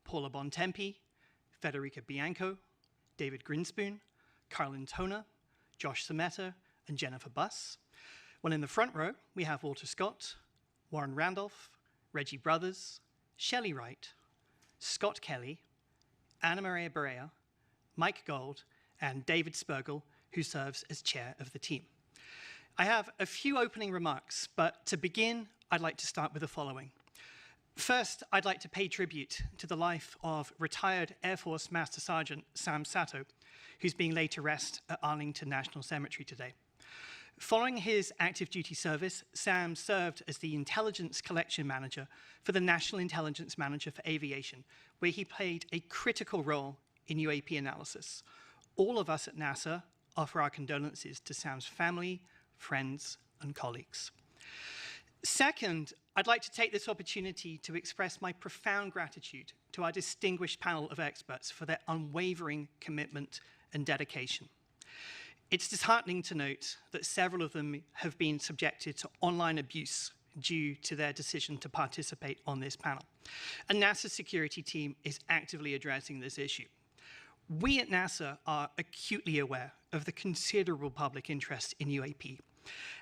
Paula Bontempi, Federica Bianco, David Grinspoon, Carlin Toner, Josh Sameta, and Jennifer Buss. Well, in the front row, we have Walter Scott, Warren Randolph, Reggie Brothers, Shelley Wright, Scott Kelly, Anna Maria Barea, Mike Gold, and David Spergel, who serves as chair of the team. I have a few opening remarks, but to begin, I'd like to start with the following. First, I'd like to pay tribute to the life of retired Air Force Master Sergeant Sam Sato, who's being laid to rest at Arlington National Cemetery today. Following his active duty service, Sam served as the Intelligence Collection Manager for the National Intelligence Manager for Aviation, where he played a critical role in UAP analysis. All of us at NASA offer our condolences to Sam's family, friends, and colleagues. Second, I'd like to take this opportunity to express my profound gratitude to our distinguished panel of experts for their unwavering commitment and dedication. It's disheartening to note that several of them have been subjected to online abuse due to their decision to participate on this panel. And NASA's security team is actively addressing this issue. We at NASA are acutely aware of the considerable public interest in UAP.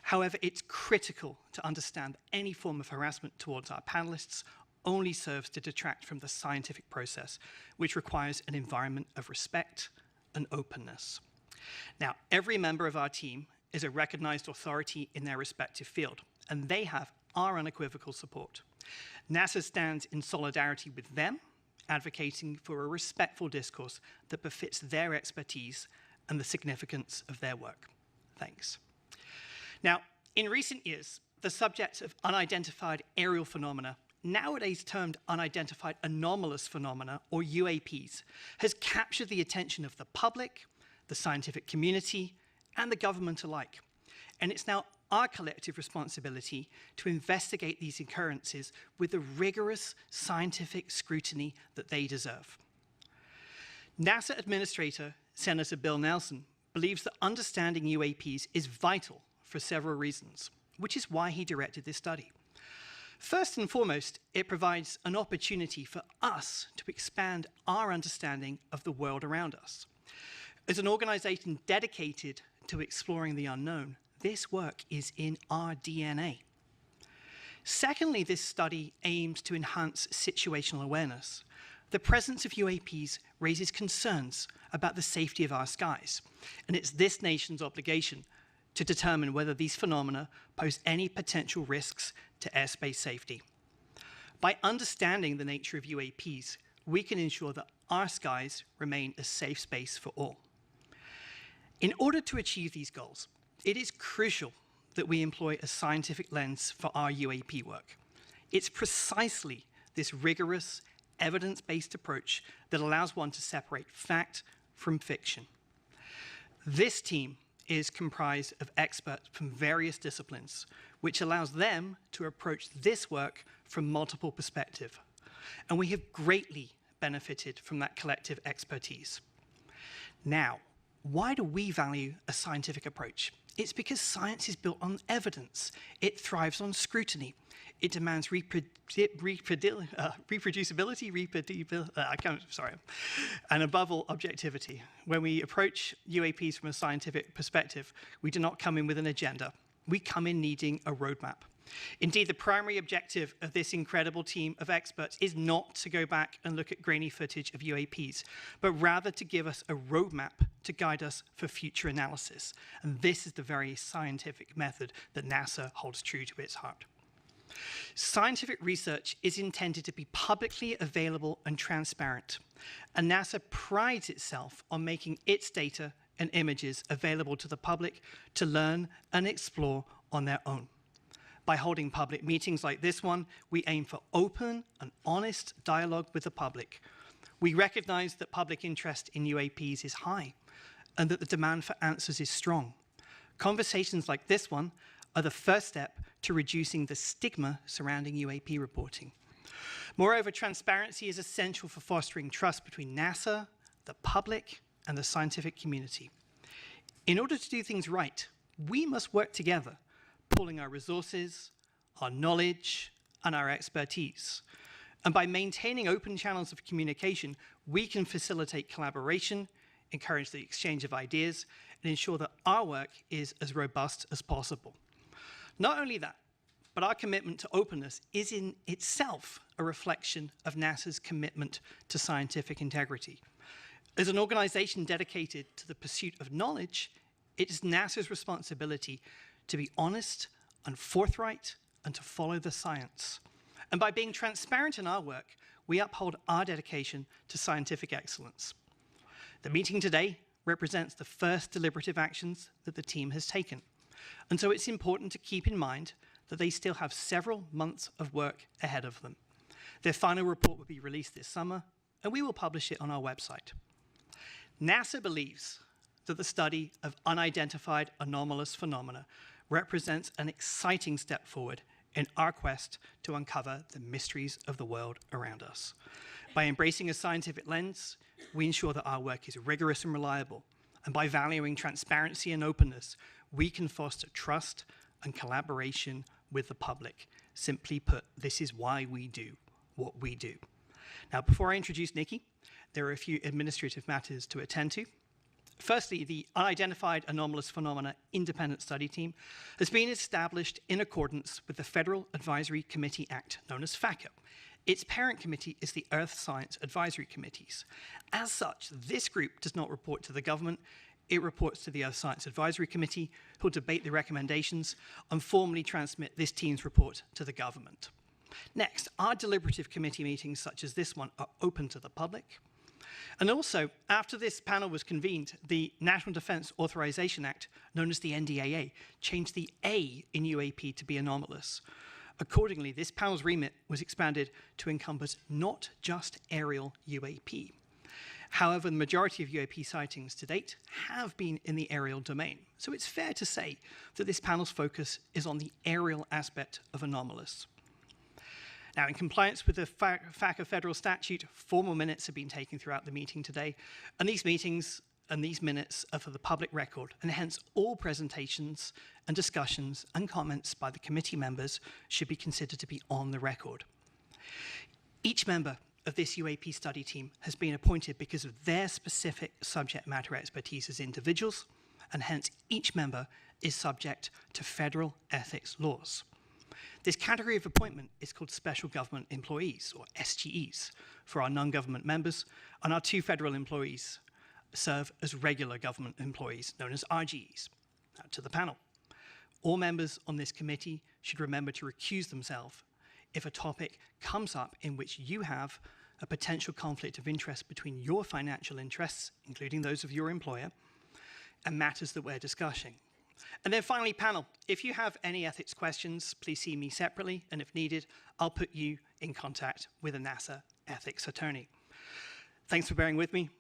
However, it's critical to understand that any form of harassment towards our panelists only serves to detract from the scientific process, which requires an environment of respect and openness. Now, every member of our team is a recognized authority in their respective field, and they have our unequivocal support. NASA stands in solidarity with them, advocating for a respectful discourse that befits their expertise and the significance of their work. Thanks. Now, in recent years, the subject of unidentified aerial phenomena, nowadays termed unidentified anomalous phenomena, or UAPs, has captured the attention of the public, the scientific community, and the government alike. And it's now our collective responsibility to investigate these occurrences with the rigorous scientific scrutiny that they deserve. NASA Administrator Senator Bill Nelson believes that understanding UAPs is vital for several reasons, which is why he directed this study. First and foremost, it provides an opportunity for us to expand our understanding of the world around us. As an organization dedicated to exploring the unknown, this work is in our DNA. Secondly, this study aims to enhance situational awareness. The presence of UAPs raises concerns about the safety of our skies, and it's this nation's obligation to determine whether these phenomena pose any potential risks to airspace safety. By understanding the nature of UAPs, we can ensure that our skies remain a safe space for all. In order to achieve these goals, it is crucial that we employ a scientific lens for our UAP work. It's precisely this rigorous, evidence-based approach that allows one to separate fact from fiction. This team is comprised of experts from various disciplines, which allows them to approach this work from multiple perspectives. And we have greatly benefited from that collective expertise. Now, why do we value a scientific approach? It's because science is built on evidence. It thrives on scrutiny. It demands reproducibility, and above all, objectivity. When we approach UAPs from a scientific perspective, we do not come in with an agenda. We come in needing a roadmap. Indeed, the primary objective of this incredible team of experts is not to go back and look at grainy footage of UAPs, but rather to give us a roadmap to guide us for future analysis. And this is the very scientific method that NASA holds true to its heart. Scientific research is intended to be publicly available and transparent, and NASA prides itself on making its data and images available to the public to learn and explore on their own. By holding public meetings like this one, we aim for open and honest dialogue with the public. We recognize that public interest in UAPs is high and that the demand for answers is strong. Conversations like this one are the first step to reducing the stigma surrounding UAP reporting. Moreover, transparency is essential for fostering trust between NASA, the public, and the scientific community. In order to do things right, we must work together, pooling our resources, our knowledge, and our expertise. And by maintaining open channels of communication, we can facilitate collaboration, encourage the exchange of ideas, and ensure that our work is as robust as possible. Not only that, but our commitment to openness is in itself a reflection of NASA's commitment to scientific integrity. As an organization dedicated to the pursuit of knowledge, it is NASA's responsibility to be honest and forthright and to follow the science. And by being transparent in our work, we uphold our dedication to scientific excellence. The meeting today represents the first deliberative actions that the team has taken. And so it's important to keep in mind that they still have several months of work ahead of them. Their final report will be released this summer, and we will publish it on our website. NASA believes that the study of unidentified anomalous phenomena represents an exciting step forward in our quest to uncover the mysteries of the world around us. By embracing a scientific lens, we ensure that our work is rigorous and reliable. And by valuing transparency and openness, we can foster trust and collaboration with the public. Simply put, this is why we do what we do. Now, before I introduce Nikki, there are a few administrative matters to attend to. Firstly, the Unidentified Anomalous Phenomena Independent Study Team has been established in accordance with the Federal Advisory Committee Act, known as FACO. Its parent committee is the Earth Science Advisory Committees. As such, this group does not report to the government. It reports to the Earth Science Advisory Committee, who will debate the recommendations and formally transmit this team's report to the government. Next, our deliberative committee meetings, such as this one, are open to the public. And also, after this panel was convened, the National Defense Authorization Act, known as the NDAA, changed the A in UAP to be anomalous. Accordingly, this panel's remit was expanded to encompass not just aerial UAP. However, the majority of UAP sightings to date have been in the aerial domain. So it's fair to say that this panel's focus is on the aerial aspect of anomalous. Now, in compliance with the FACO federal statute, formal minutes have been taken throughout the meeting today, and these meetings and these minutes are for the public record, and hence all presentations and discussions and comments by the committee members should be considered to be on the record. Each member of this UAP study team has been appointed because of their specific subject matter expertise as individuals, and hence each member is subject to federal ethics laws. This category of appointment is called Special Government Employees, or SGEs, for our non-government members, and our 2 federal employees serve as regular government employees, known as RGEs. Now to the panel. All members on this committee should remember to recuse themselves if a topic comes up in which you have a potential conflict of interest between your financial interests, including those of your employer, and matters that we're discussing. And then finally, panel, if you have any ethics questions, please see me separately, and if needed, I'll put you in contact with a NASA ethics attorney. Thanks for bearing with me.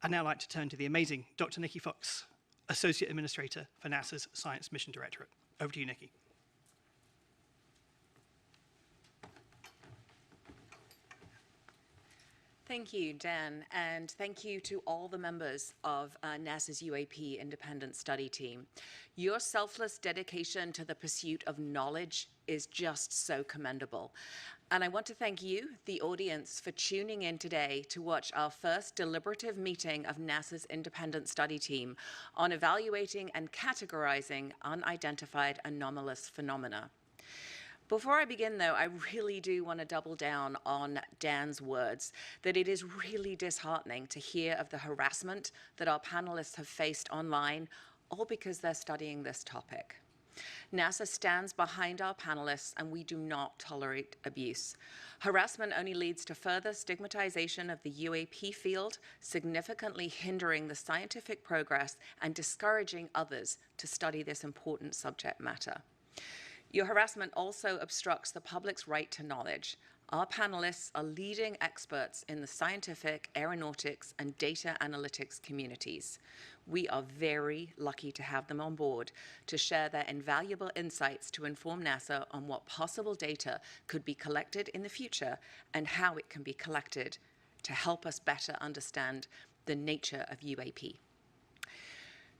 I'd now like to turn to the amazing Dr. Nikki Fox, Associate Administrator for NASA's Science Mission Directorate. Over to you, Nikki. Thank you, Dan, and thank you to all the members of NASA's UAP Independent Study Team. Your selfless dedication to the pursuit of knowledge is just so commendable. And I want to thank you, the audience, for tuning in today to watch our first deliberative meeting of NASA's Independent Study Team on evaluating and categorizing unidentified anomalous phenomena. Before I begin, though, I really do want to double down on Dan's words, that it is really disheartening to hear of the harassment that our panelists have faced online, all because they're studying this topic. NASA stands behind our panelists, and we do not tolerate abuse. Harassment only leads to further stigmatization of the UAP field, significantly hindering the scientific progress and discouraging others to study this important subject matter. Your harassment also obstructs the public's right to knowledge. Our panelists are leading experts in the scientific, aeronautics, and data analytics communities. We are very lucky to have them on board to share their invaluable insights to inform NASA on what possible data could be collected in the future and how it can be collected to help us better understand the nature of UAP.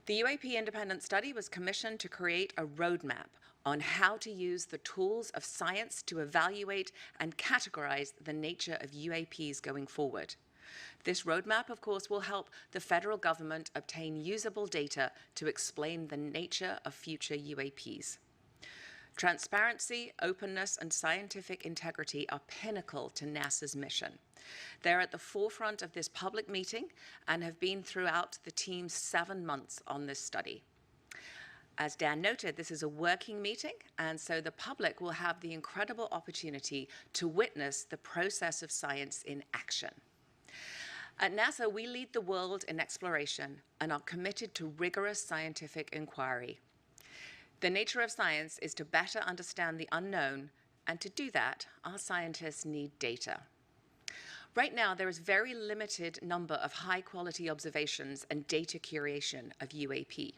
The UAP independent study was commissioned to create a roadmap on how to use the tools of science to evaluate and categorize the nature of UAPs going forward. This roadmap, of course, will help the federal government obtain usable data to explain the nature of future UAPs. Transparency, openness, and scientific integrity are pinnacle to NASA's mission. They're at the forefront of this public meeting and have been throughout the team's 7 months on this study. As Dan noted, this is a working meeting, and so the public will have the incredible opportunity to witness the process of science in action. At NASA, we lead the world in exploration and are committed to rigorous scientific inquiry. The nature of science is to better understand the unknown, and to do that, our scientists need data. Right now, there is a very limited number of high-quality observations and data curation of UAP.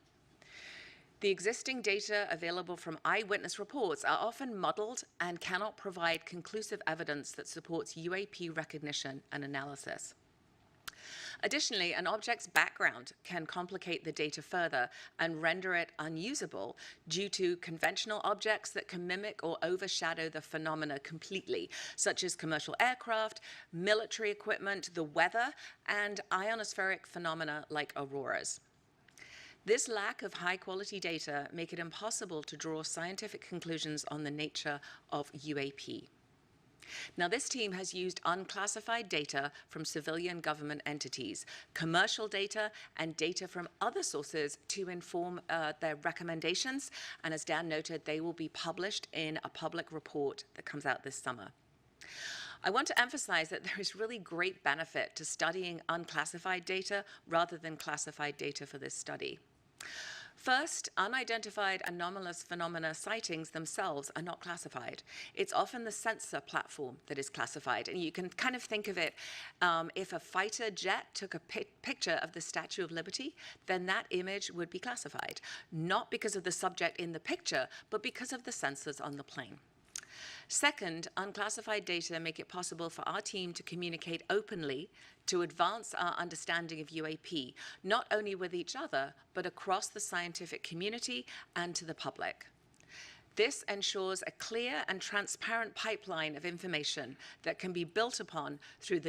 The existing data available from eyewitness reports are often muddled and cannot provide conclusive evidence that supports UAP recognition and analysis. Additionally, an object's background can complicate the data further and render it unusable due to conventional objects that can mimic or overshadow the phenomena completely, such as commercial aircraft, military equipment, the weather, and ionospheric phenomena like auroras. This lack of high-quality data make it impossible to draw scientific conclusions on the nature of UAP. Now, this team has used unclassified data from civilian government entities, commercial data, and data from other sources to inform their recommendations. And as Dan noted, they will be published in a public report that comes out this summer. I want to emphasize that there is really great benefit to studying unclassified data rather than classified data for this study. First, unidentified anomalous phenomena sightings themselves are not classified. It's often the sensor platform that is classified. And you can kind of think of it, if a fighter jet took a picture of the Statue of Liberty, then that image would be classified, not because of the subject in the picture, but because of the sensors on the plane. Second, unclassified data make it possible for our team to communicate openly to advance our understanding of UAP, not only with each other, but across the scientific community and to the public. This ensures a clear and transparent pipeline of information that can be built upon through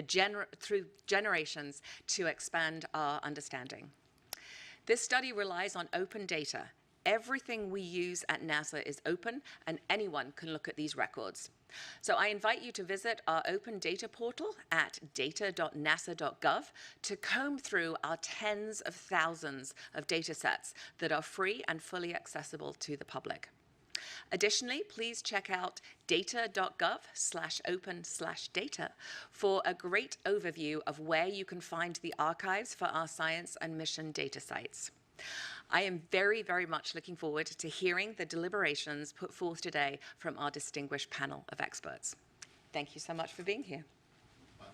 generations to expand our understanding. This study relies on open data. Everything we use at NASA is open, and anyone can look at these records. So I invite you to visit our open data portal at data.nasa.gov to comb through our tens of thousands of data sets that are free and fully accessible to the public. Additionally, please check out data.gov/open/data for a great overview of where you can find the archives for our science and mission data sites. I am very, very much looking forward to hearing the deliberations put forth today from our distinguished panel of experts. Thank you so much for being here.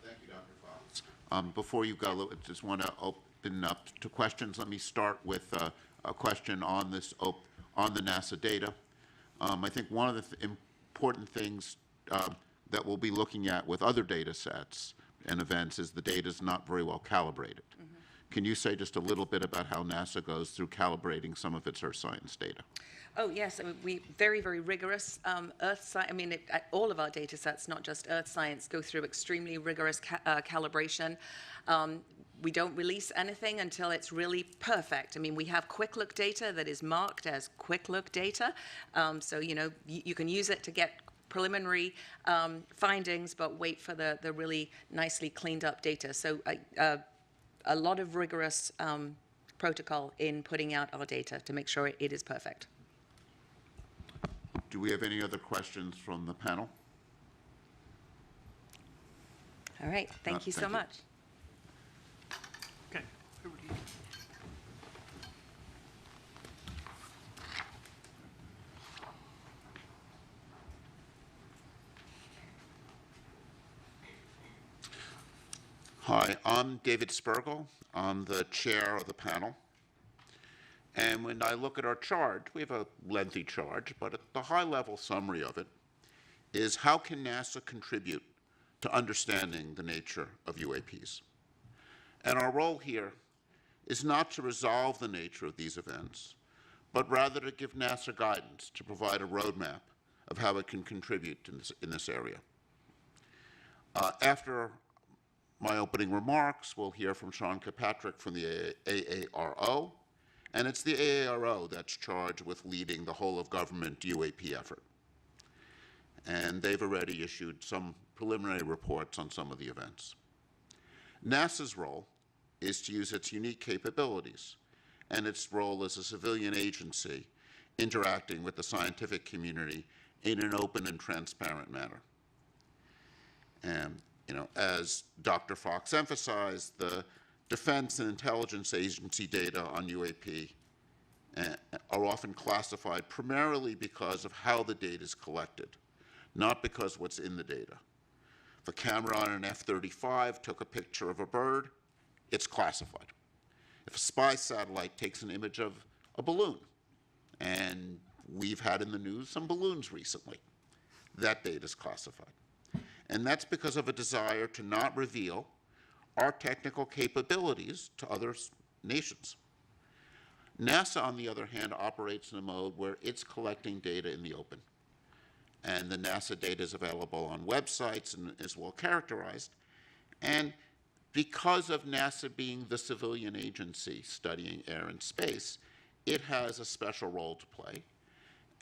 Thank you, Dr. Fox. Before you go, I just want to open up to questions. Let me start with a question on this on the NASA data. I think one of the important things that we'll be looking at with other data sets and events is the data is not very well calibrated. Can you say just a little bit about how NASA goes through calibrating some of its Earth science data? Oh, yes. I mean, we very, very rigorous Earth science. I mean, all of our data sets, not just Earth science, go through extremely rigorous calibration. We don't release anything until it's really perfect. I mean, we have quick look data that is marked as quick look data. So, you know, you can use it to get preliminary findings, but wait for the really nicely cleaned up data. So a lot of rigorous protocol in putting out our data to make sure it is perfect. Do we have any other questions from the panel? All right. Thank you so much. Okay, over to you. Hi, I'm David Spergel. I'm the chair of the panel. And when I look at our charge, we have a lengthy charge, but the high-level summary of it is how can NASA contribute to understanding the nature of UAPs? And our role here is not to resolve the nature of these events, but rather to give NASA guidance, to provide a roadmap of how it can contribute in this area. After my opening remarks, we'll hear from Sean Kirkpatrick from the AARO, and it's the AARO that's charged with leading the whole of government UAP effort. And they've already issued some preliminary reports on some of the events. NASA's role is to use its unique capabilities and its role as a civilian agency interacting with the scientific community in an open and transparent manner. And, as Dr. Fox emphasized, the Defense and Intelligence Agency data on UAP are often classified primarily because of how the data is collected, not because what's in the data. If a camera on an F-35 took a picture of a bird, it's classified. If a spy satellite takes an image of a balloon, and we've had in the news some balloons recently, that data is classified. And that's because of a desire to not reveal our technical capabilities to other nations. NASA, on the other hand, operates in a mode where it's collecting data in the open. And the NASA data is available on websites and is well characterized. And because of NASA being the civilian agency studying air and space, it has a special role to play.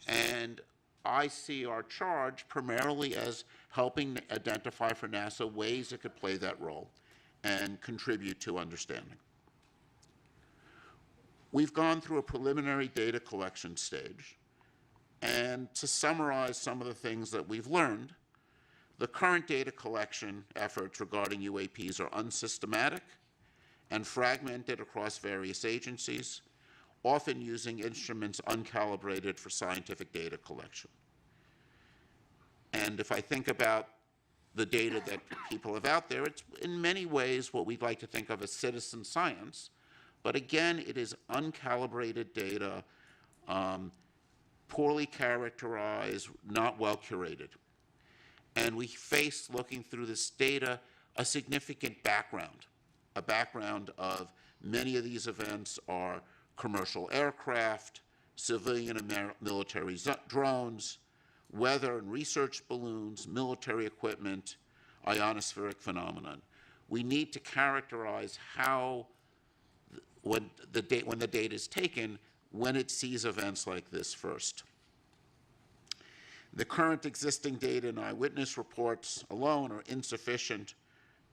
And I see our charge primarily as helping identify for NASA ways it could play that role and contribute to understanding. We've gone through a preliminary data collection stage, and to summarize some of the things that we've learned, the current data collection efforts regarding UAPs are unsystematic and fragmented across various agencies, often using instruments uncalibrated for scientific data collection. And if I think about the data that people have out there, it's in many ways what we'd like to think of as citizen science, but again, it is uncalibrated data, poorly characterized, not well curated. And we face, looking through this data, a significant background, a background of many of these events are commercial aircraft, civilian and military drones, weather and research balloons, military equipment, ionospheric phenomenon. We need to characterize how, when the data is taken, when it sees events like this first. The current existing data and eyewitness reports alone are insufficient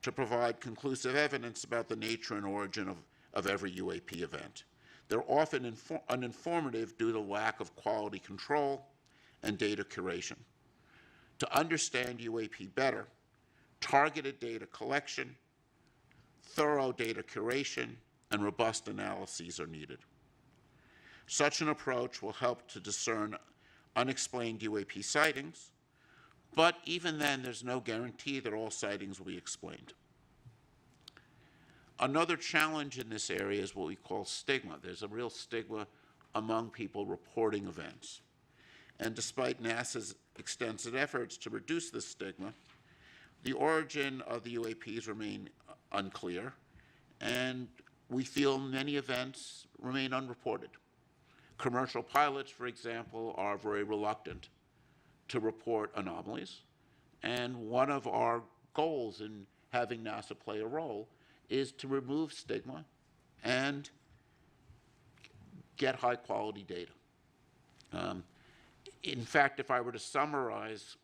to provide conclusive evidence about the nature and origin of every UAP event. They're often uninformative due to lack of quality control and data curation. To understand UAP better, targeted data collection, thorough data curation, and robust analyses are needed. Such an approach will help to discern unexplained UAP sightings, but even then, there's no guarantee that all sightings will be explained. Another challenge in this area is what we call stigma. There's a real stigma among people reporting events. And despite NASA's extensive efforts to reduce this stigma, the origin of the UAPs remain unclear, and we feel many events remain unreported. Commercial pilots, for example, are very reluctant to report anomalies, and one of our goals in having NASA play a role is to remove stigma and get high-quality data. In fact, if I were to summarize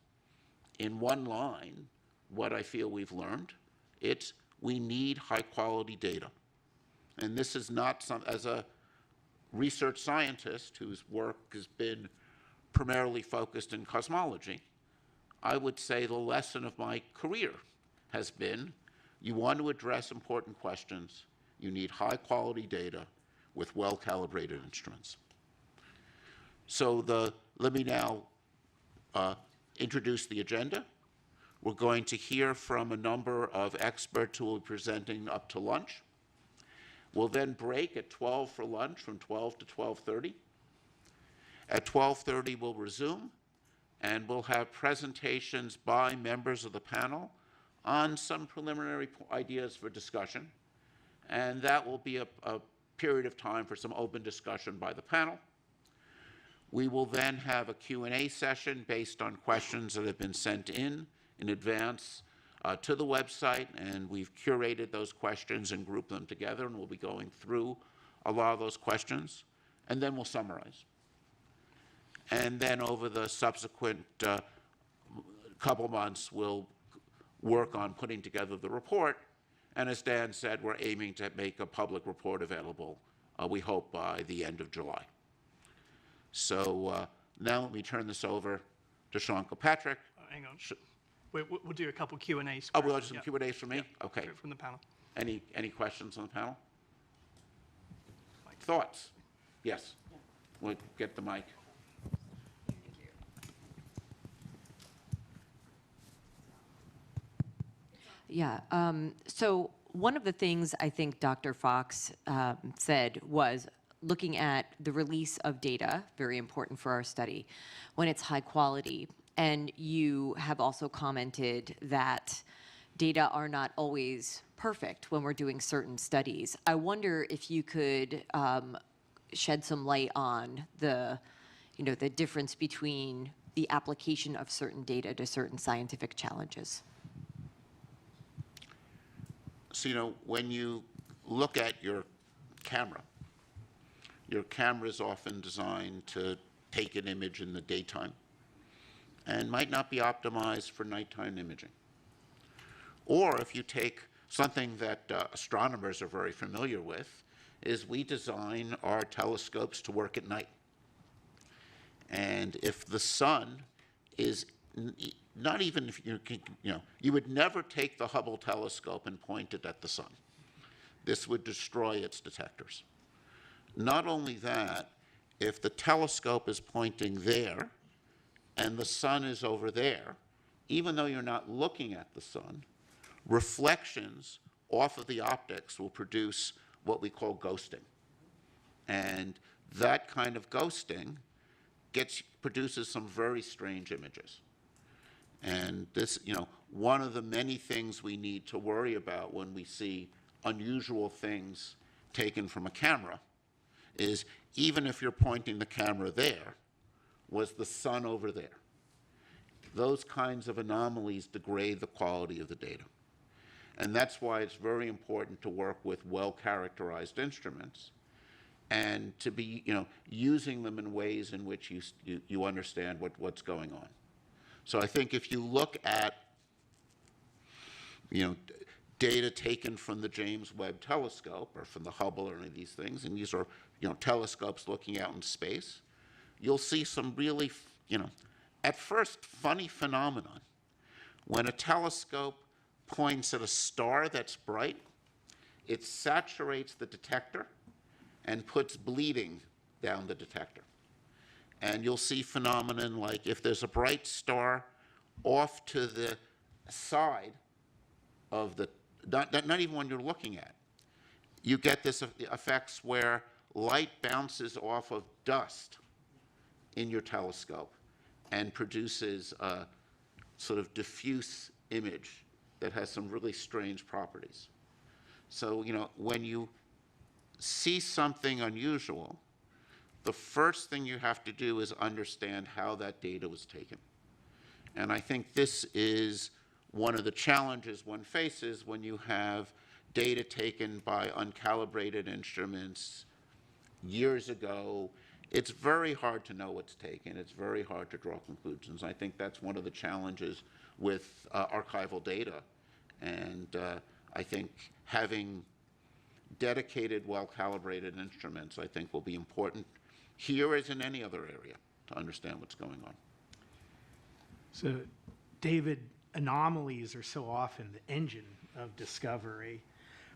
in one line what I feel we've learned, it's we need high-quality data. And this is not as a research scientist whose work has been primarily focused in cosmology, I would say the lesson of my career has been you want to address important questions, you need high-quality data with well-calibrated instruments. So let me now introduce the agenda. We're going to hear from a number of experts who will be presenting up to lunch. We'll then break at 12 for lunch, from 12 to 12:30. At 12:30, we'll resume, and we'll have presentations by members of the panel on some preliminary ideas for discussion. And that will be a period of time for some open discussion by the panel. We will then have a Q&A session based on questions that have been sent in advance to the website, and we've curated those questions and grouped them together, and we'll be going through a lot of those questions, and then we'll summarize. And then over the subsequent couple months, we'll work on putting together the report, and as Dan said, we're aiming to make a public report available, we hope, by the end of July. So now let me turn this over to Sean Kilpatrick. Hang on. We'll do a couple Q&As. Oh, we'll have some Q&As from me? Yeah. Okay. From the panel. Any questions on the panel? Thoughts? Yes. We'll get the mic. Yeah. So one of the things I think Dr. Fox said was looking at the release of data, very important for our study, when it's high quality. And you have also commented that data are not always perfect when we're doing certain studies. I wonder if you could shed some light on the difference between the application of certain data to certain scientific challenges. So, when you look at your camera is often designed to take an image in the daytime and might not be optimized for nighttime imaging. Or if you take something that astronomers are very familiar with, is we design our telescopes to work at night. And if the sun is not even if you would never take the Hubble telescope and point it at the sun. This would destroy its detectors. Not only that, if the telescope is pointing there and the sun is over there, even though you're not looking at the sun, reflections off of the optics will produce what we call ghosting. And that kind of ghosting produces some very strange images. And this, one of the many things we need to worry about when we see unusual things taken from a camera is, even if you're pointing the camera there, was the sun over there? Those kinds of anomalies degrade the quality of the data. And that's why it's very important to work with well-characterized instruments and to be, using them in ways in which you understand what's going on. So I think if you look at, data taken from the James Webb Telescope or from the Hubble or any of these things, and these are, telescopes looking out in space, you'll see some really, at first funny phenomenon. When a telescope points at a star that's bright, it saturates the detector and puts bleeding down the detector. And you'll see phenomenon like if there's a bright star off to the side of the, not even when you're looking at, you get this effects where light bounces off of dust in your telescope and produces a sort of diffuse image that has some really strange properties. So, when you see something unusual, the first thing you have to do is understand how that data was taken. And I think this is one of the challenges one faces when you have data taken by uncalibrated instruments years ago. It's very hard to know what's taken. It's very hard to draw conclusions. I think that's one of the challenges with archival data. And I think having dedicated, well-calibrated instruments, I think, will be important here as in any other area to understand what's going on. So, David, anomalies are so often the engine of discovery.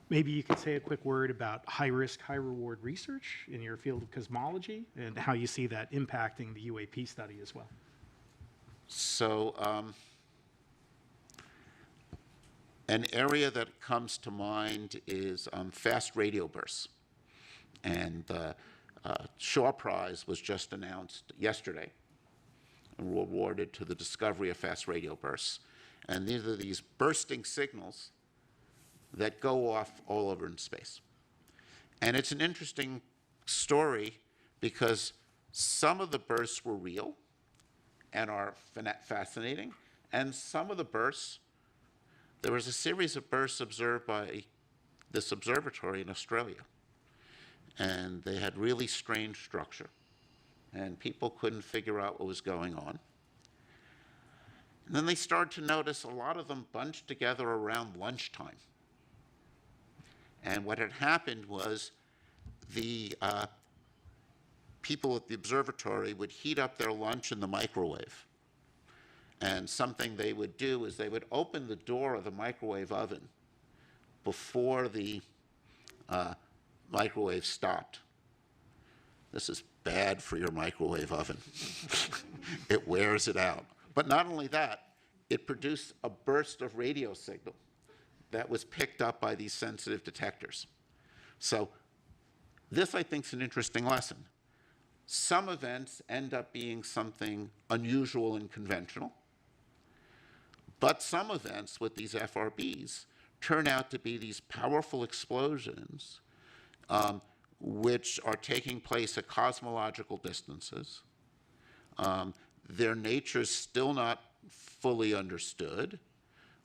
Maybe you could say a quick word about high-risk, high-reward research in your field of cosmology and how you see that impacting the UAP study as well. So, an area that comes to mind is fast radio bursts. And the Shaw Prize was just announced yesterday and were awarded to the discovery of fast radio bursts. And these are these bursting signals that go off all over in space. And it's an interesting story because Some of the bursts were real and are fascinating, and some of the bursts, there was a series of bursts observed by this observatory in Australia, and they had really strange structure, and people couldn't figure out what was going on. And then they started to notice a lot of them bunched together around lunchtime. And what had happened was the people at the observatory would heat up their lunch in the microwave. And something they would do is they would open the door of the microwave oven before the microwave stopped. This is bad for your microwave oven. It wears it out. But not only that, it produced a burst of radio signal that was picked up by these sensitive detectors. So this, I think, is an interesting lesson. Some events end up being something unusual and conventional, but some events with these FRBs turn out to be these powerful explosions which are taking place at cosmological distances. Their nature is still not fully understood.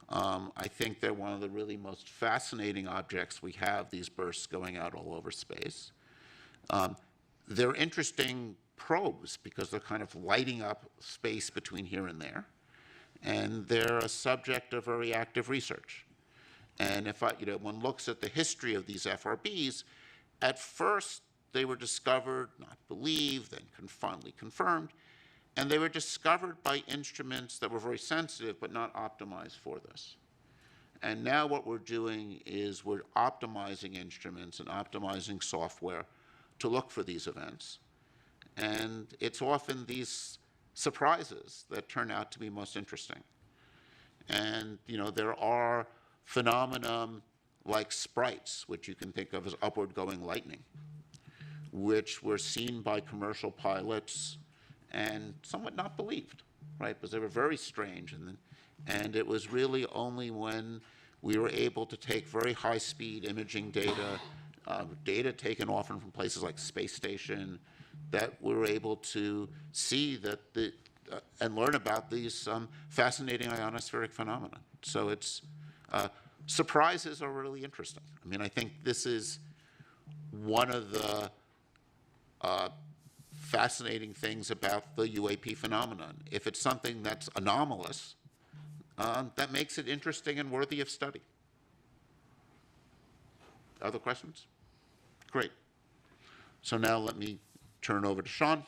I think they're one of the really most fascinating objects we have, these bursts going out all over space. They're interesting probes because they're kind of lighting up space between here and there. And they're a subject of very active research. And if one looks at the history of these FRBs, at first they were discovered, not believed, then finally confirmed, and they were discovered by instruments that were very sensitive but not optimized for this. And now what we're doing is we're optimizing instruments and optimizing software to look for these events. And it's often these surprises that turn out to be most interesting. And there are phenomena like sprites, which you can think of as upward going lightning, which were seen by commercial pilots and somewhat not believed, right? Because they were very strange. And it was really only when we were able to take very high-speed imaging data, data taken often from places like space station, that we were able to see that and learn about these fascinating ionospheric phenomena. So it's surprises are really interesting. I mean, I think this is one of the fascinating things about the UAP phenomenon. If it's something that's anomalous, that makes it interesting and worthy of study. Other questions? Great. So now let me turn over to Sean.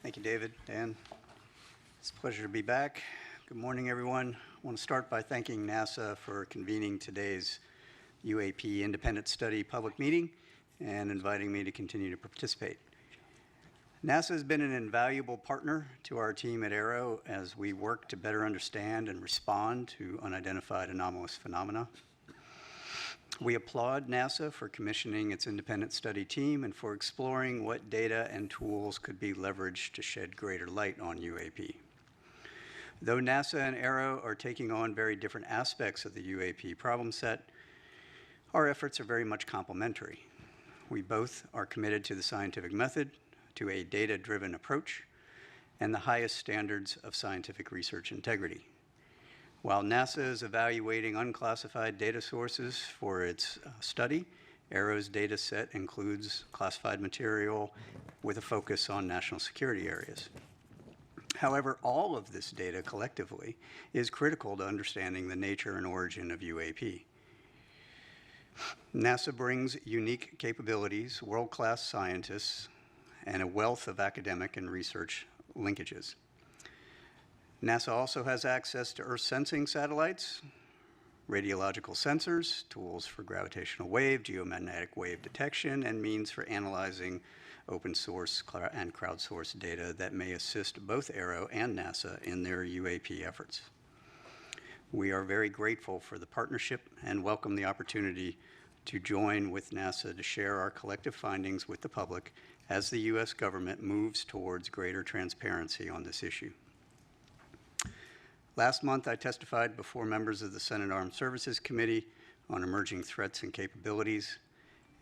Thank you, David, Dan. It's a pleasure to be back. Good morning, everyone. I want to start by thanking NASA for convening today's UAP Independent Study public meeting and inviting me to continue to participate. NASA has been an invaluable partner to our team at AARO as we work to better understand and respond to unidentified anomalous phenomena. We applaud NASA for commissioning its independent study team and for exploring what data and tools could be leveraged to shed greater light on UAP. Though NASA and AARO are taking on very different aspects of the UAP problem set, our efforts are very much complementary. We both are committed to the scientific method, to a data-driven approach, and the highest standards of scientific research integrity. While NASA is evaluating unclassified data sources for its study, AARO's data set includes classified material with a focus on national security areas. However, all of this data collectively is critical to understanding the nature and origin of UAP. NASA brings unique capabilities, world-class scientists, and a wealth of academic and research linkages. NASA also has access to Earth sensing satellites, radiological sensors, tools for gravitational wave, geomagnetic wave detection, and means for analyzing open source and crowdsourced data that may assist both AARO and NASA in their UAP efforts. We are very grateful for the partnership and welcome the opportunity to join with NASA to share our collective findings with the public as the U.S. government moves towards greater transparency on this issue. Last month, I testified before members of the Senate Armed Services Committee on emerging threats and capabilities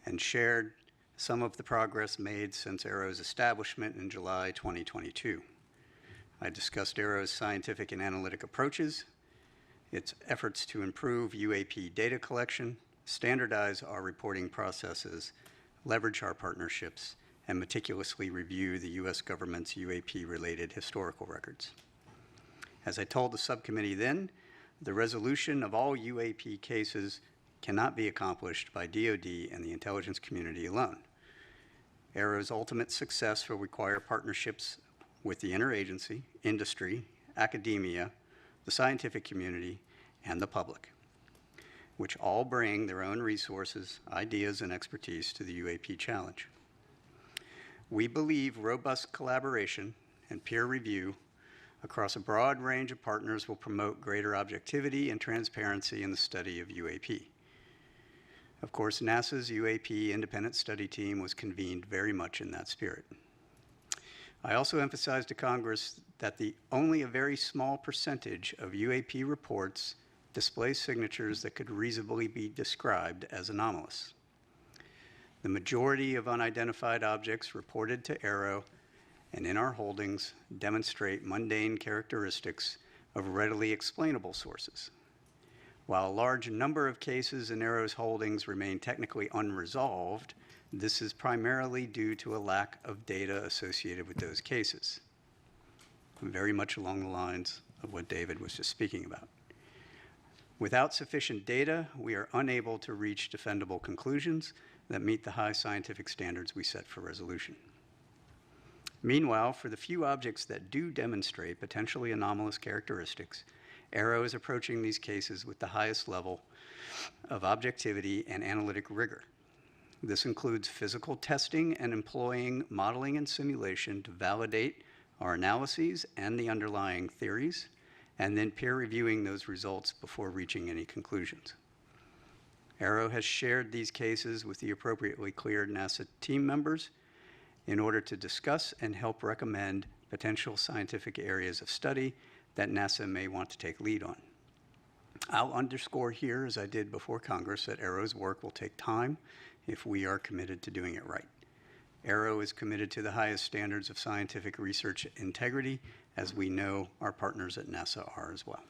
and shared some of the progress made since AARO's establishment in July 2022. I discussed AARO's scientific and analytic approaches, its efforts to improve UAP data collection, standardize our reporting processes, leverage our partnerships, and meticulously review the U.S. government's UAP-related historical records. As I told the subcommittee then, the resolution of all UAP cases cannot be accomplished by DoD and the intelligence community alone. AARO's ultimate success will require partnerships with the interagency, industry, academia, the scientific community, and the public, which all bring their own resources, ideas, and expertise to the UAP challenge. We believe robust collaboration and peer review across a broad range of partners will promote greater objectivity and transparency in the study of UAP. Of course, NASA's UAP independent study team was convened very much in that spirit. I also emphasized to Congress that only a very small percentage of UAP reports display signatures that could reasonably be described as anomalous. The majority of unidentified objects reported to AARO and in our holdings demonstrate mundane characteristics of readily explainable sources. While a large number of cases in AARO's holdings remain technically unresolved, this is primarily due to a lack of data associated with those cases, very much along the lines of what David was just speaking about. Without sufficient data, we are unable to reach defendable conclusions that meet the high scientific standards we set for resolution. Meanwhile, for the few objects that do demonstrate potentially anomalous characteristics, AARO is approaching these cases with the highest level of objectivity and analytic rigor. This includes physical testing and employing modeling and simulation to validate our analyses and the underlying theories, and then peer reviewing those results before reaching any conclusions. AARO has shared these cases with the appropriately cleared NASA team members in order to discuss and help recommend potential scientific areas of study that NASA may want to take lead on. I'll underscore here, as I did before Congress, that AARO's work will take time if we are committed to doing it right. AARO is committed to the highest standards of scientific research integrity, as we know our partners at NASA are as well.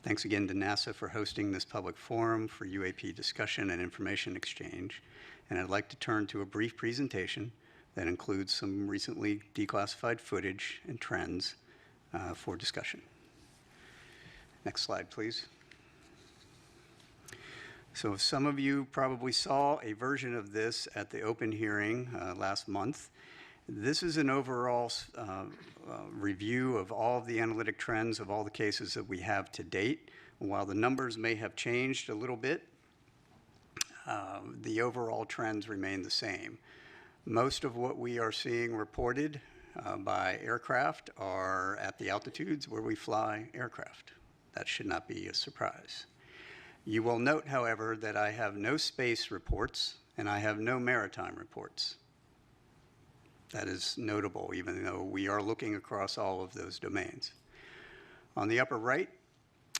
Thanks again to NASA for hosting this public forum for UAP discussion and information exchange. And I'd like to turn to a brief presentation that includes some recently declassified footage and trends for discussion. Next slide, please. So some of you probably saw a version of this at the open hearing last month. This is an overall review of all of the analytic trends of all the cases that we have to date. While the numbers may have changed a little bit, the overall trends remain the same. Most of what we are seeing reported by aircraft are at the altitudes where we fly aircraft. That should not be a surprise. You will note, however, that I have no space reports and I have no maritime reports. That is notable, even though we are looking across all of those domains. On the upper right,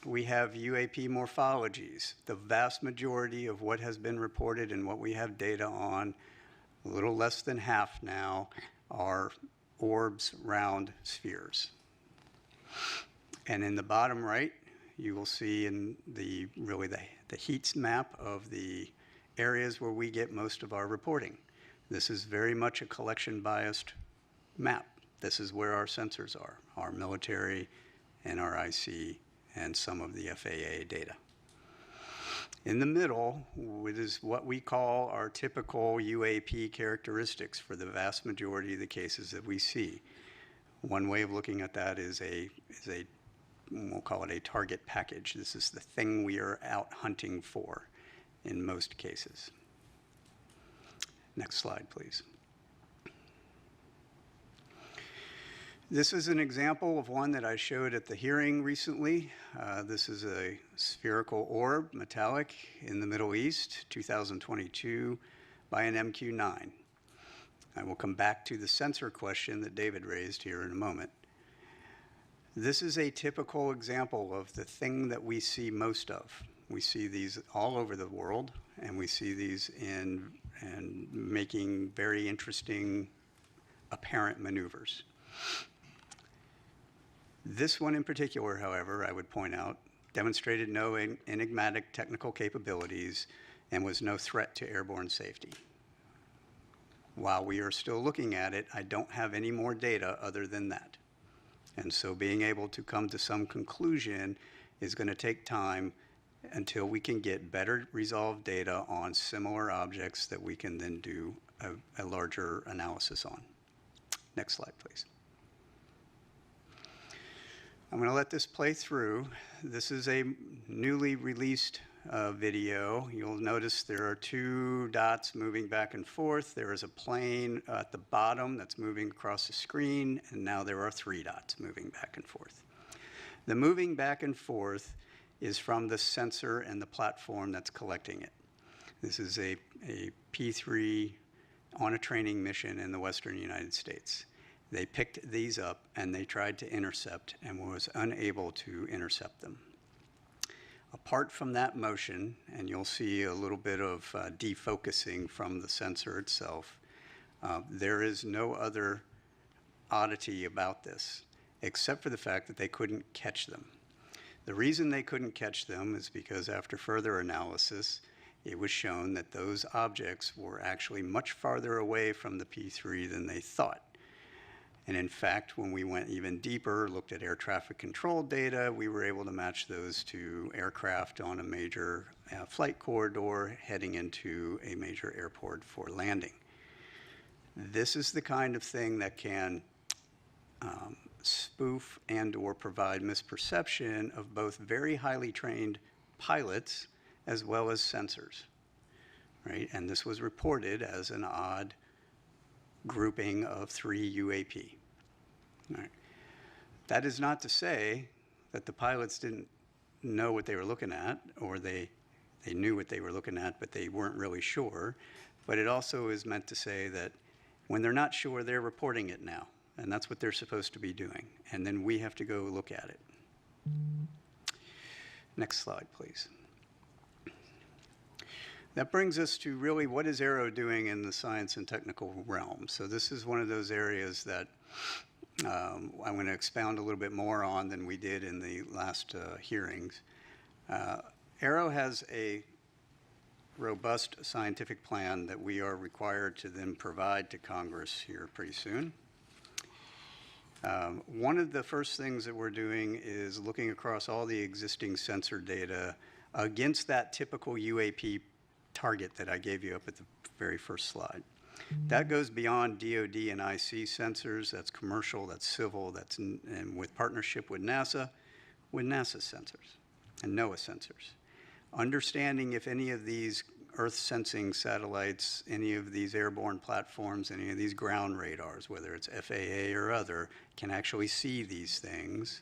we have UAP morphologies. The vast majority of what has been reported and what we have data on, a little less than half now, are orbs, round spheres. And in the bottom right, you will see in the heat map of the areas where we get most of our reporting. This is very much a collection-biased map. This is where our sensors are, our military, NRIC, and some of the FAA data. In the middle, it is what we call our typical UAP characteristics for the vast majority of the cases that we see. One way of looking at that is we'll call it a target package. This is the thing we are out hunting for in most cases. Next slide, please. This is an example of one that I showed at the hearing recently. This is a spherical orb, metallic, in the Middle East, 2022, by an MQ-9. I will come back to the sensor question that David raised here in a moment. This is a typical example of the thing that we see most of. We see these all over the world, and we see these in making very interesting apparent maneuvers. This one in particular, however, I would point out, demonstrated no enigmatic technical capabilities and was no threat to airborne safety. While we are still looking at it, I don't have any more data other than that. And so being able to come to some conclusion is going to take time until we can get better resolved data on similar objects that we can then do a larger analysis on. Next slide, please. I'm going to let this play through. This is a newly released video. You'll notice there are 2 dots moving back and forth. There is a plane at the bottom that's moving across the screen, and now there are 3 dots moving back and forth. The moving back and forth is from the sensor and the platform that's collecting it. This is a P3 on a training mission in the western United States. They picked these up and they tried to intercept and was unable to intercept them. Apart from that motion, and you'll see a little bit of defocusing from the sensor itself, there is no other oddity about this, except for the fact that they couldn't catch them. The reason they couldn't catch them is because after further analysis, it was shown that those objects were actually much farther away from the P3 than they thought. And in fact, when we went even deeper, looked at air traffic control data, we were able to match those to aircraft on a major flight corridor heading into a major airport for landing. This is the kind of thing that can spoof and or provide misperception of both very highly trained pilots as well as sensors, right? And this was reported as an odd grouping of 3 UAP. All right. That is not to say that the pilots didn't know what they were looking at, or they knew what they were looking at, but they weren't really sure. But it also is meant to say that when they're not sure, they're reporting it now. And that's what they're supposed to be doing. And then we have to go look at it. Next slide, please. That brings us to really what is AARO doing in the science and technical realm. So this is one of those areas that I'm going to expound a little bit more on than we did in the last hearings. AARO has a robust scientific plan that we are required to then provide to Congress here pretty soon. One of the first things that we're doing is looking across all the existing sensor data against that typical UAP target that I gave you up at the very first slide. That goes beyond DoD and IC sensors. That's commercial, that's civil, that's and with partnership with NASA sensors and NOAA sensors. Understanding if any of these Earth sensing satellites, any of these airborne platforms, any of these ground radars, whether it's FAA or other, can actually see these things,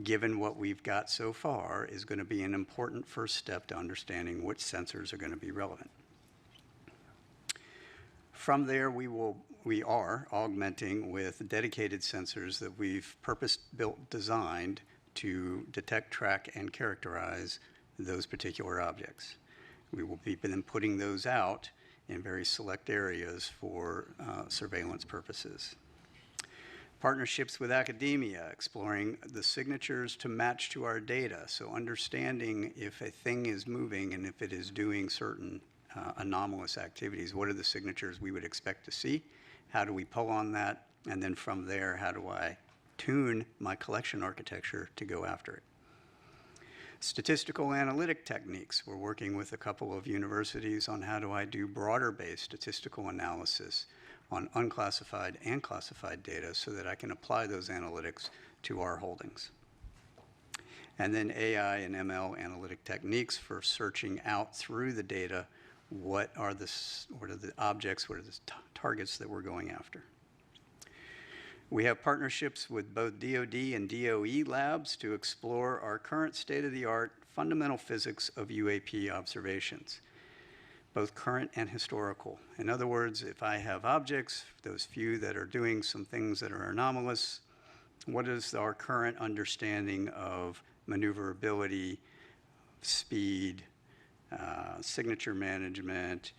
given what we've got so far, is going to be an important first step to understanding which sensors are going to be relevant. From there, we are augmenting with dedicated sensors that we've purpose-built, designed to detect, track, and characterize those particular objects. We will be then putting those out in very select areas for surveillance purposes. Partnerships with academia, exploring the signatures to match to our data. So understanding if a thing is moving and if it is doing certain anomalous activities, what are the signatures we would expect to see? How do we pull on that? And then from there, how do I tune my collection architecture to go after it? Statistical analytic techniques. We're working with a couple of universities on how do I do broader-based statistical analysis on unclassified and classified data so that I can apply those analytics to our holdings. And then AI and ML analytic techniques for searching out through the data what are the objects, what are the targets that we're going after. We have partnerships with both DoD and DOE labs to explore our current state-of-the-art fundamental physics of UAP observations, both current and historical. In other words, if I have objects, those few that are doing some things that are anomalous, What is our current understanding of maneuverability, speed, signature management,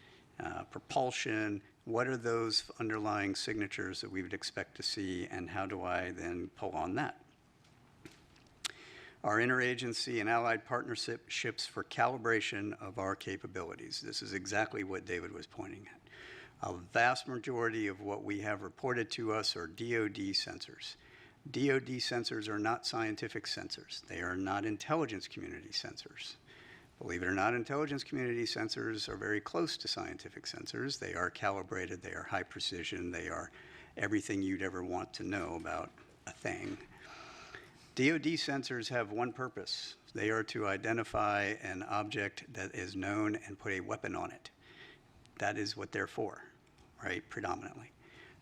propulsion? What are those underlying signatures that we would expect to see, and how do I then pull on that? Our interagency and allied partnerships for calibration of our capabilities. This is exactly what David was pointing at. A vast majority of what we have reported to us are DoD sensors. DoD sensors are not scientific sensors. They are not intelligence community sensors. Believe it or not, intelligence community sensors are very close to scientific sensors. They are calibrated, they are high precision, they are everything you'd ever want to know about a thing. DoD sensors have one purpose. They are to identify an object that is known and put a weapon on it. That is what they're for, right, predominantly.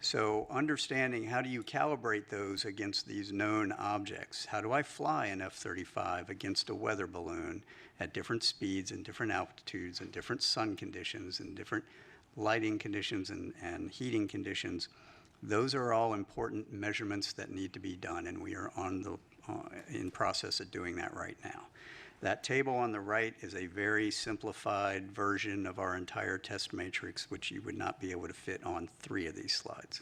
So understanding how do you calibrate those against these known objects? How do I fly an F-35 against a weather balloon at different speeds and different altitudes and different sun conditions and different lighting conditions and heating conditions? Those are all important measurements that need to be done, and we are in process of doing that right now. That table on the right is a very simplified version of our entire test matrix, which you would not be able to fit on 3 of these slides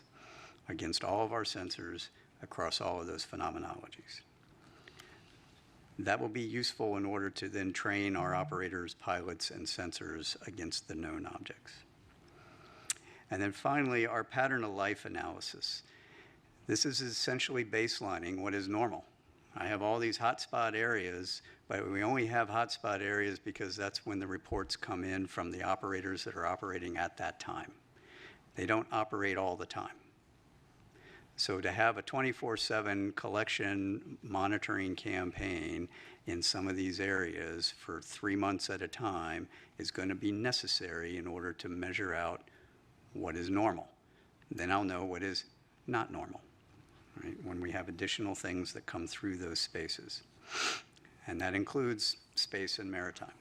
against all of our sensors across all of those phenomenologies. That will be useful in order to then train our operators, pilots, and sensors against the known objects. And then finally, our pattern of life analysis. This is essentially baselining what is normal. I have all these hotspot areas, but we only have hotspot areas because that's when the reports come in from the operators that are operating at that time. They don't operate all the time. So to have a 24/7 collection monitoring campaign in some of these areas for 3 months at a time is going to be necessary in order to measure out what is normal. Then I'll know what is not normal, right, when we have additional things that come through those spaces. And that includes space and maritime.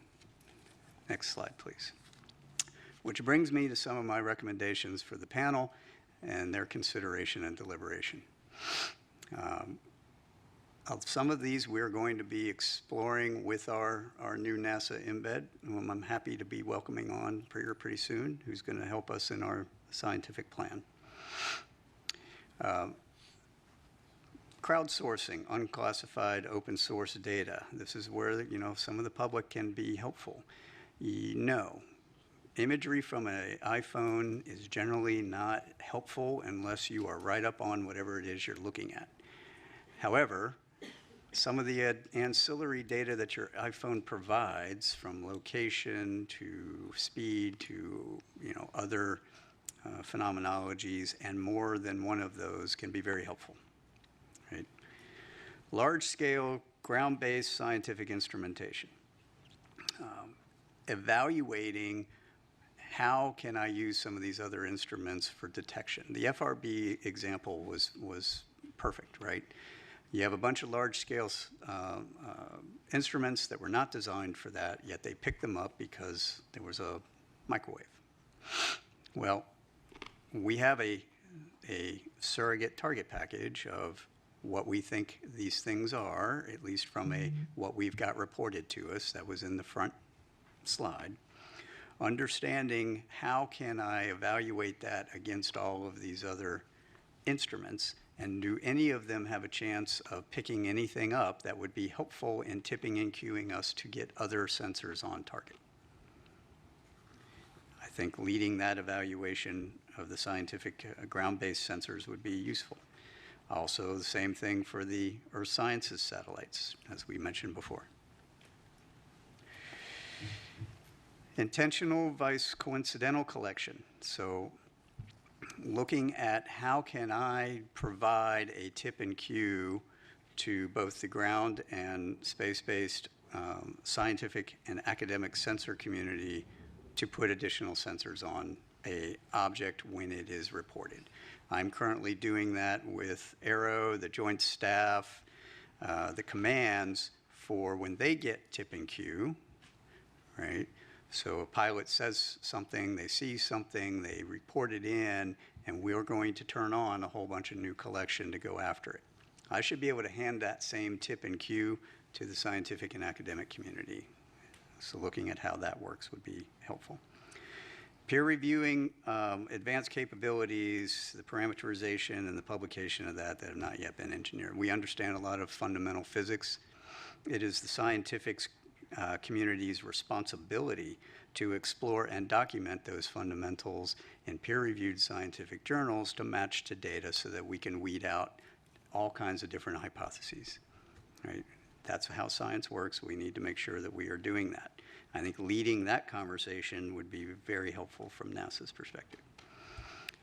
Next slide, please. Which brings me to some of my recommendations for the panel and their consideration and deliberation. Of some of these we're going to be exploring with our new NASA embed, whom I'm happy to be welcoming on pretty soon, who's going to help us in our scientific plan. Crowdsourcing, unclassified open source data. This is where, some of the public can be helpful. Imagery from an iPhone is generally not helpful unless you are right up on whatever it is you're looking at. However, some of the ancillary data that your iPhone provides, from location to speed to other phenomenologies, and more than one of those can be very helpful. Right? Large-scale, ground-based scientific instrumentation. Evaluating how can I use some of these other instruments for detection. The FRB example was perfect, right? You have a bunch of large-scale instruments that were not designed for that, yet they picked them up because there was a microwave. Well, we have a surrogate target package of what we think these things are, at least from what we've got reported to us. That was in the front slide. Understanding how can I evaluate that against all of these other instruments, and do any of them have a chance of picking anything up that would be helpful in tipping and cueing us to get other sensors on target. I think leading that evaluation of the scientific ground-based sensors would be useful. Also, the same thing for the Earth Sciences satellites, as we mentioned before. Intentional vice coincidental collection. So looking at how can I provide a tip and cue to both the ground and space-based scientific and academic sensor community to put additional sensors on an object when it is reported. I'm currently doing that with AARO, the Joint Staff, the commands for when they get tip and cue, right? So a pilot says something, they see something, they report it in, and we're going to turn on a whole bunch of new collection to go after it. I should be able to hand that same tip and cue to the scientific and academic community. So looking at how that works would be helpful. Peer reviewing advanced capabilities, the parameterization and the publication of that have not yet been engineered. We understand a lot of fundamental physics. It is the scientific community's responsibility to explore and document those fundamentals in peer-reviewed scientific journals to match to data so that we can weed out all kinds of different hypotheses, right? That's how science works. We need to make sure that we are doing that. I think leading that conversation would be very helpful from NASA's perspective.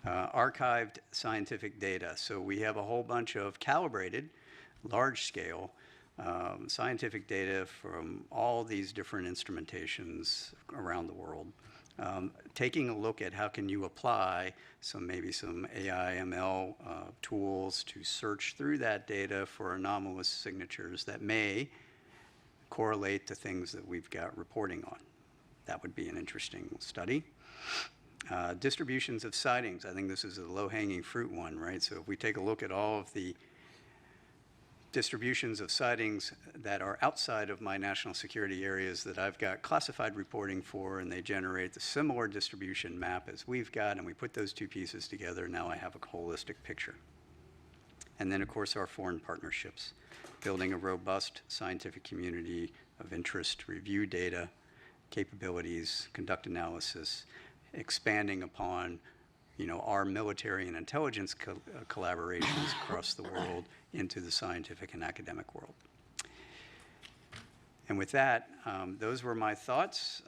Archived scientific data. So we have a whole bunch of calibrated, large-scale scientific data from all these different instrumentations around the world. Taking a look at how can you apply maybe some AI, ML tools to search through that data for anomalous signatures that may correlate to things that we've got reporting on. That would be an interesting study. Distributions of sightings. I think this is a low-hanging fruit one, right? So if we take a look at all of the distributions of sightings that are outside of my national security areas that I've got classified reporting for, and they generate the similar distribution map as we've got, and we put those two pieces together, now I have a holistic picture. And then, of course, our foreign partnerships, building a robust scientific community of interest, review data, capabilities, conduct analysis, expanding upon our military and intelligence collaborations across the world into the scientific and academic world. And with that, those were my thoughts.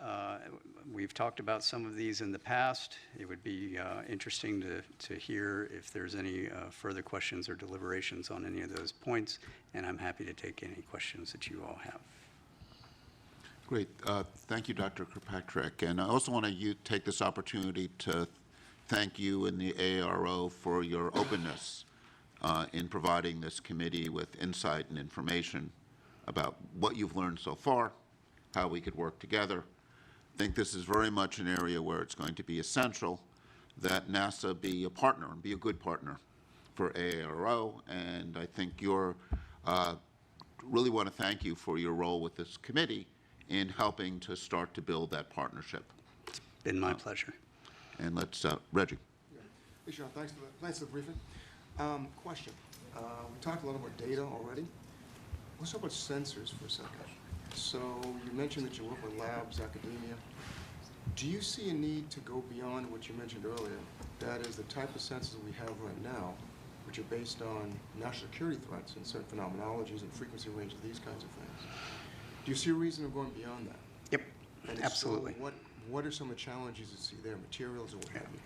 We've talked about some of these in the past. It would be interesting to hear if there's any further questions or deliberations on any of those points, and I'm happy to take any questions that you all have. Great. Thank you, Dr. Kirkpatrick. And I also want to take this opportunity to thank you and the AARO for your openness in providing this committee with insight and information about what you've learned so far, how we could work together. I think this is very much an area where it's going to be essential that NASA be a partner and be a good partner for AARO. And I think you're really want to thank you for your role with this committee in helping to start to build that partnership. It's been my pleasure. And let's, Reggie. Hey, Sean, thanks for the briefing. Question. We talked a lot about data already. Let's talk about sensors for a second. So you mentioned that you work with labs, academia. Do you see a need to go beyond what you mentioned earlier? That is the type of sensors we have right now, which are based on national security threats and certain phenomenologies and frequency ranges, these kinds of things. Do you see a reason of going beyond that? Yep, And if absolutely. So, what are some of the challenges you see there, materials or what have you?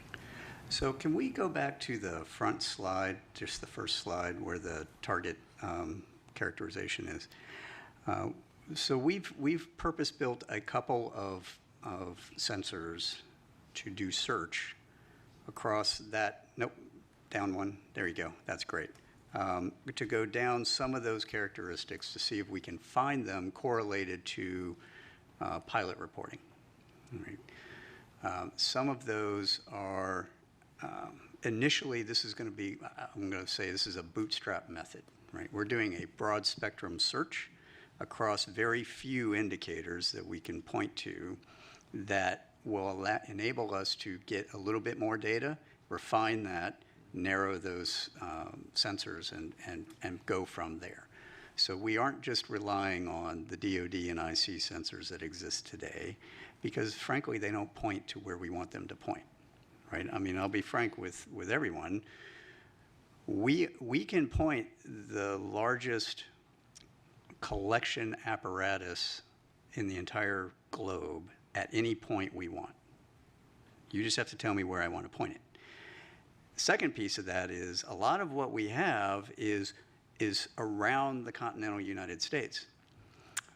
So can we go back to the front slide, just the first slide where the target characterization is? So we've purpose-built a couple of sensors to do search across that, nope, down one, there you go, that's great. To go down some of those characteristics to see if we can find them correlated to pilot reporting. Right. Some of those are, initially this is going to be, I'm going to say this is a bootstrap method, right? We're doing a broad spectrum search across very few indicators that we can point to that will enable us to get a little bit more data, refine that, narrow those sensors and go from there. So we aren't just relying on the DoD and IC sensors that exist today because frankly they don't point to where we want them to point, right? I mean, I'll be frank with everyone. We can point the largest collection apparatus in the entire globe at any point we want. You just have to tell me where I want to point it. The second piece of that is a lot of what we have is around the continental United States.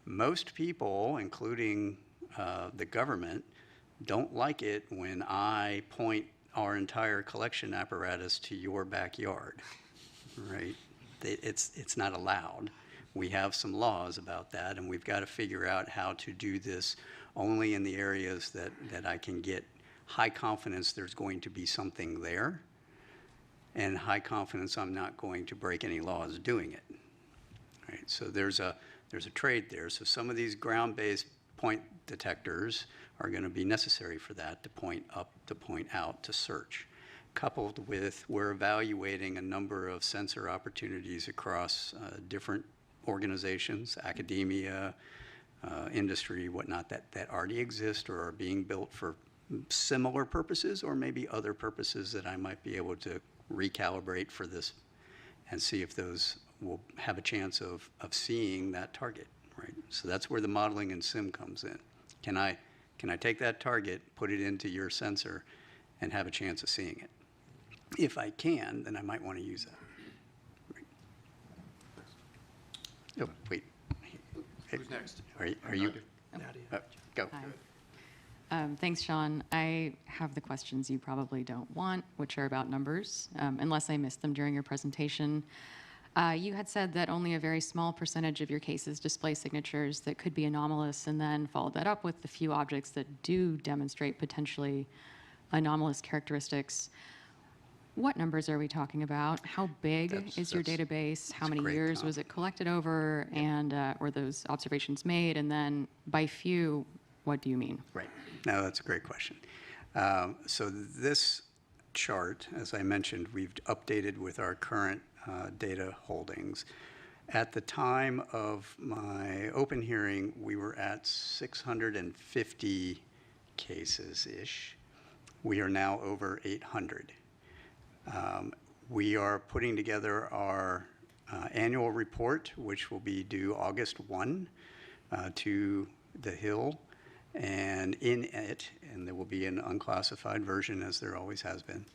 Most people, including the government, don't like it when I point our entire collection apparatus to your backyard, right? It's not allowed. We have some laws about that, and we've got to figure out how to do this only in the areas that I can get high confidence there's going to be something there. and high confidence I'm not going to break any laws doing it. Right? So there's a trade there. So some of these ground-based point detectors are going to be necessary for that, to point up, to point out, to search. Coupled with, we're evaluating a number of sensor opportunities across different organizations, academia, industry, whatnot, that already exist or are being built for similar purposes, or maybe other purposes that I might be able to recalibrate for this and see if those will have a chance of seeing that target, right? So that's where the modeling and sim comes in. Can I take that target, put it into your sensor, and have a chance of seeing it? If I can, then I might want to use that. Right. Oh, wait. Who's next? Are you? Nadia. Go. Thanks, Sean. I have the questions you probably don't want, which are about numbers, unless I missed them during your presentation. You had said that only a very small percentage of your cases display signatures that could be anomalous, and then followed that up with the few objects that do demonstrate potentially anomalous characteristics. What numbers are we talking about? How big is your database? How many years was it collected over? And were those observations made? And then by few, what do you mean? Right. No, that's a great question. So this chart, as I mentioned, we've updated with our current data holdings. At the time of my open hearing, we were at 650 cases-ish. We are now over 800. We are putting together our annual report, which will be due August 1 to the Hill. And in it, and there will be an unclassified version, as there always has been,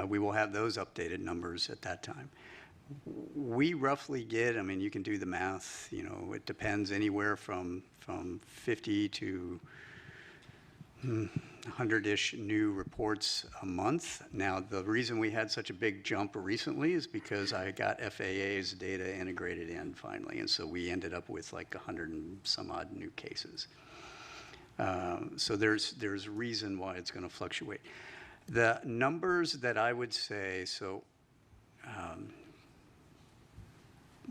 we will have those updated numbers at that time. We roughly get, I mean, you can do the math, you know, it depends anywhere from 50 to 100-ish new reports a month. Now, the reason we had such a big jump recently is because I got FAA's data integrated in finally, and so we ended up with like 100 and some odd new cases. So there's reason why it's going to fluctuate. The numbers that I would say, so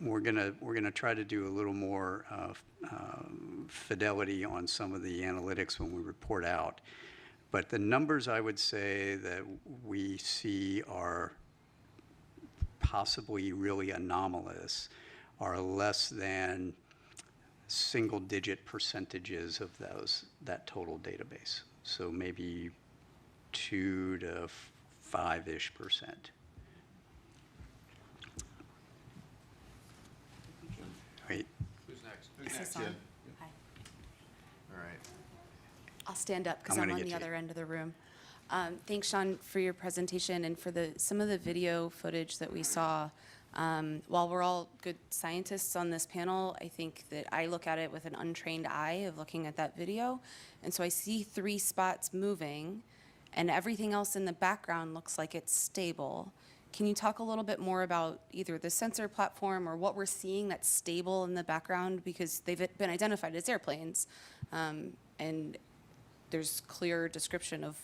we're gonna try to do a little more fidelity on some of the analytics when we report out. But the numbers I would say that we see are possibly really anomalous are less than single-digit percentages of that total database. So maybe 2 to 5-ish%. Wait. Who's next? Is this on? Hi. All right. I'll stand up because I'm I'm gonna on get the to other end of the room. Thanks, Sean, for your presentation and for some of the video footage that we saw. While we're all good scientists on this panel, I think that I look at it with an untrained eye of looking at that video. And so I see 3 spots moving, and everything else in the background looks like it's stable. Can you talk a little bit more about either the sensor platform or what we're seeing that's stable in the background? Because they've been identified as airplanes, and there's clear description of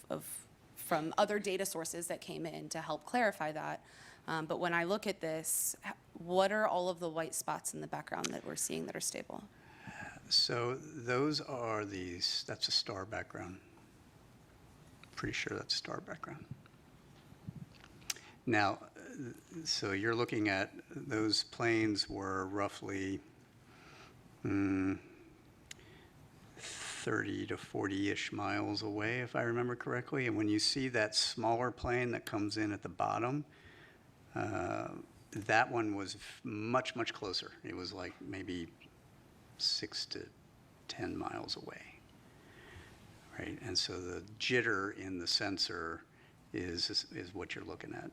from other data sources that came in to help clarify that. But when I look at this, what are all of the white spots in the background that we're seeing that are stable? So those are that's a star background. Pretty sure that's a star background. Now, so you're looking at those planes were roughly 30 to 40-ish miles away, if I remember correctly. And when you see that smaller plane that comes in at the bottom, that one was much, much closer. It was like maybe 6 to 10 miles away, right? And so the jitter in the sensor is what you're looking at.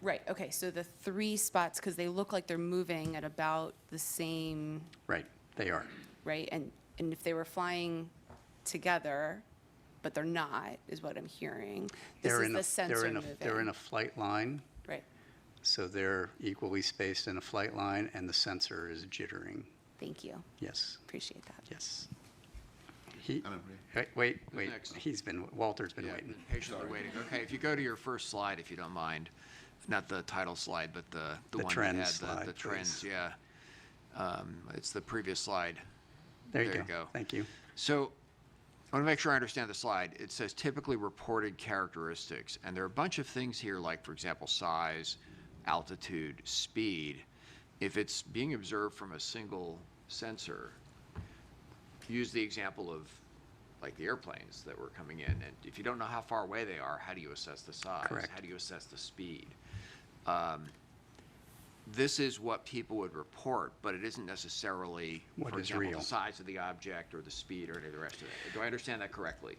Right, okay, so the 3 spots, because they look like they're moving at about the same, Right, they are. right? And if they were flying together, but they're not, is what I'm hearing. This is the sensor moving. They're in a flight line, Right, so they're equally spaced in a flight line, and the sensor is jittering. thank you, Yes, appreciate that. yes. He, I don't know. wait, next? Walter's been Yeah, waiting. patiently waiting. Okay, if you go to your first slide, if you don't mind, not the title slide, but the one that trends had slide, the trends, please. yeah. It's the previous slide. There you go. Thank you. So I want to make sure I understand the slide. It says typically reported characteristics, and there are a bunch of things here, like, for example, size, altitude, speed. If it's being observed from a single sensor, use the example of like the airplanes that were coming in, and if you don't know how far away they are, how do you assess the size? Correct. How do you assess the speed? This is what people would report, but it isn't necessarily, What for is example, real. the size of the object or the speed or any of the rest of it. Do I understand that correctly?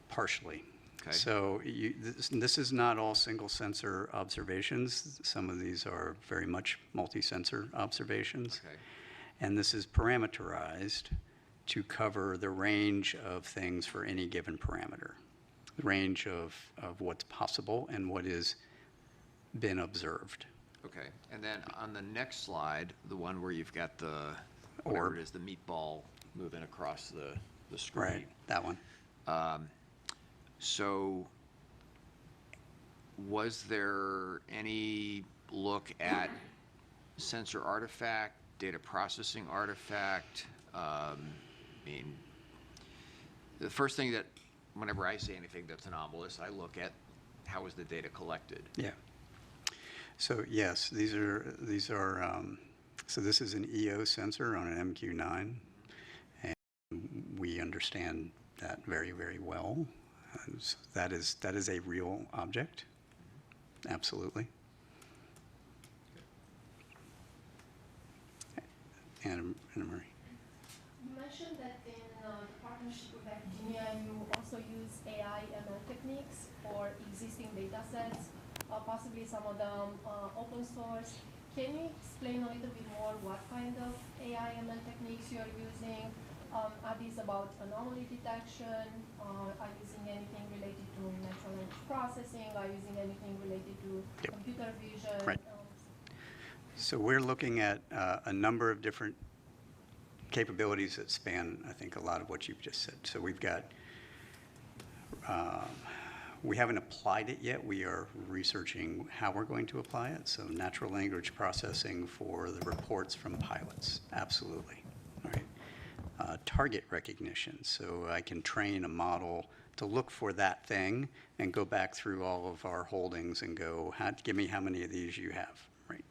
Partially. Okay. So this is not all single sensor observations. Some of these are very much multi-sensor observations. Okay. And this is parameterized to cover the range of things for any given parameter, the range of what's possible and what is been observed. Okay, and then on the next slide, the one where you've got the, whatever Orb. it is, the meatball moving across the screen. Right, that one. So was there any look at sensor artifact, data processing artifact? I mean, the first thing that, whenever I see anything that's anomalous, I look at how was the data collected. Yeah. So yes, these are so this is an EO sensor on an MQ-9, and we understand that very, very well. So that is a real object, absolutely. Anna Marie. You mentioned that in the partnership with academia, you also use AI ML techniques for existing data sets, possibly some of them open source. Can you explain a little bit more what kind of AI ML techniques you're using? Are these about anomaly detection? Are you using anything related to natural language processing? Are you using anything related to computer vision? Right. So we're looking at a number of different capabilities that span, I think, a lot of what you've just said. So we've got, we haven't applied it yet. We are researching how we're going to apply it. So natural language processing for the reports from pilots, absolutely. All right. Target recognition, so I can train a model to look for that thing and go back through all of our holdings and go, give me how many of these you have, right?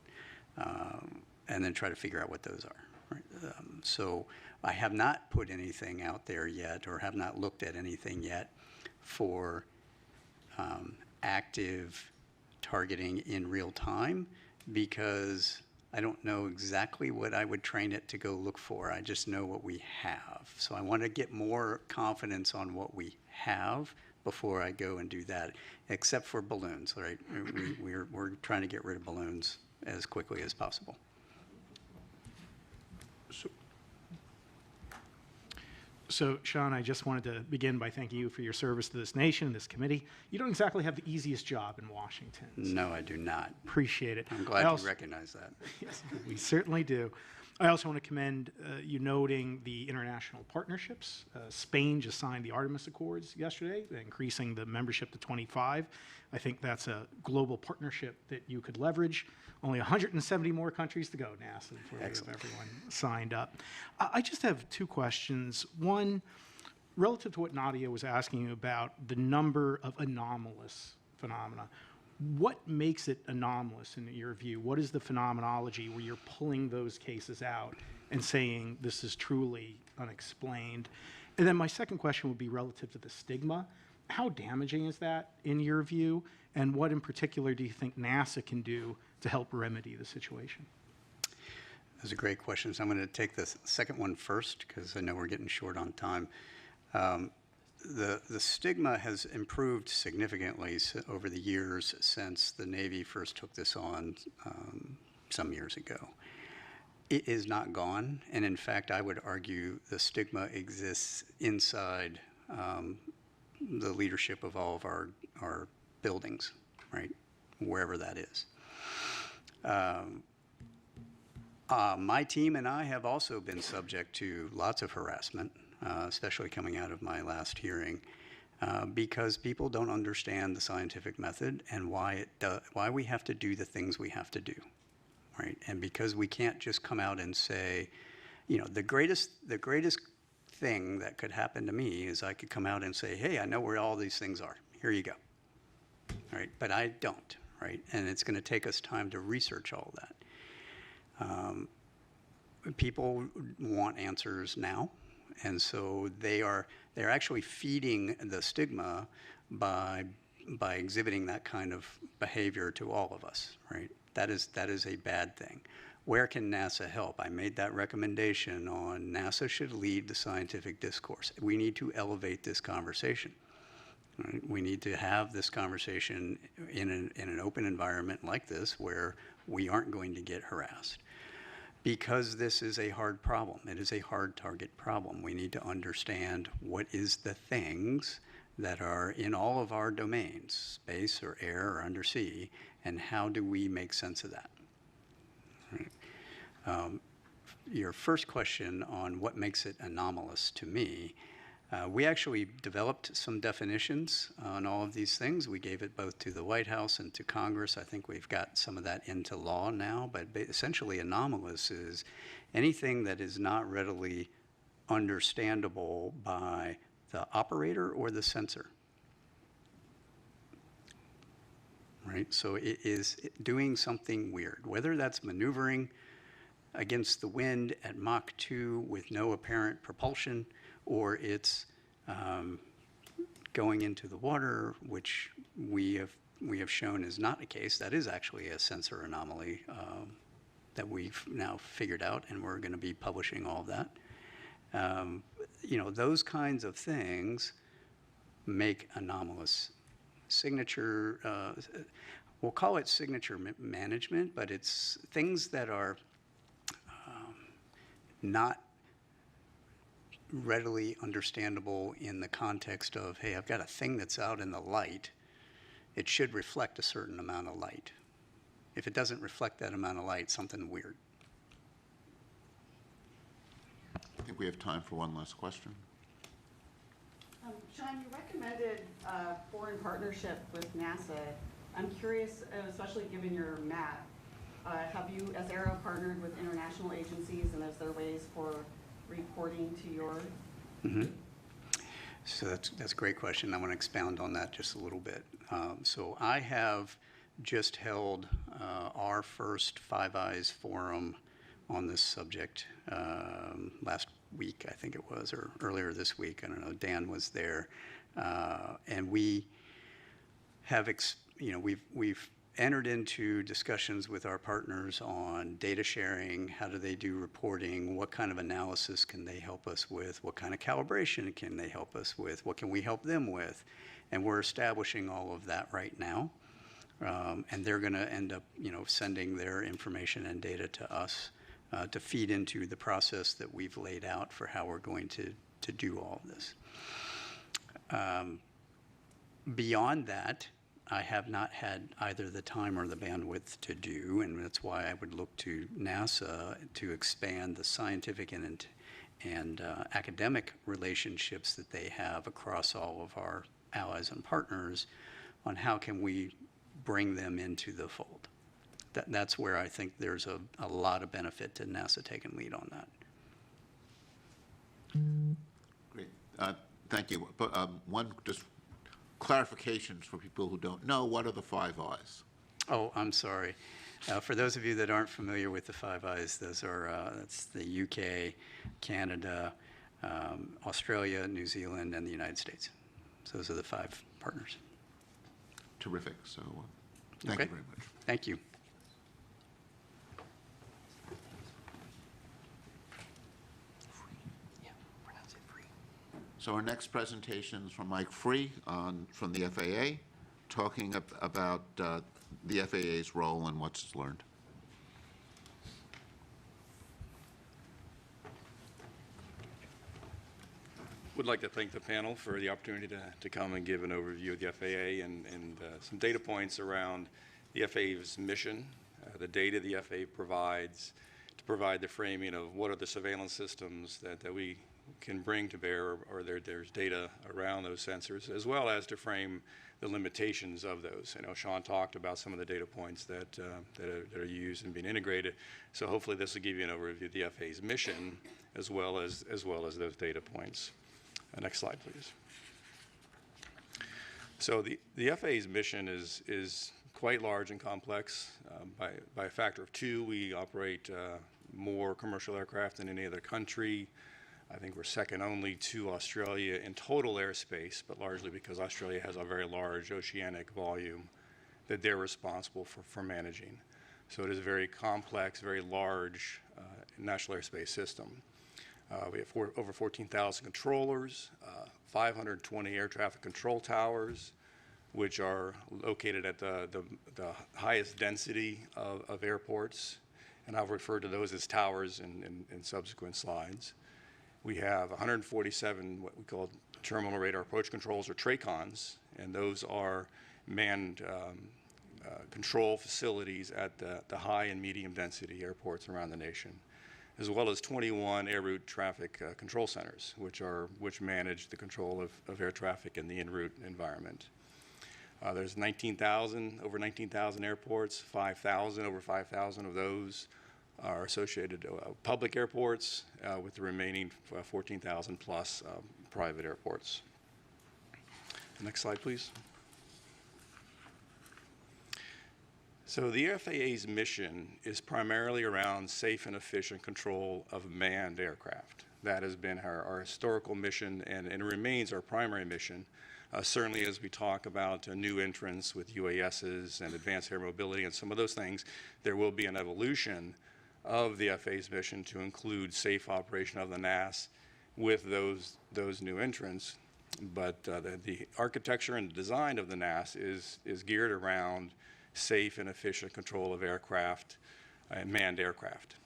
And then try to figure out what those are, right? So I have not put anything out there yet, or have not looked at anything yet for active targeting in real time, because I don't know exactly what I would train it to go look for. I just know what we have. So I want to get more confidence on what we have before I go and do that, except for balloons, right? We're trying to get rid of balloons as quickly as possible. So, Sean, I just wanted to begin by thanking you for your service to this nation, this committee. You don't exactly have the easiest job in Washington. So No, I do not. appreciate it. I'm glad you recognize that. Yes, we certainly do. I also want to commend you noting the international partnerships. Spain just signed the Artemis Accords yesterday, increasing the membership to 25. I think that's a global partnership that you could leverage. Only 170 more countries to go, NASA, before we have everyone signed up. I just have two questions. One, relative to what Nadia was asking you about the number of anomalous phenomena. What makes it anomalous in your view? What is the phenomenology where you're pulling those cases out and saying this is truly unexplained? And then my second question would be relative to the stigma. How damaging is that in your view? And what in particular do you think NASA can do to help remedy the situation? Those are great questions. I'm going to take the second one first, because I know we're getting short on time. The stigma has improved significantly over the years since the Navy first took this on some years ago. It is not gone, and in fact, I would argue the stigma exists inside the leadership of all of our buildings, right, wherever that is. My team and I have also been subject to lots of harassment especially coming out of my last hearing, because people don't understand the scientific method and why we have to do the things we have to do, right? And because we can't just come out and say, you know, the greatest thing that could happen to me is I could come out and say, hey, I know where all these things are. Here you go. All right, but I don't, right? And it's going to take us time to research all that. People want answers now, and so they're actually feeding the stigma by exhibiting that kind of behavior to all of us, right? That is a bad thing. Where can NASA help? I made that recommendation on NASA should lead the scientific discourse. We need to elevate this conversation. Right? We need to have this conversation in an open environment like this where we aren't going to get harassed. Because this is a hard problem. It is a hard target problem. We need to understand what is the things that are in all of our domains, space or air or undersea, and how do we make sense of that? Right. Your first question on what makes it anomalous to me, we actually developed some definitions on all of these things. We gave it both to the White House and to Congress. I think we've got some of that into law now, but essentially anomalous is anything that is not readily understandable by the operator or the sensor. Right? So it is doing something weird, whether that's maneuvering against the wind at Mach 2 with no apparent propulsion, or it's going into the water, which we have shown is not the case. That is actually a sensor anomaly that we've now figured out, and we're going to be publishing all of that. You know, those kinds of things make anomalous. Signature, we'll call it signature management, but it's things that are not readily understandable in the context of, hey, I've got a thing that's out in the light. It should reflect a certain amount of light. If it doesn't reflect that amount of light, something weird. I think we have time for one last question. Sean, you recommended foreign partnership with NASA. I'm curious, especially given your map, have you, as AARO, partnered with international agencies, and is there ways for reporting to your? Mm-hmm. So that's a great question. I want to expound on that just a little bit. So I have just held our first Five Eyes forum on this subject last week, I think it was, or earlier this week. I don't know. Dan was there, and we have, we've entered into discussions with our partners on data sharing. How do they do reporting? What kind of analysis can they help us with? What kind of calibration can they help us with? What can we help them with? And we're establishing all of that right now. And they're going to end up, sending their information and data to us to feed into the process that we've laid out for how we're going to do all of this. Beyond that, I have not had either the time or the bandwidth to do, and that's why I would look to NASA to expand the scientific and academic relationships that they have across all of our allies and partners on how can we bring them into the fold. That's where I think there's a lot of benefit to NASA taking lead on that. Great. Thank you. But one just clarifications for people who don't know, what are the Five Eyes? Oh, I'm sorry. For those of you that aren't familiar with the Five Eyes, those are that's the UK, Canada, Australia, New Zealand, and the United States. So those are the 5 partners. Terrific. So thank you very much. Thank you. So our next presentation is from Mike Free from the FAA, talking about the FAA's role and what's learned. Would like to thank the panel for the opportunity to come and give an overview of the FAA and some data points around the FAA's mission, the data the FAA provides to provide the framing of what are the surveillance systems that we can bring to bear, or there's data around those sensors, as well as to frame the limitations of those. I know Sean talked about some of the data points that are used and being integrated. So hopefully this will give you an overview of the FAA's mission, as well as those data points. Next slide, please. So the FAA's mission is quite large and complex. By a factor of 2, we operate more commercial aircraft than any other country. I think we're second only to Australia in total airspace, but largely because Australia has a very large oceanic volume that they're responsible for managing. So it is a very complex, very large national airspace system. We have over 14,000 controllers, 520 air traffic control towers, which are located at the highest density of airports, and I'll refer to those as towers in subsequent slides. We have 147 what we call terminal radar approach controls, or TRACONs, and those are manned control facilities at the high and medium density airports around the nation, as well as 21 air route traffic control centers, which manage the control of air traffic in the en route environment. There's over 19,000 airports, over 5,000 of those are associated public airports, with the remaining 14,000 plus private airports. Next slide, please. So the FAA's mission is primarily around safe and efficient control of manned aircraft. That has been our historical mission, and it remains our primary mission. Certainly as we talk about new entrants with UASs and advanced air mobility and some of those things, there will be an evolution of the FAA's mission to include safe operation of the NAS with those new entrants. But the architecture and design of the NAS is geared around safe and efficient control of aircraft and manned aircraft.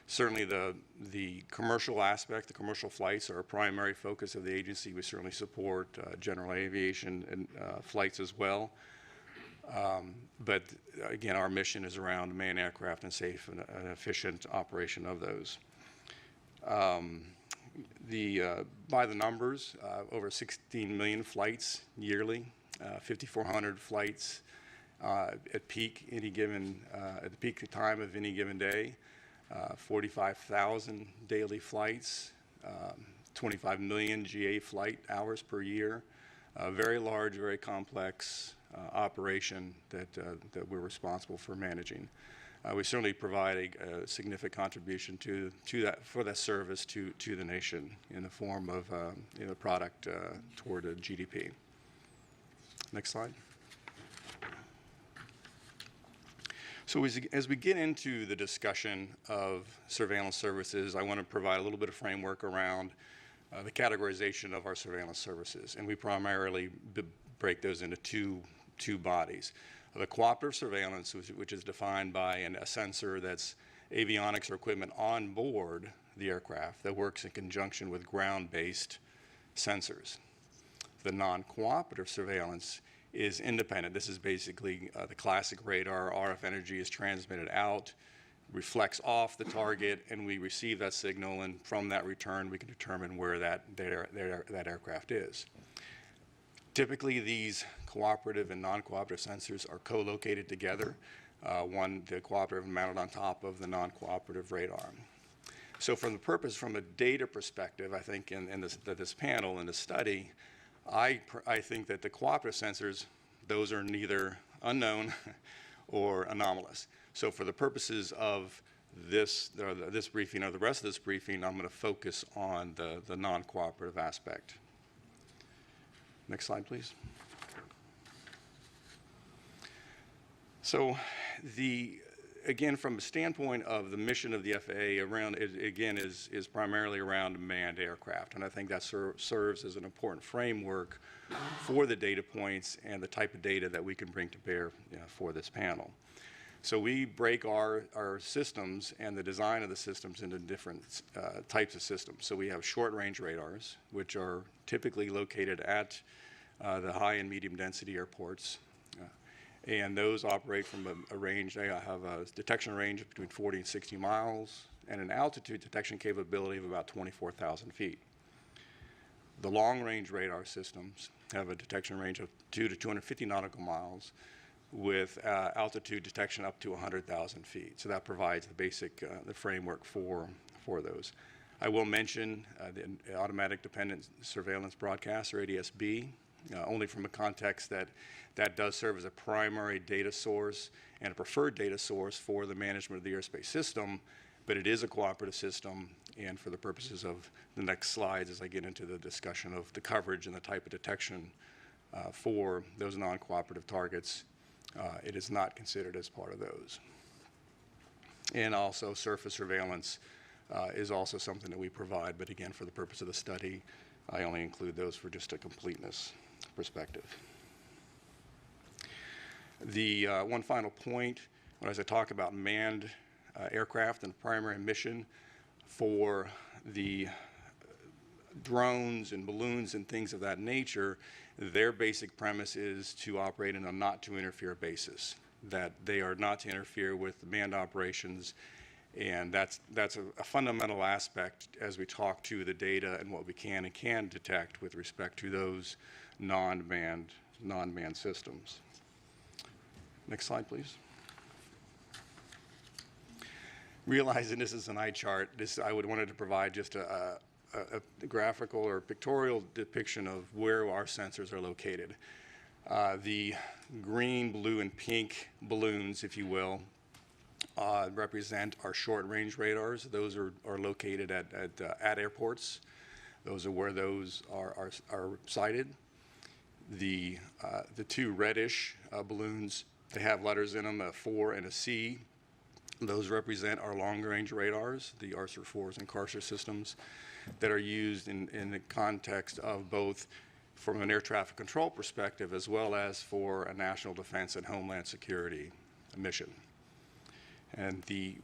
Certainly the commercial aspect, the commercial flights are a primary focus of the agency. We certainly support general aviation and flights as well. But again, our mission is around manned aircraft and safe and efficient operation of those. By the numbers, over 16 million flights yearly, 5,400 flights at peak at the peak time of any given day. 45,000 daily flights, 25 million GA flight hours per year. Very large, very complex operation that we're responsible for managing. We certainly provide a significant contribution for that service to the nation in the form of product toward a GDP. Next slide. So as we get into the discussion of surveillance services, I want to provide a little bit of framework around the categorization of our surveillance services. And we primarily break those into two bodies. The cooperative surveillance, which is defined by a sensor that's avionics or equipment on board the aircraft that works in conjunction with ground-based sensors. The non-cooperative surveillance is independent. This is basically the classic radar. RF energy is transmitted out, reflects off the target, and we receive that signal, and from that return we can determine where that aircraft is. Typically these cooperative and non-cooperative sensors are co-located together. The cooperative mounted on top of the non-cooperative radar. So from a data perspective, I think in this panel, in this study, I think that the cooperative sensors, those are neither unknown or anomalous. So for the purposes of this briefing or the rest of this briefing, I'm going to focus on the non-cooperative aspect. Next slide, please. So again, from a standpoint of the mission of the FAA, is primarily around manned aircraft, and I think that serves as an important framework for the data points and the type of data that we can bring to bear for this panel. So we break our systems and the design of the systems into different types of systems. So we have short-range radars, which are typically located at the high and medium density airports. And those operate from a range, they have a detection range of between 40 and 60 miles, and an altitude detection capability of about 24,000 feet. The long-range radar systems have a detection range of 2 to 250 nautical miles with altitude detection up to 100,000 feet. So that provides the basic the framework for those. I will mention the Automatic Dependent Surveillance Broadcast, or ADS-B, only from a context that does serve as a primary data source and a preferred data source for the management of the airspace system, but it is a cooperative system, and for the purposes of the next slides as I get into the discussion of the coverage and the type of detection for those non-cooperative targets, it is not considered as part of those. And also surface surveillance is also something that we provide, but again, for the purpose of the study, I only include those for just a completeness perspective. The one final point, as I talk about manned aircraft and primary mission for the drones and balloons and things of that nature, their basic premise is to operate in a not to interfere basis, that they are not to interfere with manned operations, and that's a fundamental aspect as we talk to the data and what we can and can't detect with respect to those non-manned systems. Next slide, please. Realizing this is an eye chart, I would wanted to provide just a graphical or pictorial depiction of where our sensors are located. The green, blue, and pink balloons, if you will, represent our short-range radars. Those are located at airports. Those are where those are sighted. The two reddish balloons, they have letters in them, a 4 and a C. Those represent our long-range radars, the ARSR-4s and CARSR systems that are used in the context of both from an air traffic control perspective as well as for a national defense and homeland security mission. And the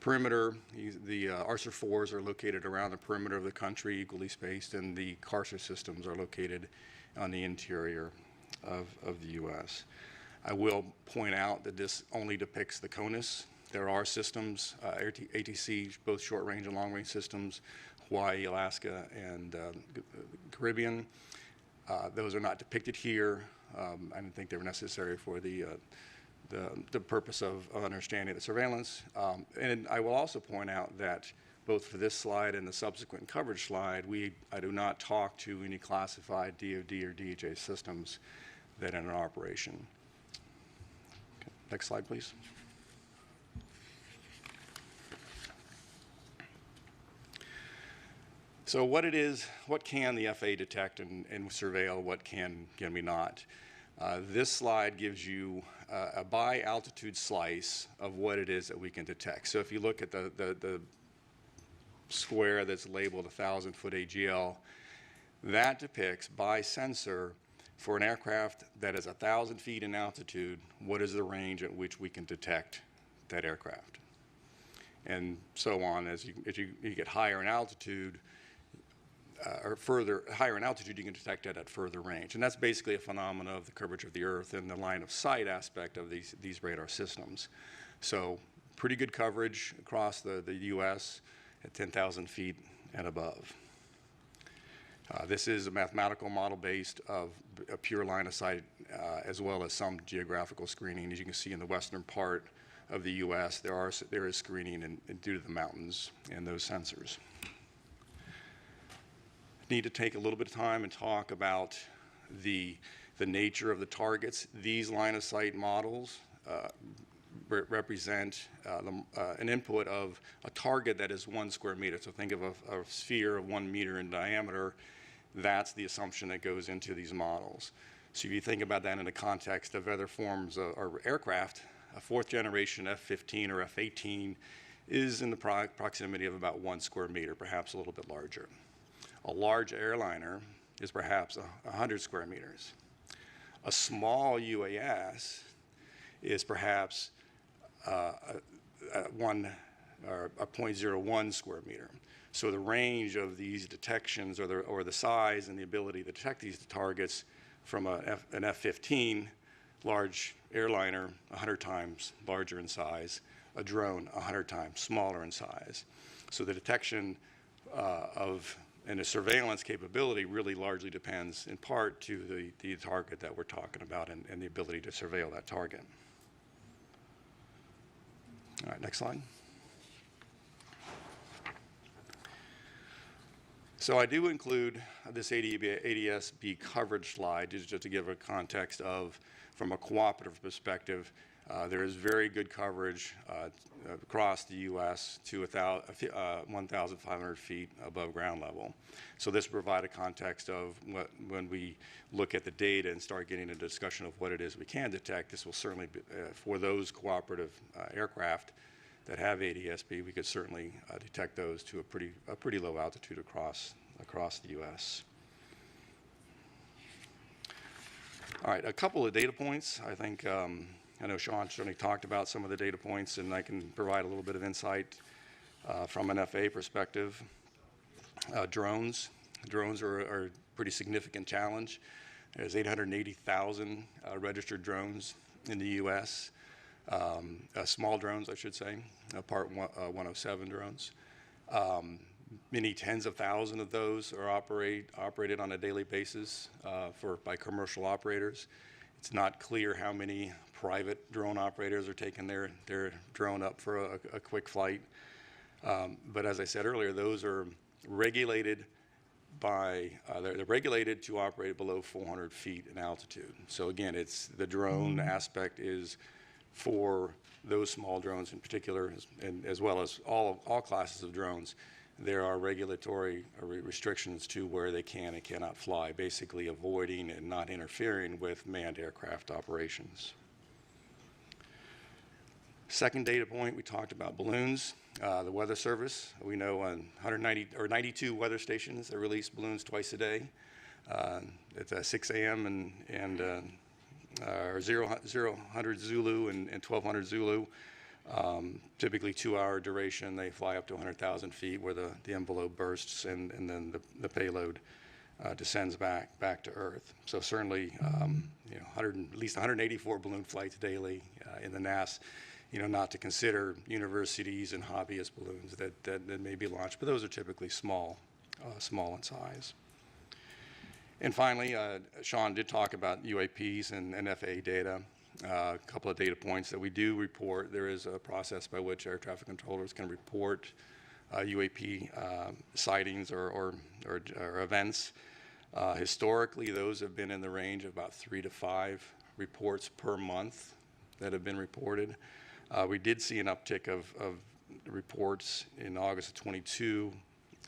perimeter, the ARSR-4s are located around the perimeter of the country, equally spaced, and the CARSR systems are located on the interior of the U.S. I will point out that this only depicts the CONUS. There are systems, ATC, both short-range and long-range systems, Hawaii, Alaska, and Caribbean. Those are not depicted here. I didn't think they were necessary for the purpose of understanding the surveillance. And I will also point out that both for this slide and the subsequent coverage slide, I do not talk to any classified DoD or DHA systems that are in operation. Okay, next slide, please. So what can the FAA detect and surveil, what can we not? This slide gives you a by altitude slice of what it is that we can detect. So if you look at the square that's labeled 1,000-foot AGL, that depicts by sensor for an aircraft that is 1,000 feet in altitude, what is the range at which we can detect that aircraft? And so on, as you get higher in altitude, or higher in altitude, you can detect it at further range. And that's basically a phenomenon of the curvature of the Earth and the line of sight aspect of these radar systems. So pretty good coverage across the U.S. at 10,000 feet and above. This is a mathematical model based of a pure line of sight as well as some geographical screening. As you can see in the western part of the U.S., there is screening due to the mountains and those sensors. Need to take a little bit of time and talk about the nature of the targets. These line of sight models represent an input of a target that is 1 square meter. So think of a sphere of 1 meter in diameter. That's the assumption that goes into these models. So if you think about that in the context of other forms of aircraft, a 4th generation F-15 or F-18 is in the proximity of about 1 square meter, perhaps a little bit larger. A large airliner is perhaps 100 square meters. A small UAS is perhaps a 0.01 square meter. So the range of these detections or the size and the ability to detect these targets from an F-15 large airliner 100 times larger in size, a drone 100 times smaller in size. So the detection and the surveillance capability really largely depends in part to the target that we're talking about and the ability to surveil that target. All right, next slide. So I do include this ADS-B coverage slide just to give a context of, from a cooperative perspective, there is very good coverage across the U.S. to 1,500 feet above ground level. So this provides a context of when we look at the data and start getting a discussion of what it is we can detect. This will certainly be, for those cooperative aircraft that have ADS-B, we could certainly detect those to a pretty low altitude across the U.S. All right, a couple of data points. I think I know Sean certainly talked about some of the data points, and I can provide a little bit of insight from an FAA perspective. Drones are a pretty significant challenge. There's 880,000 registered drones in the U.S. Small drones, I should say, Part 107 drones. Many tens of thousands of those are operated on a daily basis by commercial operators. It's not clear how many private drone operators are taking their drone up for a quick flight. But as I said earlier, those are regulated they're regulated to operate below 400 feet in altitude. So again, the drone aspect is for those small drones in particular, and as well as all classes of drones. There are regulatory restrictions to where they can and cannot fly, basically avoiding and not interfering with manned aircraft operations. Second data point, we talked about balloons. The Weather Service, we know on 92 weather stations that release balloons twice a day. It's 6 a.m. and 000 Zulu and 1200 Zulu. Typically 2-hour duration. They fly up to 100,000 feet where the envelope bursts and then the payload descends back to Earth. So certainly, at least 184 balloon flights daily in the NAS. Not to consider universities and hobbyist balloons that may be launched, but those are typically small in size. And finally, Sean did talk about UAPs and FAA data. A couple of data points that we do report. There is a process by which air traffic controllers can report UAP sightings or events. Historically, those have been in the range of about 3 to 5 reports per month that have been reported. We did see an uptick of reports in August of 22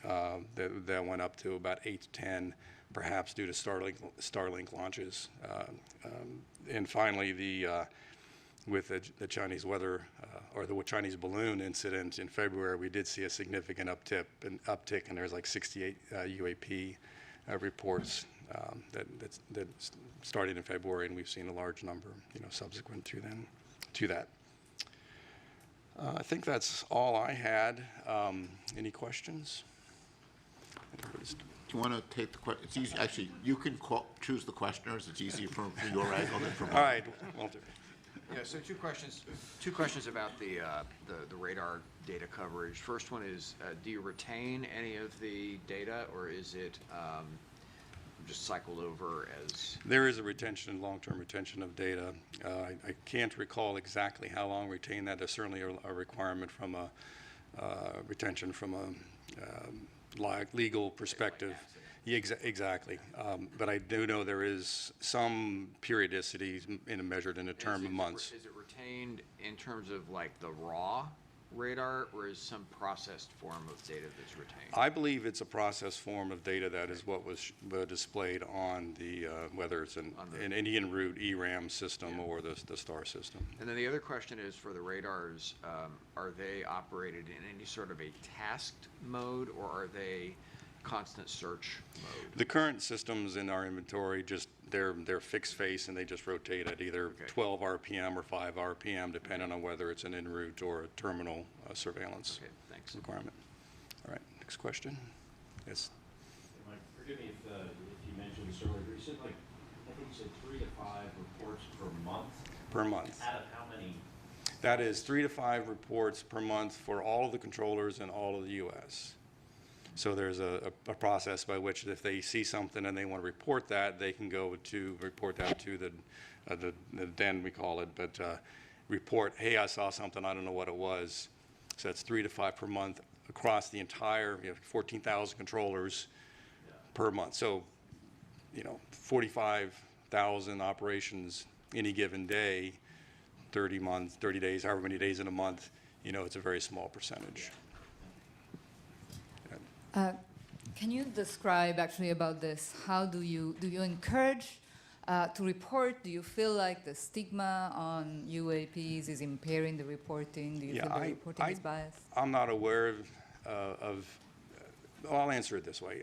that went up to about 8 to 10, perhaps due to Starlink launches. And finally, with the Chinese weather or the Chinese balloon incident in February, we did see a significant uptick, and there's like 68 UAP reports that started in February, and we've seen a large number, subsequent to that. I think that's all I had. Any questions? Do you want to take the question? It's easy. Actually, you can choose the questioners. It's easier from your angle than from mine. All right, Walter. Yeah, so two questions about the radar data coverage. First one is, do you retain any of the data, or is it just cycled over as? There is a retention, long-term retention of data. I can't recall exactly how long we retain that. There's certainly a requirement from a retention from a legal perspective. Yeah, exactly. But I do know there is some periodicity measured in a term of months. Is it retained in terms of like the raw radar, or is some processed form of data that's retained? I believe it's a processed form of data that is what was displayed on the, whether it's an en route ERAM system or the STAR system. And then the other question is, for the radars, are they operated in any sort of a tasked mode, or are they constant search mode? The current systems in our inventory, they're fixed face, and they just rotate at either 12 RPM or 5 RPM, depending on whether it's an en route or a terminal surveillance requirement. All right, next question. Yes. Mike, forgive me if you mentioned this earlier. You said I think you said 3 to 5 reports per month. per month. Out of how many? That is 3 to 5 reports per month for all of the controllers in all of the U.S. So there's a process by which if they see something and they want to report that, they can go to report that to the den, we call it, but report, hey, I saw something, I don't know what it was. So that's 3 to 5 per month across the entire, 14,000 controllers per month. So, 45,000 operations any given day, 30 days, however many days in a month, it's a very small percentage. Can you describe actually about this? How do you encourage to report? Do you feel like the stigma on UAPs is impairing the reporting? Do you feel the reporting is biased? I'm not aware of I'll answer it this way.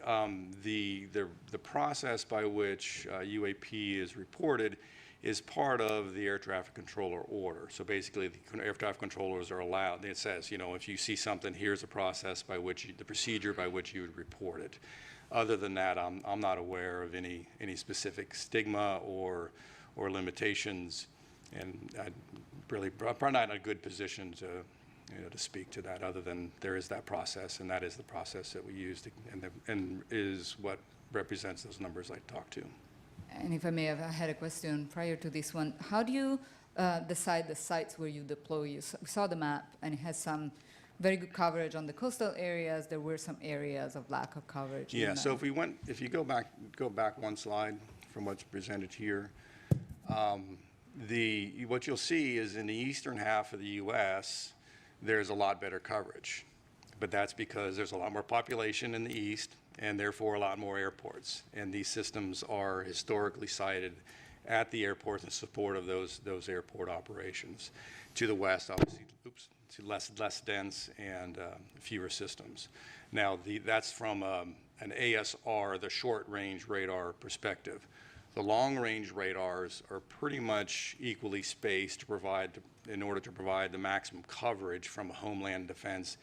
The process by which UAP is reported is part of the air traffic controller order. So basically, the air traffic controllers are allowed. It says, if you see something, here's the process by which the procedure by which you would report it. Other than that, I'm not aware of any specific stigma or limitations, and I'm probably not in a good position to speak to that. Other than there is that process, and that is the process that we use, and is what represents those numbers I talked to. And if I may have, I had a question prior to this one. How do you decide the sites where you deploy? You saw the map, and it has some very good coverage on the coastal areas. There were some areas of lack of coverage. Yeah. So if you go back one slide from what's presented here, what you'll see is in the eastern half of the U.S. there's a lot better coverage, but that's because there's a lot more population in the east, and therefore a lot more airports. And these systems are historically sited at the airports in support of those airport operations. To the west, obviously, less dense and fewer systems. Now, that's from an ASR, the short-range radar perspective. The long-range radars are pretty much equally spaced in order to provide the maximum coverage from a homeland defense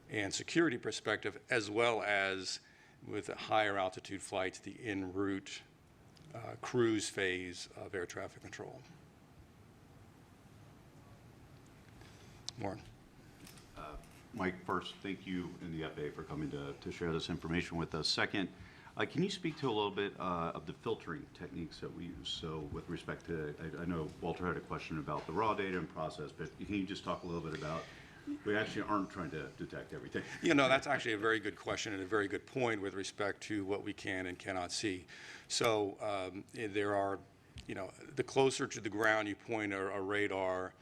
and security perspective, as well as with higher altitude flights, the en route cruise phase of air traffic control. Warren. Mike, first, thank you and the FAA for coming to share this information with us. Second, can you speak to a little bit of the filtering techniques that we use? So with respect to, I know Walter had a question about the raw data and process, but can you just talk a little bit about, we actually aren't trying to detect everything. That's actually a very good question and a very good point with respect to what we can and cannot see. So there are, the closer to the ground you point a radar,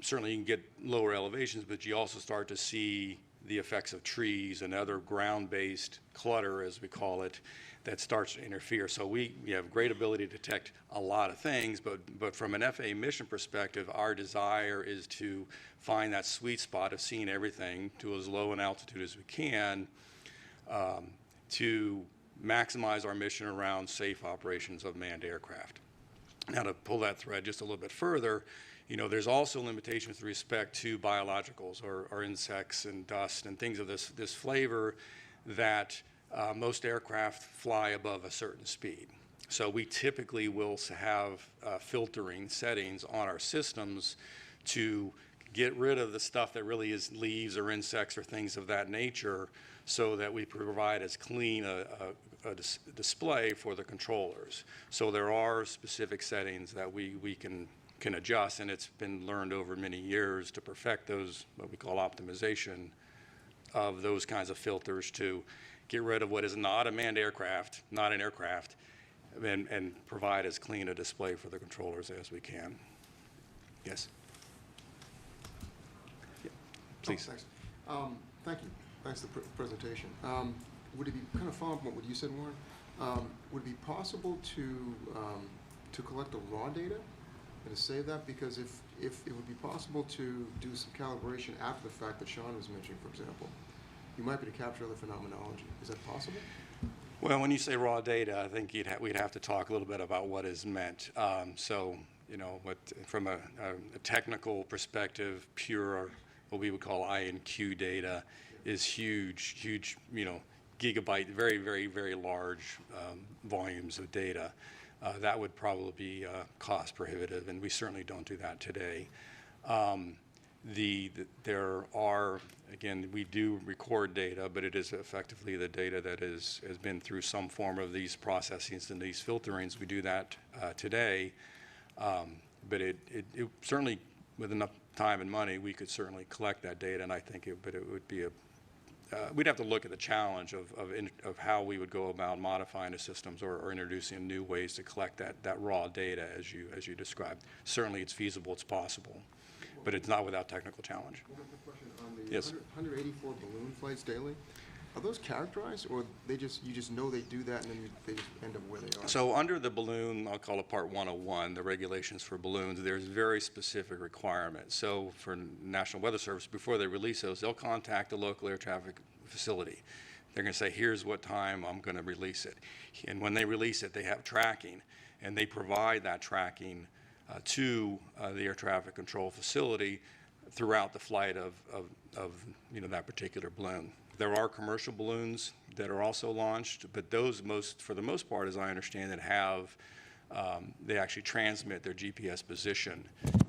certainly you can get lower elevations, but you also start to see the effects of trees and other ground-based clutter, as we call it, that starts to interfere. So we have great ability to detect a lot of things, but from an FAA mission perspective, our desire is to find that sweet spot of seeing everything to as low an altitude as we can to maximize our mission around safe operations of manned aircraft. Now, to pull that thread just a little bit further, there's also limitations with respect to biologicals or insects and dust and things of this flavor that most aircraft fly above a certain speed. So we typically will have filtering settings on our systems to get rid of the stuff that really is leaves or insects or things of that nature, so that we provide as clean a display for the controllers. So there are specific settings that we can adjust, and it's been learned over many years to perfect those, what we call optimization of those kinds of filters, to get rid of what is not a manned aircraft, not an aircraft, and provide as clean a display for the controllers as we can. Yes? Yeah, please. Oh, thanks. Thank you. Thanks for the presentation. Would it be, kind of following up on what you said, Warren, would it be possible to collect the raw data and to save that? Because if it would be possible to do some calibration after the fact that Sean was mentioning, for example, you might be to capture other phenomenology. Is that possible? Well, when you say raw data, I think we'd have to talk a little bit about what is meant. From a technical perspective, pure, what we would call INQ data is huge, gigabyte, very, very, very large volumes of data. that would probably be cost prohibitive, and we certainly don't do that today. There are, again, we do record data, but it is effectively the data that has been through some form of these processings and these filterings. We do that today, but it certainly, with enough time and money, we could certainly collect that data, and I think it would be we'd have to look at the challenge of how we would go about modifying the systems or introducing new ways to collect that raw data as you described. Certainly it's feasible, it's possible, but it's not without technical challenge. One quick question on the Yes. 184 balloon flights daily. Are those characterized, or you just know they do that and then they just end up where they are? So under the balloon, I'll call it Part 101, the regulations for balloons, there's very specific requirements. So for National Weather Service, before they release those, they'll contact the local air traffic facility. They're going to say, here's what time I'm going to release it. And when they release it, they have tracking, and they provide that tracking to the air traffic control facility throughout the flight of that particular balloon. There are commercial balloons that are also launched, but those for the most part, as I understand it, they actually transmit their GPS position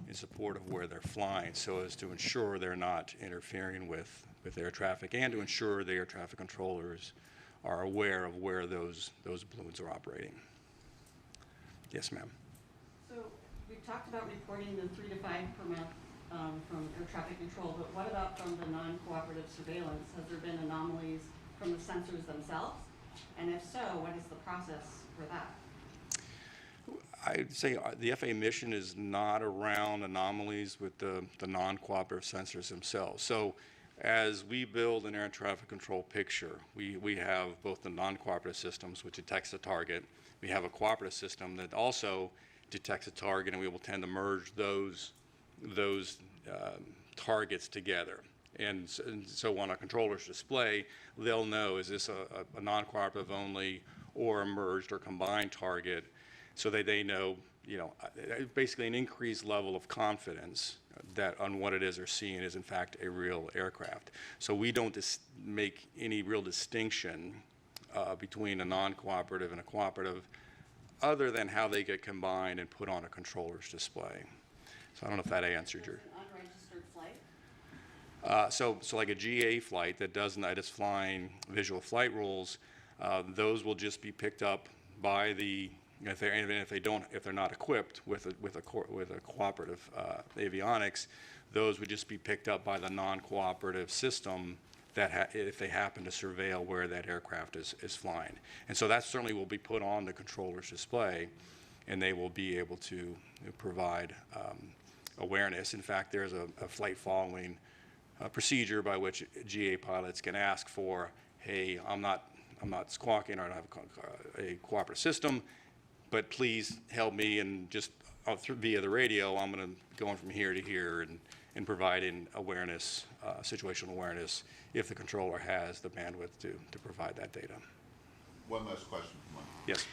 in support of where they're flying, so as to ensure they're not interfering with air traffic, and to ensure the air traffic controllers are aware of where those balloons are operating. Yes, ma'am. So we've talked about reporting the 3 to 5 per month from air traffic control, but what about from the non-cooperative surveillance? Has there been anomalies from the sensors themselves? And if so, what is the process for that? I'd say the FAA mission is not around anomalies with the non-cooperative sensors themselves. So as we build an air traffic control picture, we have both the non-cooperative systems, which detects the target. We have a cooperative system that also detects a target, and we will tend to merge those targets together. And so on a controller's display, they'll know, is this a non-cooperative only or a merged or combined target, so that they know, basically an increased level of confidence that on what it is they're seeing is in fact a real aircraft. So we don't make any real distinction between a non-cooperative and a cooperative, other than how they get combined and put on a controller's display. So I don't know if that answered your. Unregistered flight? So like a GA flight that is flying visual flight rules, those will just be picked up by if they're not equipped with a cooperative avionics, those would just be picked up by the non-cooperative system if they happen to surveil where that aircraft is flying. And so that certainly will be put on the controller's display, and they will be able to provide awareness. In fact, there's a flight following procedure by which GA pilots can ask for, hey, I'm not squawking, or I don't have a cooperative system, but please help me, and just via the radio, I'm going to go from here to here and providing awareness, situational awareness, if the controller has the bandwidth to provide that data. One last question. Yes.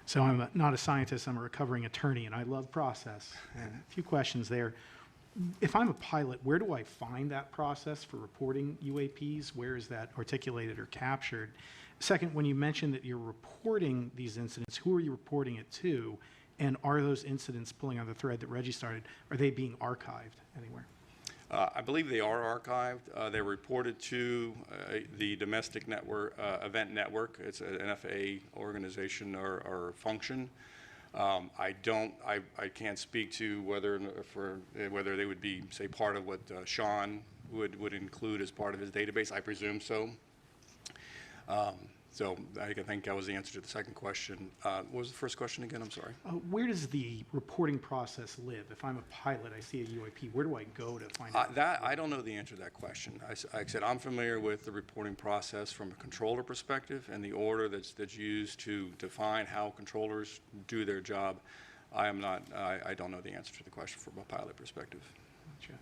So I'm not a scientist, I'm a recovering attorney, and I love process. And a few questions there. If I'm a pilot, where do I find that process for reporting UAPs? Where is that articulated or captured? Second, when you mentioned that you're reporting these incidents, who are you reporting it to? And are those incidents, pulling on the thread that Reggie started, are they being archived anywhere? I believe they are archived. They're reported to the domestic network, event network. It's an FAA organization or function. I can't speak to whether they would be, say, part of what Sean would include as part of his database. I presume so. So I think that was the answer to the second question. What was the first question again? I'm sorry. Where does the reporting process live? If I'm a pilot, I see a UAP, where do I go to find out? I don't know the answer to that question. Like I said, I'm familiar with the reporting process from a controller perspective and the order that's used to define how controllers do their job. I don't know the answer to the question from a pilot perspective. Gotcha.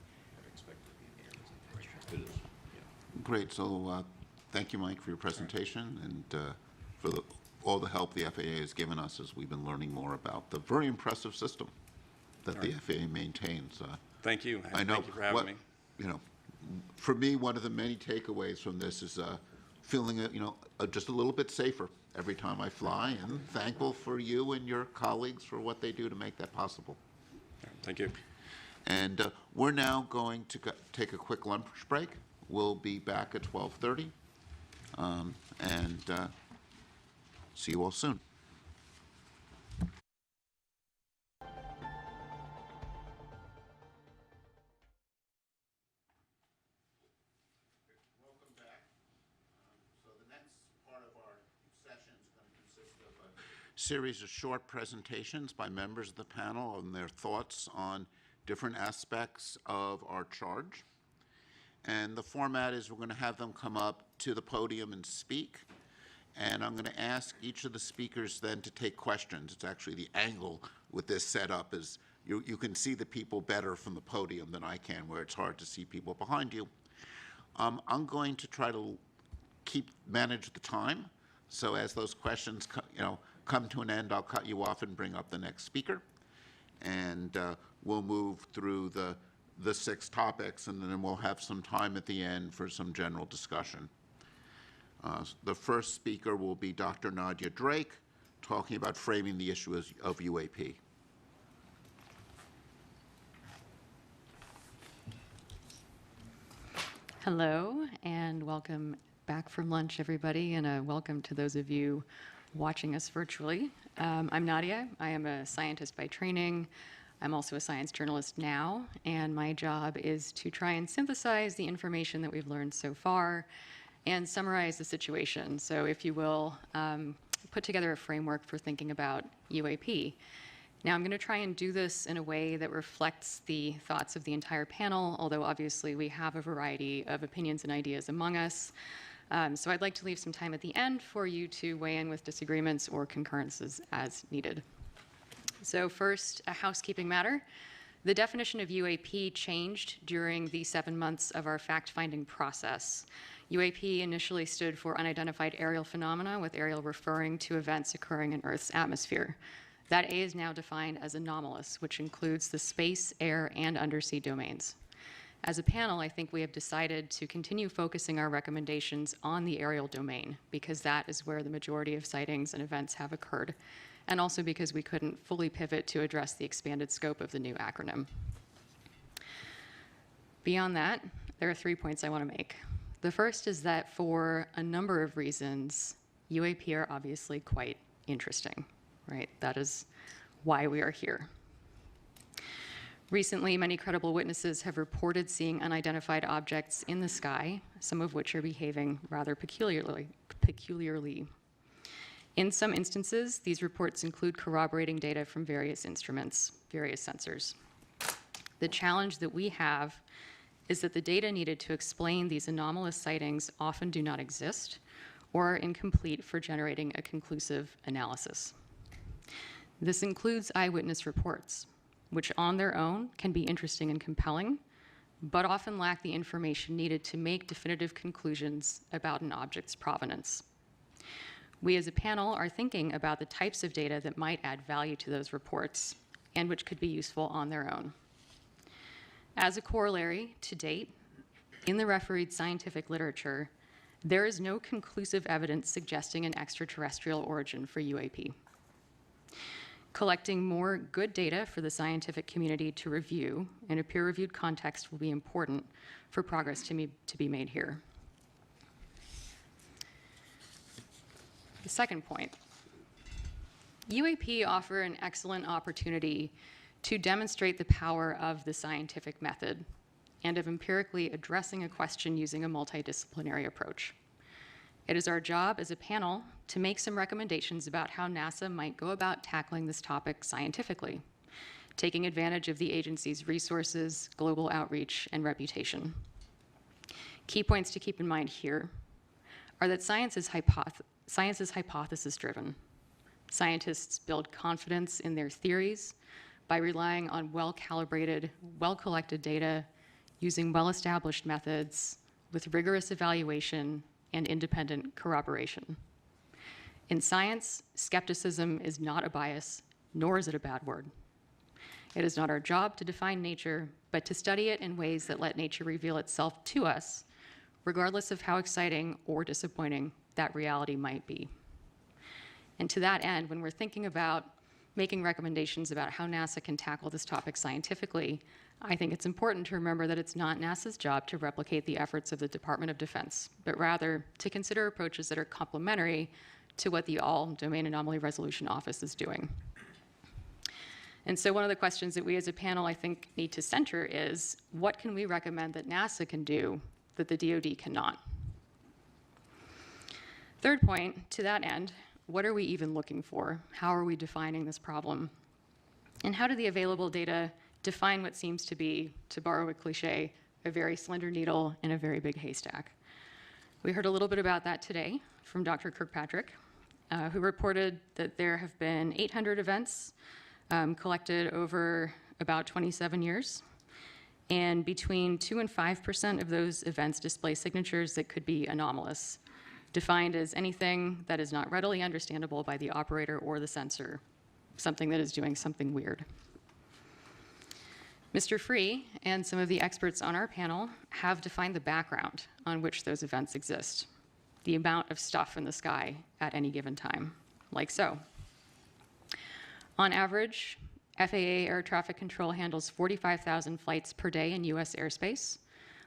Great. So thank you, Mike, for your presentation and for all the help the FAA has given us as we've been learning more about the very impressive system that the FAA maintains. Thank you. I know Thank you for having me. For me, one of the many takeaways from this is feeling, just a little bit safer every time I fly, and thankful for you and your colleagues for what they do to make that possible. Thank you. And we're now going to take a quick lunch break. We'll be back at 12:30, and see you all soon. Welcome back. So the next part of our session is going to consist of a series of short presentations by members of the panel on their thoughts on different aspects of our charge. And the format is we're going to have them come up to the podium and speak. And I'm going to ask each of the speakers then to take questions. It's actually the angle with this setup is you can see the people better from the podium than I can, where it's hard to see people behind you. I'm going to try to manage the time. So as those questions come to an end, I'll cut you off and bring up the next speaker. And we'll move through the 6 topics, and then we'll have some time at the end for some general discussion. The first speaker will be Dr. Nadia Drake, talking about framing the issue of UAP. Hello, and welcome back from lunch, everybody, and a welcome to those of you watching us virtually. I'm Nadia. I am a scientist by training. I'm also a science journalist now, and my job is to try and synthesize the information that we've learned so far and summarize the situation. So if you will, put together a framework for thinking about UAP. Now I'm going to try and do this in a way that reflects the thoughts of the entire panel, although obviously we have a variety of opinions and ideas among us. So I'd like to leave some time at the end for you to weigh in with disagreements or concurrences as needed. So first, a housekeeping matter. The definition of UAP changed during the 7 months of our fact-finding process. UAP initially stood for unidentified aerial phenomena, with aerial referring to events occurring in Earth's atmosphere. That A is now defined as anomalous, which includes the space, air, and undersea domains. As a panel, I think we have decided to continue focusing our recommendations on the aerial domain, because that is where the majority of sightings and events have occurred, and also because we couldn't fully pivot to address the expanded scope of the new acronym. Beyond that, there are 3 points I want to make. The first is that for a number of reasons, UAP are obviously quite interesting, right? That is why we are here. Recently, many credible witnesses have reported seeing unidentified objects in the sky, some of which are behaving rather peculiarly. In some instances, these reports include corroborating data from various instruments, various sensors. The challenge that we have is that the data needed to explain these anomalous sightings often do not exist or are incomplete for generating a conclusive analysis. This includes eyewitness reports, which on their own can be interesting and compelling, but often lack the information needed to make definitive conclusions about an object's provenance. We as a panel are thinking about the types of data that might add value to those reports and which could be useful on their own. As a corollary, to date, in the refereed scientific literature, there is no conclusive evidence suggesting an extraterrestrial origin for UAP. Collecting more good data for the scientific community to review in a peer-reviewed context will be important for progress to be made here. The second point, UAP offer an excellent opportunity to demonstrate the power of the scientific method and of empirically addressing a question using a multidisciplinary approach. It is our job as a panel to make some recommendations about how NASA might go about tackling this topic scientifically, taking advantage of the agency's resources, global outreach, and reputation. Key points to keep in mind here are that science is hypothesis-driven. Scientists build confidence in their theories by relying on well-calibrated, well-collected data, using well-established methods with rigorous evaluation and independent corroboration. In science, skepticism is not a bias, nor is it a bad word. It is not our job to define nature, but to study it in ways that let nature reveal itself to us regardless of how exciting or disappointing that reality might be. And to that end, when we're thinking about making recommendations about how NASA can tackle this topic scientifically, I think it's important to remember that it's not NASA's job to replicate the efforts of the Department of Defense, but rather to consider approaches that are complementary to what the All-Domain Anomaly Resolution Office is doing. And so one of the questions that we as a panel, I think, need to center is, what can we recommend that NASA can do that the DoD cannot? Third point, to that end, what are we even looking for? How are we defining this problem? And how do the available data define what seems to be, to borrow a cliche, a very slender needle in a very big haystack? We heard a little bit about that today from Dr. Kirkpatrick, who reported that there have been 800 events collected over about 27 years. And between 2 and 5% of those events display signatures that could be anomalous, defined as anything that is not readily understandable by the operator or the sensor, something that is doing something weird. Mr. Free and some of the experts on our panel have defined the background on which those events exist, the amount of stuff in the sky at any given time, like so. On average, FAA air traffic control handles 45,000 flights per day in US airspace,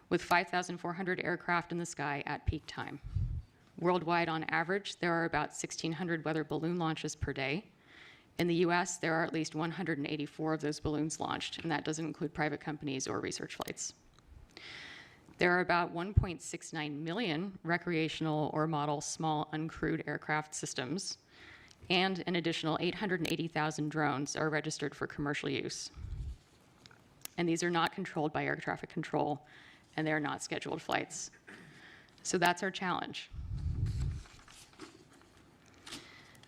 with 5,400 aircraft in the sky at peak time. Worldwide, on average, there are about 1,600 weather balloon launches per day. In the US, there are at least 184 of those balloons launched, and that doesn't include private companies or research flights. There are about 1.69 million recreational or model small uncrewed aircraft systems, and an additional 880,000 drones are registered for commercial use. And these are not controlled by air traffic control, and they are not scheduled flights. So that's our challenge.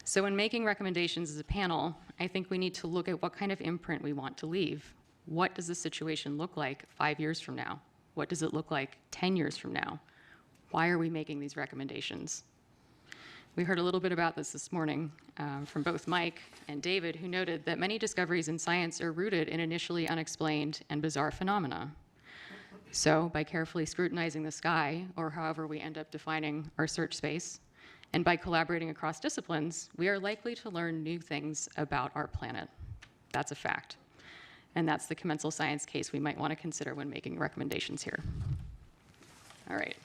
So when making recommendations as a panel, I think we need to look at what kind of imprint we want to leave. What does the situation look like 5 years from now? What does it look like 10 years from now? Why are we making these recommendations? We heard a little bit about this morning from both Mike and David, who noted that many discoveries in science are rooted in initially unexplained and bizarre phenomena. So by carefully scrutinizing the sky, or however we end up defining our search space, and by collaborating across disciplines, we are likely to learn new things about our planet. That's a fact. And that's the commensal science case we might want to consider when making recommendations here. All right.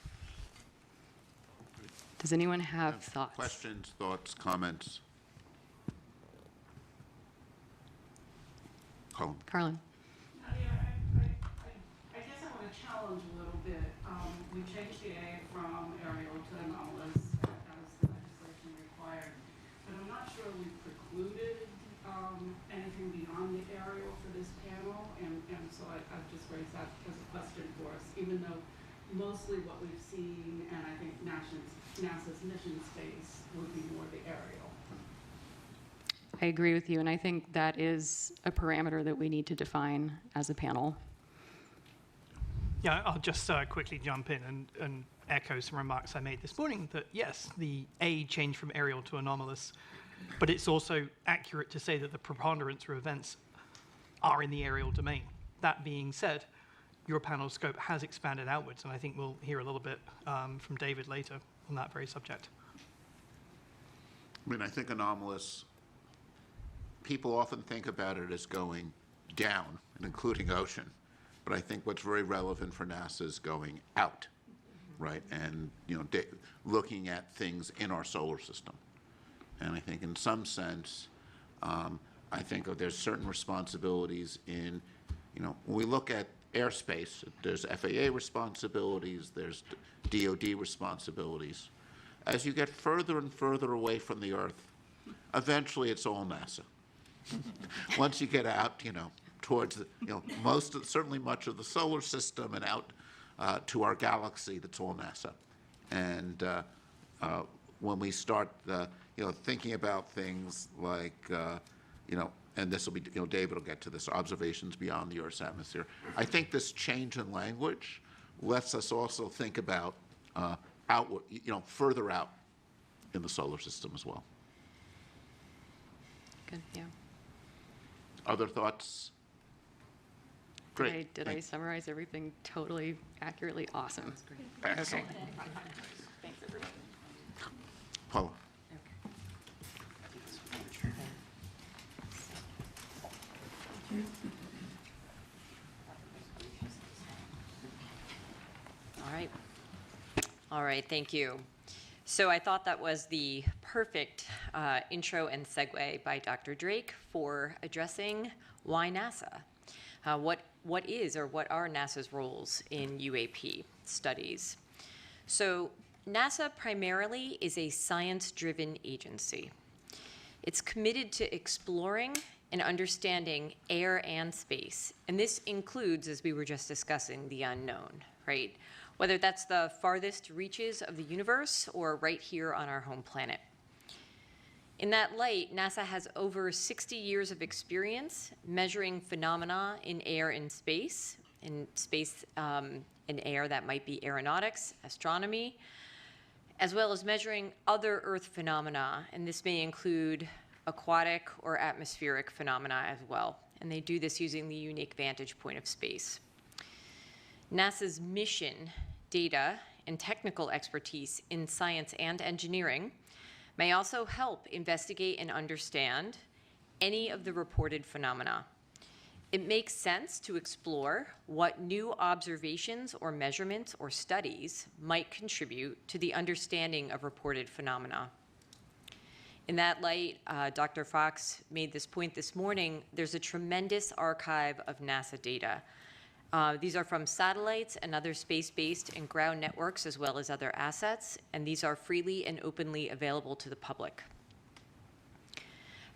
Does anyone have thoughts? Questions, thoughts, comments? Carlin. I guess I want to challenge a little bit. We changed the A from aerial to anomalous as the legislation required, but I'm not sure we precluded anything beyond the aerial for this panel, and so I've just raised that as a question for us, even though mostly what we've seen, and I think NASA's mission space would be more the aerial. I agree with you, and I think that is a parameter that we need to define as a panel. Yeah, I'll just quickly jump in and echo some remarks I made this morning that yes, the A changed from aerial to anomalous, but it's also accurate to say that the preponderance of events are in the aerial domain. That being said, your panel scope has expanded outwards, and I think we'll hear a little bit from David later on that very subject. I mean, I think anomalous, people often think about it as going down, and including ocean. But I think what's very relevant for NASA is going out, right? And, you know, looking at things in our solar system. And I think in some sense, I think there's certain responsibilities in, you know, when we look at airspace, there's FAA responsibilities, there's DoD responsibilities. As you get further and further away from the Earth, eventually it's all NASA. Once you get out, you know, towards the, you know, certainly much of the solar system and out to our galaxy, that's all NASA. And when we start, you know, thinking about things like, you know, and this will be, you know, David will get to this, observations beyond the Earth's atmosphere. I think this change in language lets us also think about outward, you know, further out in the solar system as well. Good, yeah. Other thoughts? Great. Did I summarize everything totally accurately? Awesome. Excellent. Thanks, everyone. Paula. All right, thank you. So I thought that was the perfect intro and segue by Dr. Drake for addressing why NASA. What is or what are NASA's roles in UAP studies? So NASA primarily is a science-driven agency. It's committed to exploring and understanding air and space, and this includes, as we were just discussing, the unknown, right? Whether that's the farthest reaches of the universe or right here on our home planet. In that light, NASA has over 60 years of experience measuring phenomena in air and space, in air that might be aeronautics, astronomy, as well as measuring other Earth phenomena, and this may include aquatic or atmospheric phenomena as well. And they do this using the unique vantage point of space. NASA's mission, data, and technical expertise in science and engineering may also help investigate and understand any of the reported phenomena. It makes sense to explore what new observations or measurements or studies might contribute to the understanding of reported phenomena. In that light, Dr. Fox made this point this morning, there's a tremendous archive of NASA data. These are from satellites and other space-based and ground networks, as well as other assets, and these are freely and openly available to the public.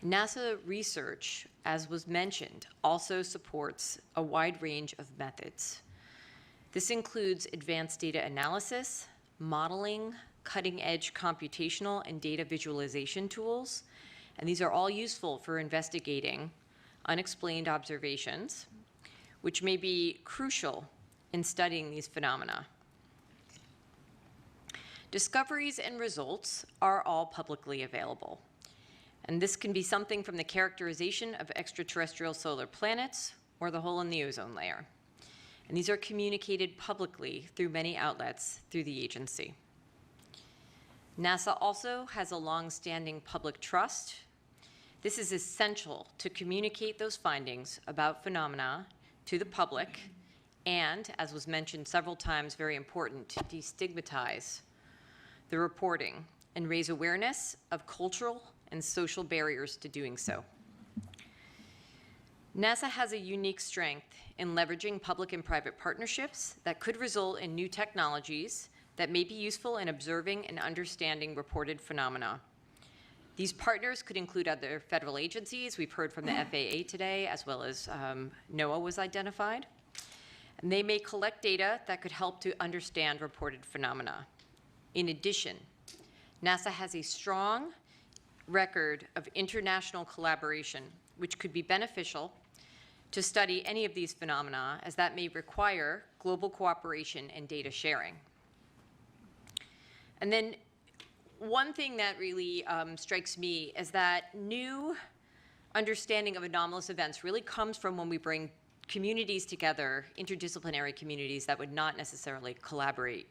NASA research, as was mentioned, also supports a wide range of methods. This includes advanced data analysis, modeling, cutting-edge computational and data visualization tools, and these are all useful for investigating unexplained observations, which may be crucial in studying these phenomena. Discoveries and results are all publicly available. And this can be something from the characterization of extraterrestrial solar planets or the hole in the ozone layer. And these are communicated publicly through many outlets through the agency. NASA also has a long-standing public trust. This is essential to communicate those findings about phenomena to the public, and, as was mentioned several times, very important, to destigmatize the reporting and raise awareness of cultural and social barriers to doing so. NASA has a unique strength in leveraging public and private partnerships that could result in new technologies that may be useful in observing and understanding reported phenomena. These partners could include other federal agencies. We've heard from the FAA today, as well as NOAA was identified. And they may collect data that could help to understand reported phenomena. In addition, NASA has a strong record of international collaboration, which could be beneficial to study any of these phenomena, as that may require global cooperation and data sharing. And then one thing that really strikes me is that new understanding of anomalous events really comes from when we bring communities together, interdisciplinary communities that would not necessarily collaborate.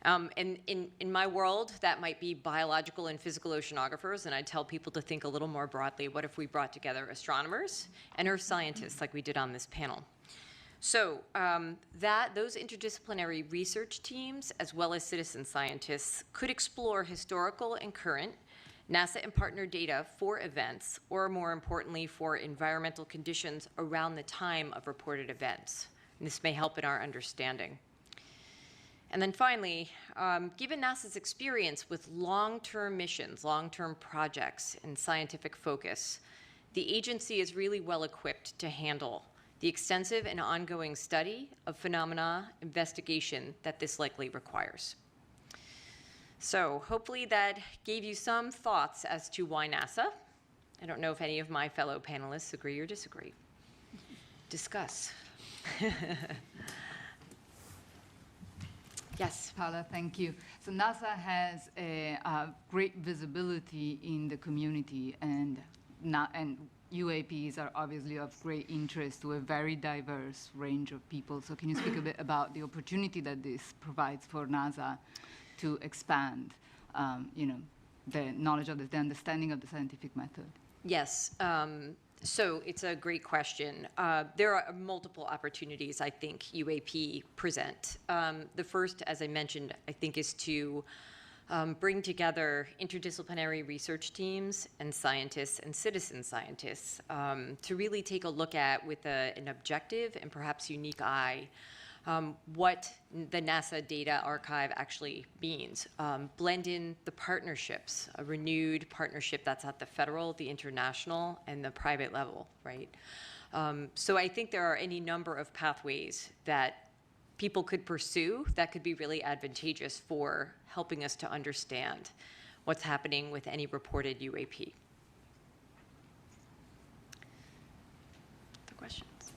And in my world, that might be biological and physical oceanographers, and I tell people to think a little more broadly. What if we brought together astronomers and earth scientists like we did on this panel? So those interdisciplinary research teams, as well as citizen scientists, could explore historical and current NASA and partner data for events, or more importantly, for environmental conditions around the time of reported events. And this may help in our understanding. And then finally, given NASA's experience with long-term missions, long-term projects, and scientific focus, the agency is really well equipped to handle the extensive and ongoing study of phenomena investigation that this likely requires. So hopefully that gave you some thoughts as to why NASA. I don't know if any of my fellow panelists agree or disagree. Discuss. Yes. Paula, thank you. So NASA has a great visibility in the community, and UAPs are obviously of great interest to a very diverse range of people. So can you speak a bit about the opportunity that this provides for NASA to expand, the knowledge of the understanding of the scientific method? Yes. So it's a great question. There are multiple opportunities I think UAP present. The first, as I mentioned, I think is to bring together interdisciplinary research teams and scientists and citizen scientists to really take a look at, with an objective and perhaps unique eye, what the NASA data archive actually means. Blend in the partnerships, a renewed partnership that's at the federal, the international, and the private level, right? So I think there are any number of pathways that people could pursue that could be really advantageous for helping us to understand what's happening with any reported UAP. The questions?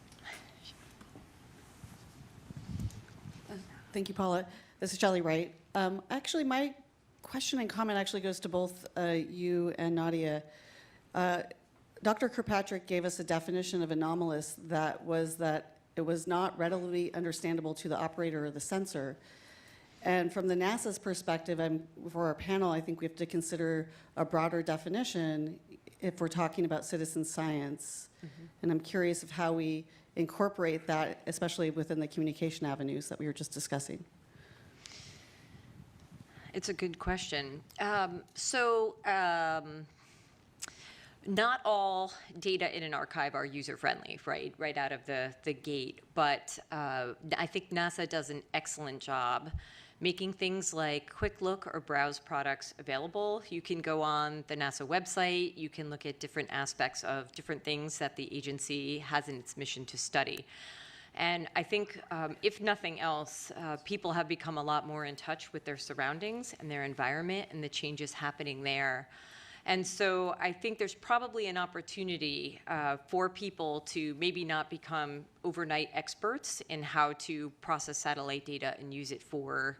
Thank you, Paula. This is Shelley Wright. Actually, my question and comment actually goes to both you and Nadia. Dr. Kirkpatrick gave us a definition of anomalous that it was not readily understandable to the operator or the sensor. And from the NASA's perspective, for our panel, I think we have to consider a broader definition if we're talking about citizen science. Mm-hmm. And I'm curious of how we incorporate that, especially within the communication avenues that we were just discussing. It's a good question. Not all data in an archive are user-friendly, right out of the gate. But I think NASA does an excellent job making things like quick look or browse products available. You can go on the NASA website. You can look at different aspects of different things that the agency has in its mission to study. And I think, if nothing else, people have become a lot more in touch with their surroundings and their environment and the changes happening there. And so I think there's probably an opportunity for people to maybe not become overnight experts in how to process satellite data and use it for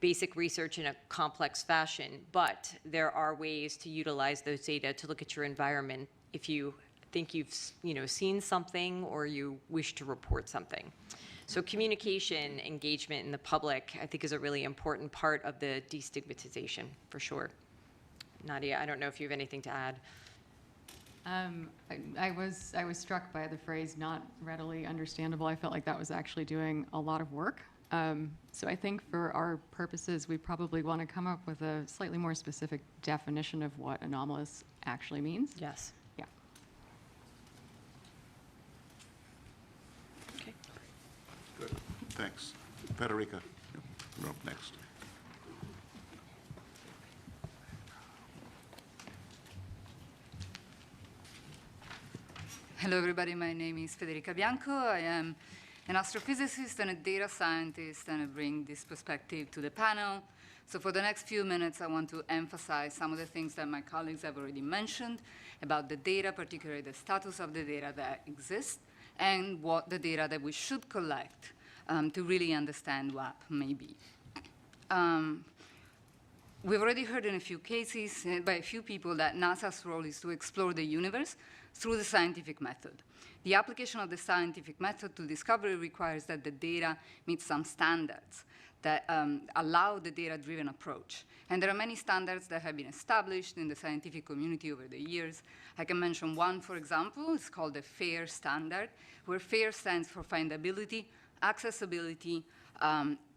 basic research in a complex fashion, but there are ways to utilize those data to look at your environment if you think you've seen something or you wish to report something. So communication, engagement in the public, I think, is a really important part of the destigmatization, for sure. Nadia, I don't know if you have anything to add. I was struck by the phrase "not readily understandable." I felt like that was actually doing a lot of work. So I think for our purposes, we probably want to come up with a slightly more specific definition of what anomalous actually means. Yes. Yeah. Okay. Good. Thanks. Federica, you're up next. Hello, everybody. My name is Federica Bianco. I am an astrophysicist and a data scientist, and I bring this perspective to the panel. So for the next few minutes, I want to emphasize some of the things that my colleagues have already mentioned about the data, particularly the status of the data that exists, and what the data that we should collect to really understand WAP may be. We've already heard in a few cases by a few people that NASA's role is to explore the universe through the scientific method. The application of the scientific method to discovery requires that the data meet some standards that allow the data-driven approach. And there are many standards that have been established in the scientific community over the years. I can mention one, for example. It's called the FAIR standard, where FAIR stands for findability, accessibility,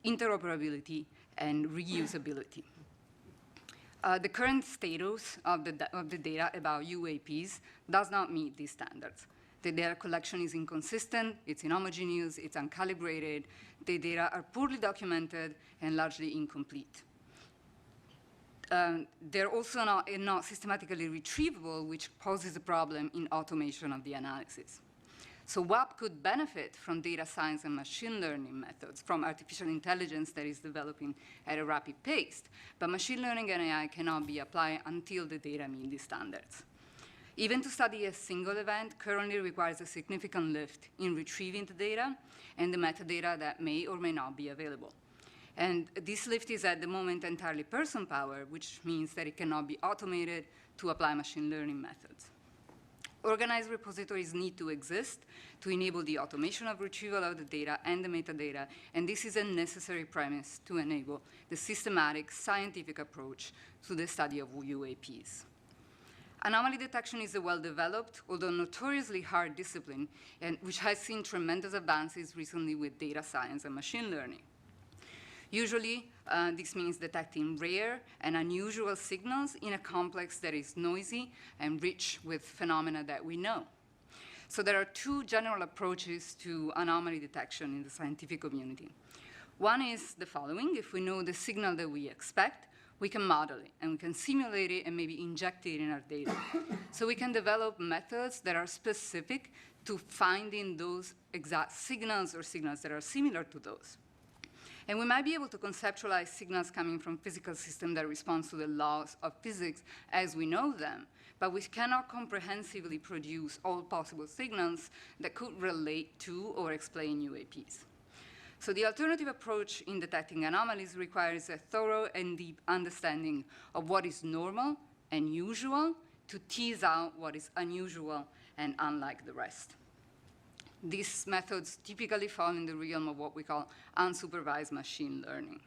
interoperability, and reusability. The current status of the data about UAPs does not meet these standards. The data collection is inconsistent, it's inhomogeneous, it's uncalibrated, the data are poorly documented and largely incomplete. They're also not systematically retrievable, which poses a problem in automation of the analysis. So WAP could benefit from data science and machine learning methods, from artificial intelligence that is developing at a rapid pace. But machine learning and AI cannot be applied until the data meet these standards. Even to study a single event currently requires a significant lift in retrieving the data and the metadata that may or may not be available. And this lift is at the moment entirely person-powered, which means that it cannot be automated to apply machine learning methods. Organized repositories need to exist to enable the automation of retrieval of the data and the metadata, and this is a necessary premise to enable the systematic scientific approach to the study of UAPs. Anomaly detection is a well-developed, although notoriously hard discipline, and which has seen tremendous advances recently with data science and machine learning. Usually, this means detecting rare and unusual signals in a complex that is noisy and rich with phenomena that we know. So there are two general approaches to anomaly detection in the scientific community. One is the following: if we know the signal that we expect, we can model it, and we can simulate it and maybe inject it in our data. So we can develop methods that are specific to finding those exact signals or signals that are similar to those. And we might be able to conceptualize signals coming from physical systems that respond to the laws of physics as we know them, but we cannot comprehensively produce all possible signals that could relate to or explain UAPs. So the alternative approach in detecting anomalies requires a thorough and deep understanding of what is normal and usual to tease out what is unusual and unlike the rest. These methods typically fall in the realm of what we call unsupervised machine learning.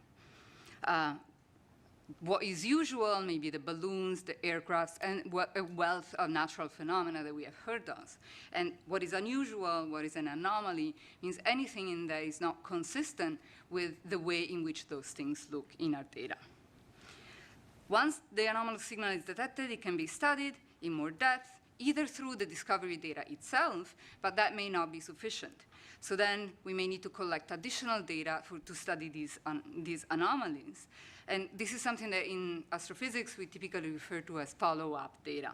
What is usual, maybe the balloons, the aircrafts, and a wealth of natural phenomena that we have heard of. And what is unusual, what is an anomaly, means anything in there is not consistent with the way in which those things look in our data. Once the anomalous signal is detected, it can be studied in more depth, either through the discovery data itself, but that may not be sufficient. So then we may need to collect additional data to study these anomalies. And this is something that in astrophysics we typically refer to as follow-up data.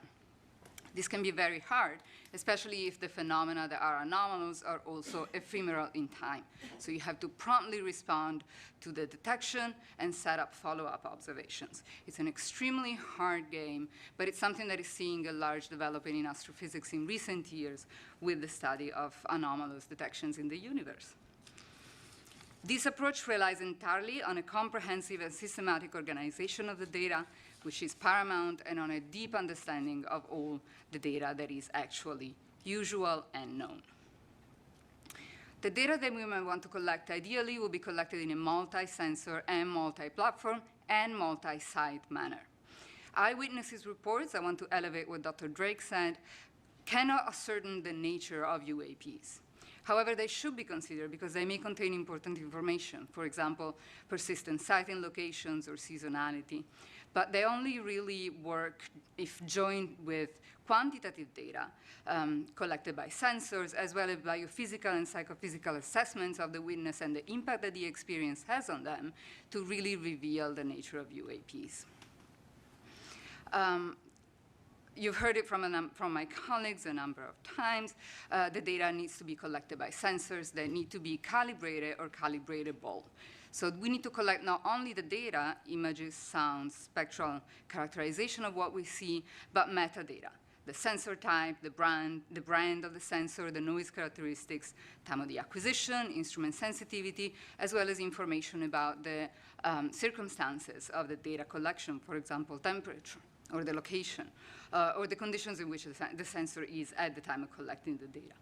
This can be very hard, especially if the phenomena that are anomalous are also ephemeral in time. So you have to promptly respond to the detection and set up follow-up observations. It's an extremely hard game, but it's something that is seeing a large development in astrophysics in recent years with the study of anomalous detections in the universe. This approach relies entirely on a comprehensive and systematic organization of the data, which is paramount, and on a deep understanding of all the data that is actually usual and known. The data that we might want to collect ideally will be collected in a multi-sensor and multi-platform and multi-site manner. Eyewitnesses reports, I want to elevate what Dr. Drake said, cannot ascertain the nature of UAPs. However, they should be considered because they may contain important information, for example, persistent sighting locations or seasonality. But they only really work if joined with quantitative data collected by sensors, as well as biophysical and psychophysical assessments of the witness and the impact that the experience has on them to really reveal the nature of UAPs. You've heard it from my colleagues a number of times. The data needs to be collected by sensors that need to be calibrated or calibratable. So we need to collect not only the data, images, sounds, spectral characterization of what we see, but metadata. The sensor type, the brand of the sensor, the noise characteristics, time of the acquisition, instrument sensitivity, as well as information about the circumstances of the data collection, for example, temperature, or the location, or the conditions in which the sensor is at the time of collecting the data.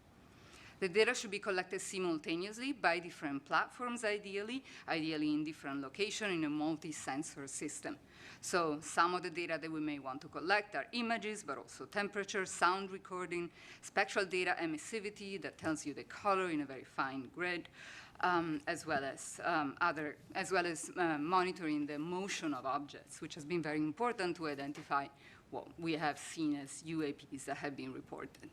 The data should be collected simultaneously by different platforms, ideally in different locations in a multi-sensor system. So some of the data that we may want to collect are images, but also temperature, sound recording, spectral data emissivity that tells you the color in a very fine grid, as well as monitoring the motion of objects, which has been very important to identify what we have seen as UAPs that have been reported.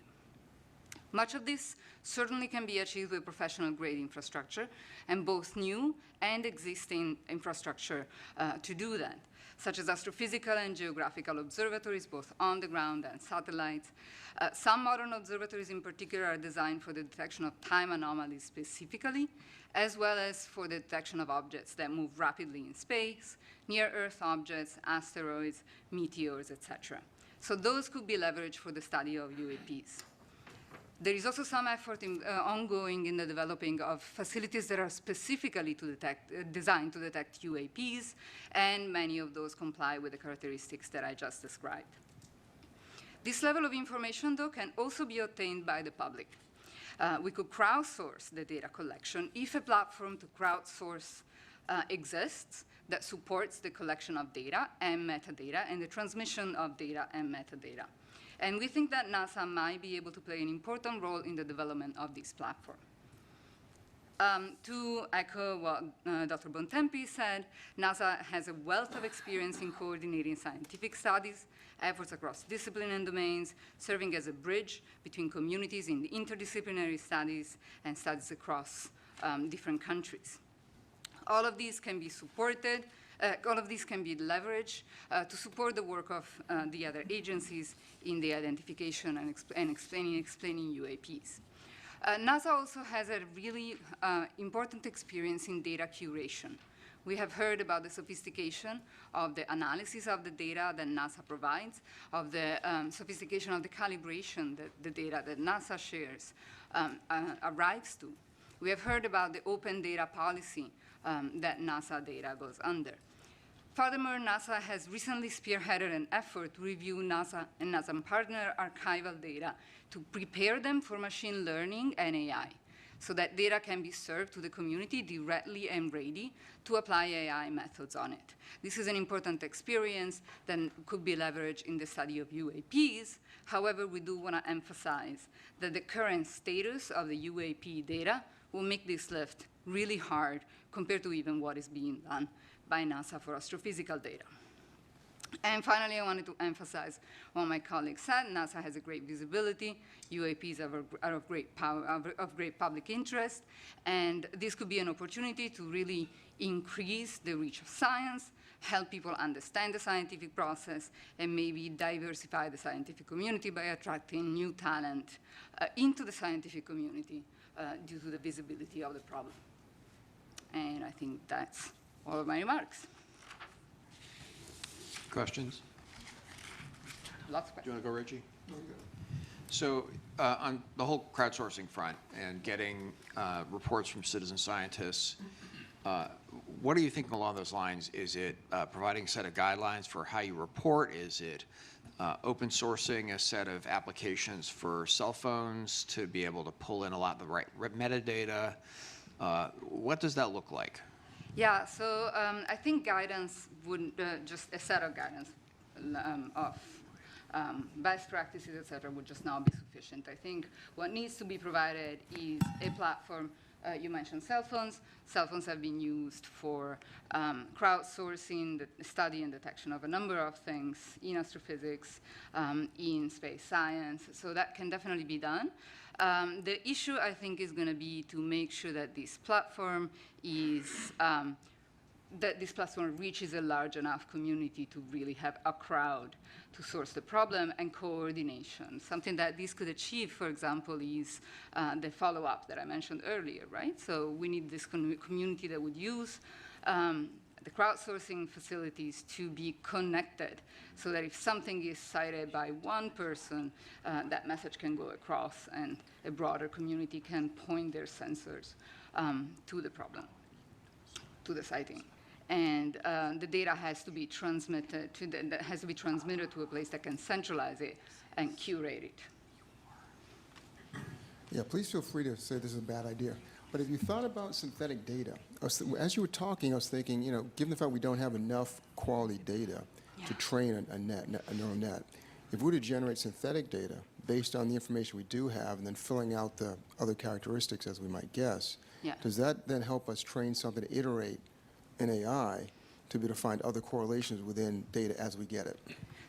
Much of this certainly can be achieved with professional-grade infrastructure, and both new and existing infrastructure to do that, such as astrophysical and geographical observatories, both on the ground and satellites. Some modern observatories in particular are designed for the detection of time anomalies specifically, as well as for the detection of objects that move rapidly in space, near-Earth objects, asteroids, meteors, etc. So those could be leveraged for the study of UAPs. There is also some effort ongoing in the developing of facilities that are specifically designed to detect UAPs, and many of those comply with the characteristics that I just described. This level of information, though, can also be obtained by the public. We could crowdsource the data collection if a platform to crowdsource exists that supports the collection of data and metadata and the transmission of data and metadata. And we think that NASA might be able to play an important role in the development of this platform. To echo what Dr. Bontempi said, NASA has a wealth of experience in coordinating scientific studies, efforts across discipline and domains, serving as a bridge between communities in the interdisciplinary studies and studies across different countries. All of these can be supported, all of these can be leveraged to support the work of the other agencies in the identification and explaining UAPs. NASA also has a really important experience in data curation. We have heard about the sophistication of the analysis of the data that NASA provides, of the sophistication of the calibration that the data that NASA shares arrives to. We have heard about the open data policy that NASA data goes under. Furthermore, NASA has recently spearheaded an effort to review NASA and NASA partner archival data to prepare them for machine learning and AI, so that data can be served to the community directly and ready to apply AI methods on it. This is an important experience that could be leveraged in the study of UAPs. However, we do want to emphasize that the current status of the UAP data will make this lift really hard compared to even what is being done by NASA for astrophysical data. And finally, I wanted to emphasize what my colleague said. NASA has a great visibility. UAPs are of great power, of great public interest. And this could be an opportunity to really increase the reach of science, help people understand the scientific process, and maybe diversify the scientific community by attracting new talent into the scientific community due to the visibility of the problem. And I think that's all of my remarks. Questions? Lots of questions. Do you want to go, Reggie? So on the whole crowdsourcing front and getting reports from citizen scientists, what are you thinking along those lines? Is it providing a set of guidelines for how you report? Is it open sourcing a set of applications for cell phones to be able to pull in a lot of the right metadata? What does that look like? Yeah, so I think guidance would, just a set of guidance of best practices, et cetera, would just not be sufficient. I think what needs to be provided is a platform. You mentioned cell phones. Cell phones have been used for crowdsourcing the study and detection of a number of things in astrophysics, in space science. So that can definitely be done. The issue, I think, is going to be to make sure that this platform is reaches a large enough community to really have a crowd to source the problem and coordination. Something that this could achieve, for example, is the follow-up that I mentioned earlier, right? So we need this community that would use the crowdsourcing facilities to be connected so that if something is cited by one person, that message can go across and a broader community can point their sensors to the problem, to the sighting. And the data has to be transmitted to a place that can centralize it and curate it. Yeah, please feel free to say this is a bad idea. But if you thought about synthetic data, as you were talking, I was thinking, you know, given the fact we don't have enough quality data to train a neural net, if we were to generate synthetic data based on the information we do have and then filling out the other characteristics as we might guess, does that then help us train something to iterate in AI to be able to find other correlations within data as we get it?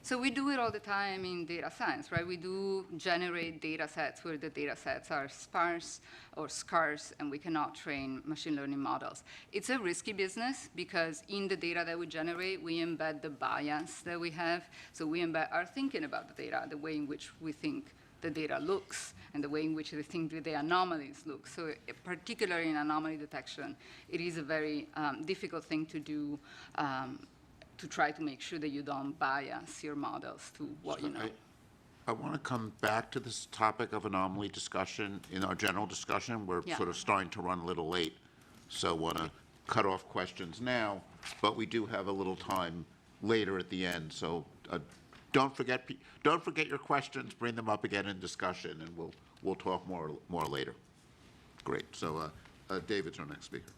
So we do it all the time in data science, right? We do generate data sets where the data sets are sparse or scarce, and we cannot train machine learning models. It's a risky business because in the data that we generate, we embed the bias that we have. So we embed our thinking about the data, the way in which we think the data looks, and the way in which we think the anomalies look. So particularly in anomaly detection, it is a very difficult thing to do to try to make sure that you don't bias your models to what you know. I want to come back to this topic of anomaly discussion in our general discussion. We're sort of starting to run a little late, so I want to cut off questions now, but we do have a little time later at the end. So don't forget your questions. Bring them up again in discussion, and we'll talk more later. Great. So David's our next speaker.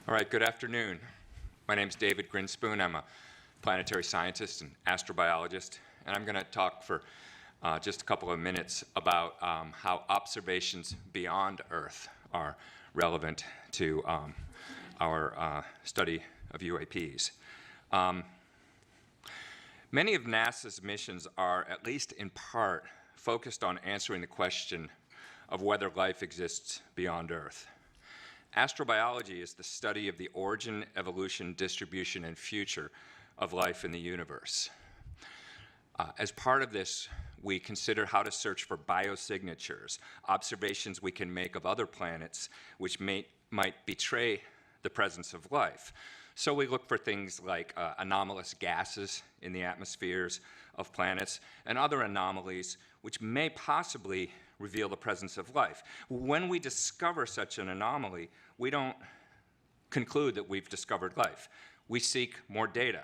All right, good afternoon. My name is David Grinspoon. I'm a planetary scientist and astrobiologist, and I'm going to talk for just a couple of minutes about how observations beyond Earth are relevant to our study of UAPs. Many of NASA's missions are, at least in part, focused on answering the question of whether life exists beyond Earth. Astrobiology is the study of the origin, evolution, distribution, and future of life in the universe. As part of this, we consider how to search for biosignatures, observations we can make of other planets which might betray the presence of life. So we look for things like anomalous gases in the atmospheres of planets and other anomalies which may possibly reveal the presence of life. When we discover such an anomaly, we don't conclude that we've discovered life. We seek more data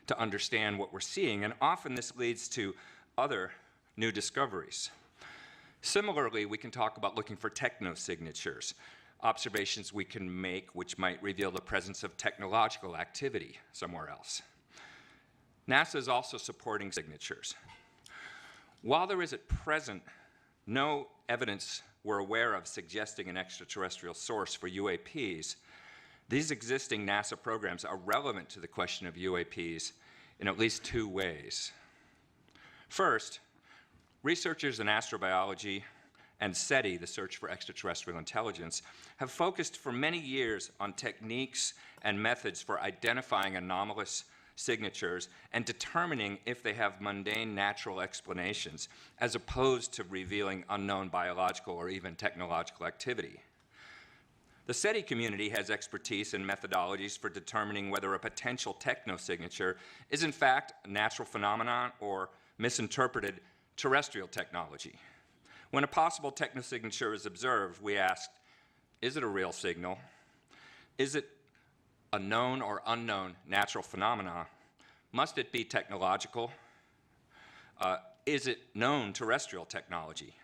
to understand what we're seeing, and often this leads to other new discoveries. Similarly, we can talk about looking for technosignatures, observations we can make which might reveal the presence of technological activity somewhere else. NASA is also supporting signatures. While there is at present no evidence we're aware of suggesting an extraterrestrial source for UAPs, these existing NASA programs are relevant to the question of UAPs in at least two ways. First, researchers in astrobiology and SETI, the Search for Extraterrestrial Intelligence, have focused for many years on techniques and methods for identifying anomalous signatures and determining if they have mundane natural explanations, as opposed to revealing unknown biological or even technological activity. The SETI community has expertise and methodologies for determining whether a potential technosignature is in fact a natural phenomenon or misinterpreted terrestrial technology. When a possible technosignature is observed, we ask, is it a real signal? Is it a known or unknown natural phenomena? Must it be technological? Is it known terrestrial technology?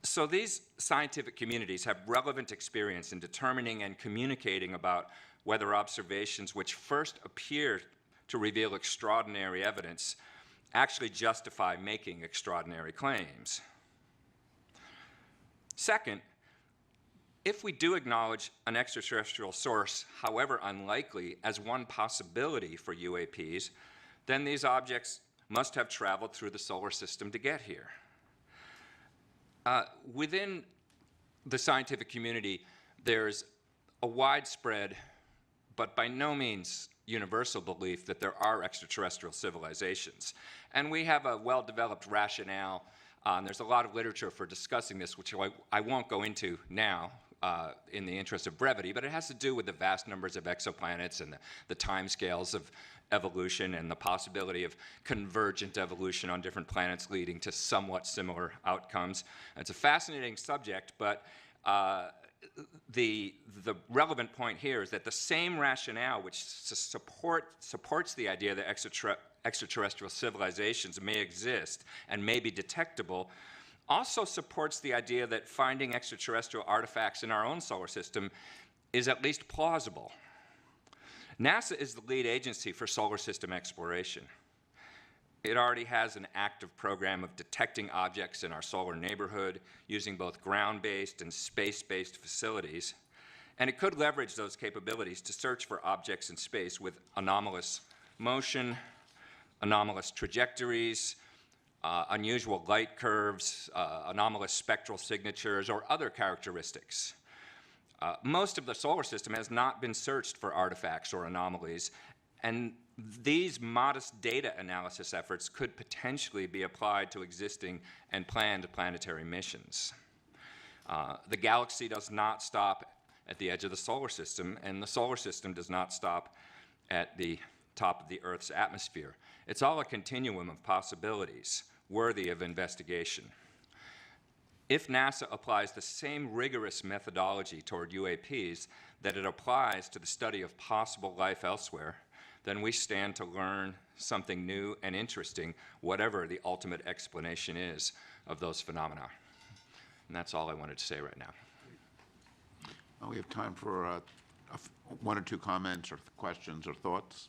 So these scientific communities have relevant experience in determining and communicating about whether observations which first appear to reveal extraordinary evidence actually justify making extraordinary claims. Second, if we do acknowledge an extraterrestrial source, however unlikely, as one possibility for UAPs, then these objects must have traveled through the solar system to get here. Within the scientific community, there's a widespread, but by no means universal belief that there are extraterrestrial civilizations. And we have a well-developed rationale. There's a lot of literature for discussing this, which I won't go into now in the interest of brevity, but it has to do with the vast numbers of exoplanets and the timescales of evolution and the possibility of convergent evolution on different planets leading to somewhat similar outcomes. It's a fascinating subject, but the relevant point here is that the same rationale which supports the idea that extraterrestrial civilizations may exist and may be detectable also supports the idea that finding extraterrestrial artifacts in our own solar system is at least plausible. NASA is the lead agency for solar system exploration. It already has an active program of detecting objects in our solar neighborhood using both ground-based and space-based facilities, and it could leverage those capabilities to search for objects in space with anomalous motion, anomalous trajectories, unusual light curves, anomalous spectral signatures, or other characteristics. Most of the solar system has not been searched for artifacts or anomalies, and these modest data analysis efforts could potentially be applied to existing and planned planetary missions. The galaxy does not stop at the edge of the solar system, and the solar system does not stop at the top of the Earth's atmosphere. It's all a continuum of possibilities worthy of investigation. If NASA applies the same rigorous methodology toward UAPs that it applies to the study of possible life elsewhere, then we stand to learn something new and interesting, whatever the ultimate explanation is of those phenomena. And that's all I wanted to say right now. Well, we have time for one or two comments or questions or thoughts.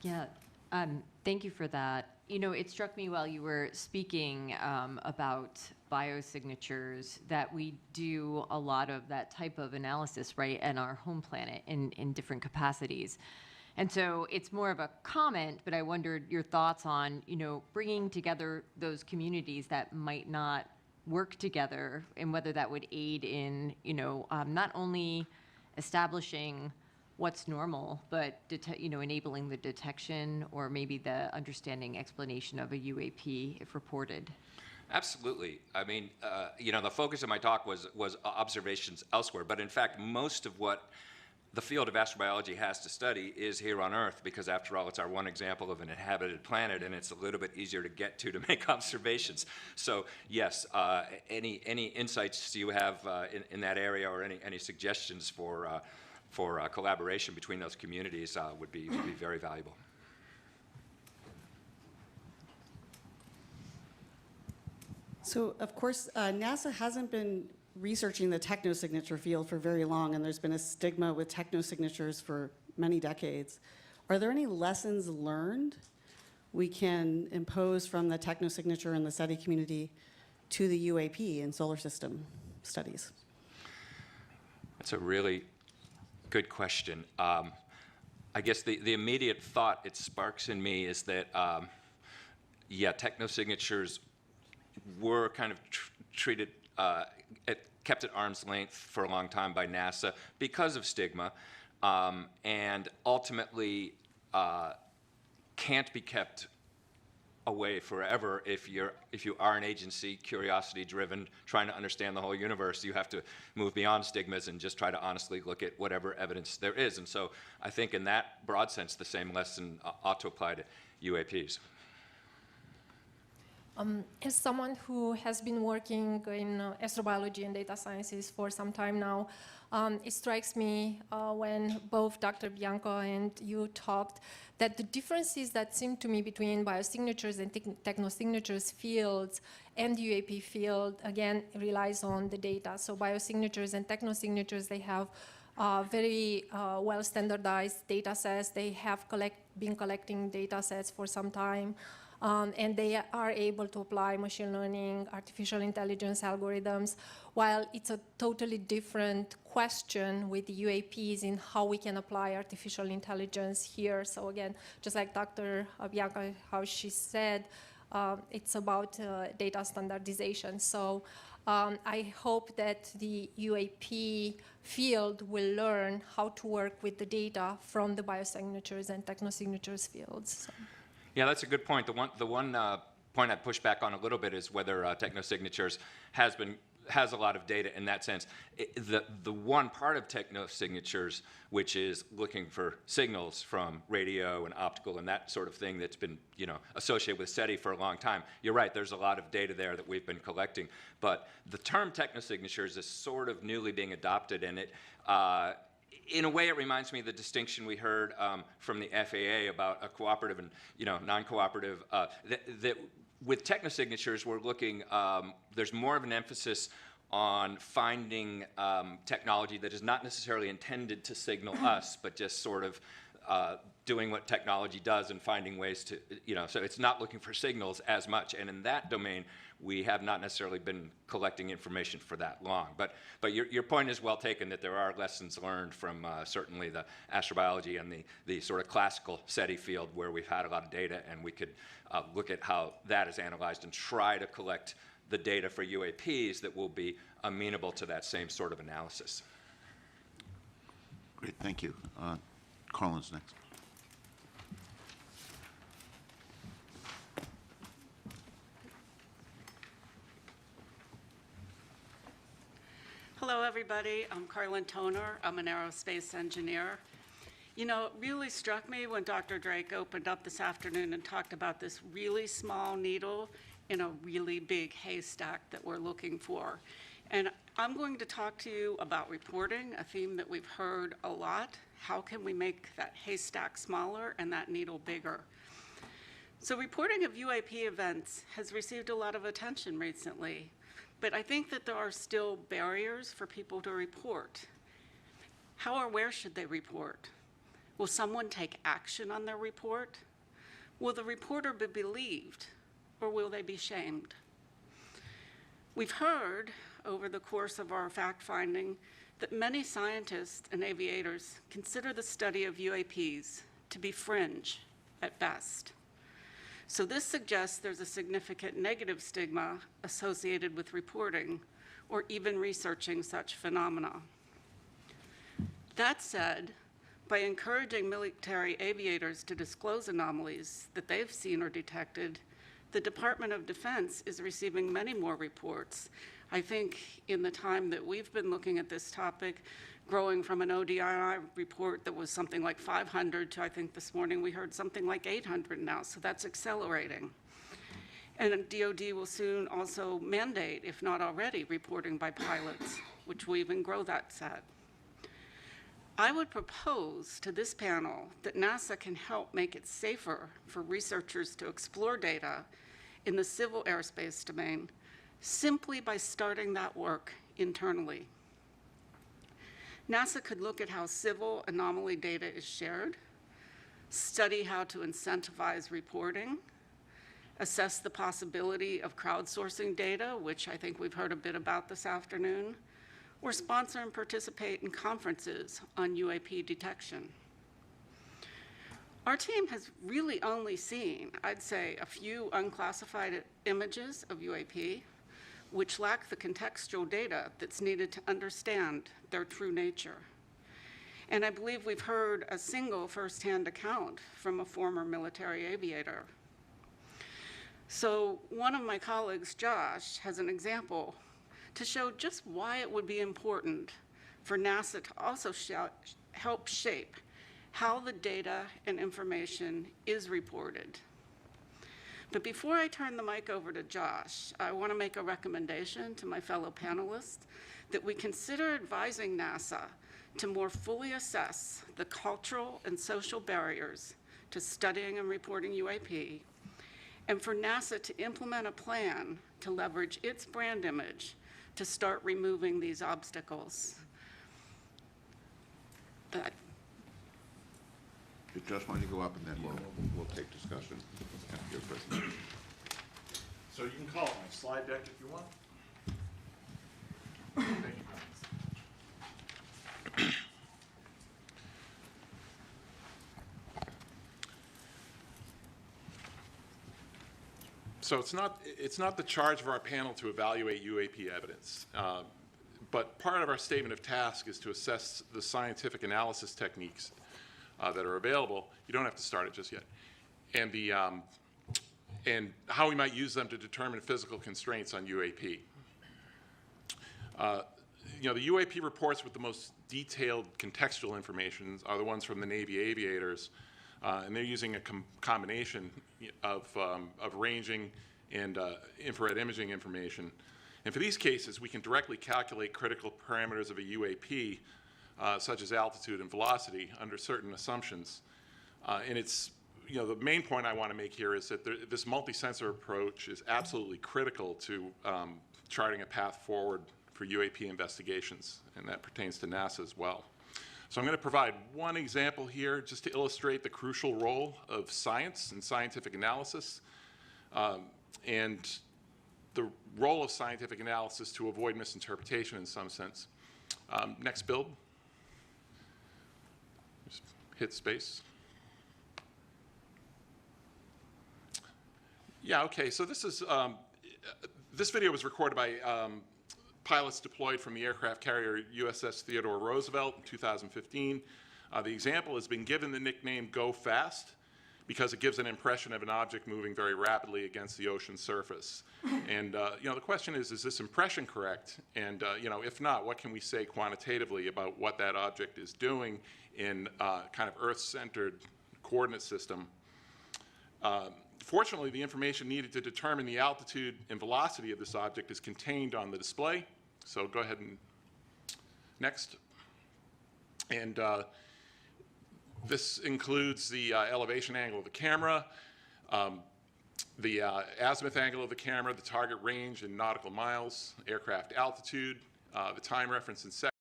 Yeah, thank you for that. You know, it struck me while you were speaking about biosignatures that we do a lot of that type of analysis, right, in our home planet in different capacities. And so it's more of a comment, but I wondered your thoughts on, you know, bringing together those communities that might not work together and whether that would aid in, you know, not only establishing what's normal, but you know, enabling the detection or maybe the understanding explanation of a UAP if reported. Absolutely. I mean, you know, the focus of my talk was observations elsewhere, but in fact, most of what the field of astrobiology has to study is here on Earth, because after all, it's our one example of an inhabited planet, and it's a little bit easier to get to make observations. So yes, any insights you have in that area, or any suggestions for collaboration between those communities would be very valuable. So, of course, NASA hasn't been researching the technosignature field for very long, and there's been a stigma with technosignatures for many decades. Are there any lessons learned we can impose from the technosignature and the SETI community to the UAP in solar system studies? That's a really good question. I guess the immediate thought it sparks in me is that, yeah, technosignatures were kind of treated, kept at arm's length for a long time by NASA because of stigma, and ultimately can't be kept away forever if you are an agency, curiosity-driven, trying to understand the whole universe. You have to move beyond stigmas and just try to honestly look at whatever evidence there is. And so I think in that broad sense, the same lesson ought to apply to UAPs. As someone who has been working in astrobiology and data sciences for some time now, it strikes me when both Dr. Bianco and you talked that the differences that seem to me between biosignatures and technosignatures fields and the UAP field, again, relies on the data. So biosignatures and technosignatures, they have very well standardized data sets. They have been collecting data sets for some time. And they are able to apply machine learning, artificial intelligence algorithms, while it's a totally different question with the UAPs in how we can apply artificial intelligence here. So again, just like Dr. Bianca, how she said, it's about data standardization. So I hope that the UAP field will learn how to work with the data from the biosignatures and technosignatures fields. So. Yeah, that's a good point. The one point I'd push back on a little bit is whether technosignatures has a lot of data in that sense. The one part of technosignatures, which is looking for signals from radio and optical and that sort of thing that's been, you know, associated with SETI for a long time. You're right, there's a lot of data there that we've been collecting. But the term technosignatures is sort of newly being adopted, and it in a way, it reminds me of the distinction we heard from the FAA about a cooperative and, you know, non-cooperative. That with technosignatures, we're looking. There's more of an emphasis on finding technology that is not necessarily intended to signal us, but just sort of doing what technology does and finding ways to, you know. So it's not looking for signals as much. And in that domain, we have not necessarily been collecting information for that long. But your point is well taken, that there are lessons learned from certainly the astrobiology and the sort of classical SETI field where we've had a lot of data, and we could look at how that is analyzed and try to collect the data for UAPs that will be amenable to that same sort of analysis. Great, thank you. Carlin's next. Hello, everybody. I'm Carlin Toner. I'm an aerospace engineer. You know, it really struck me when Dr. Drake opened up this afternoon and talked about this really small needle in a really big haystack that we're looking for. And I'm going to talk to you about reporting, a theme that we've heard a lot. How can we make that haystack smaller and that needle bigger? So reporting of UAP events has received a lot of attention recently, but I think that there are still barriers for people to report. How or where should they report? Will someone take action on their report? Will the reporter be believed, or will they be shamed? We've heard over the course of our fact-finding that many scientists and aviators consider the study of UAPs to be fringe at best. So this suggests there's a significant negative stigma associated with reporting or even researching such phenomena. That said, by encouraging military aviators to disclose anomalies that they've seen or detected, the Department of Defense is receiving many more reports. I think in the time that we've been looking at this topic, growing from an ODI report that was something like 500 to, I think this morning we heard something like 800 now, so that's accelerating. And DoD will soon also mandate, if not already, reporting by pilots, which will even grow that set. I would propose to this panel that NASA can help make it safer for researchers to explore data in the civil airspace domain simply by starting that work internally. NASA could look at how civil anomaly data is shared, study how to incentivize reporting, assess the possibility of crowdsourcing data, which I think we've heard a bit about this afternoon, or sponsor and participate in conferences on UAP detection. Our team has really only seen, I'd say, a few unclassified images of UAP, which lack the contextual data that's needed to understand their true nature. And I believe we've heard a single firsthand account from a former military aviator. So one of my colleagues, Josh, has an example to show just why it would be important for NASA to also help shape how the data and information is reported. But before I turn the mic over to Josh, I want to make a recommendation to my fellow panelists that we consider advising NASA to more fully assess the cultural and social barriers to studying and reporting UAP, and for NASA to implement a plan to leverage its brand image to start removing these obstacles. Josh, why don't you go up and then we'll take discussion after your presentation. So you can call it my slide deck if you want. Thank you. So it's not the charge of our panel to evaluate UAP evidence, but part of our statement of task is to assess the scientific analysis techniques that are available. You don't have to start it just yet, and how we might use them to determine physical constraints on UAP. The UAP reports with the most detailed contextual information are the ones from the Navy aviators, and they're using a combination of ranging and infrared imaging information. And for these cases, we can directly calculate critical parameters of a UAP, such as altitude and velocity, under certain assumptions. And it's, the main point I want to make here is that this multi-sensor approach is absolutely critical to charting a path forward for UAP investigations, and that pertains to NASA as well. So I'm going to provide one example here just to illustrate the crucial role of science and scientific analysis, and the role of scientific analysis to avoid misinterpretation in some sense. Next build. Just hit space. Yeah, okay, so this is, this video was recorded by pilots deployed from the aircraft carrier USS Theodore Roosevelt in 2015. The example has been given the nickname Go Fast because it gives an impression of an object moving very rapidly against the ocean surface. And the question is this impression correct? And if not, what can we say quantitatively about what that object is doing in kind of Earth-centered coordinate system? Fortunately, the information needed to determine the altitude and velocity of this object is contained on the display. So go ahead and next. And this includes the elevation angle of the camera, the azimuth angle of the camera, the target range in nautical miles, aircraft altitude, the time reference in seconds,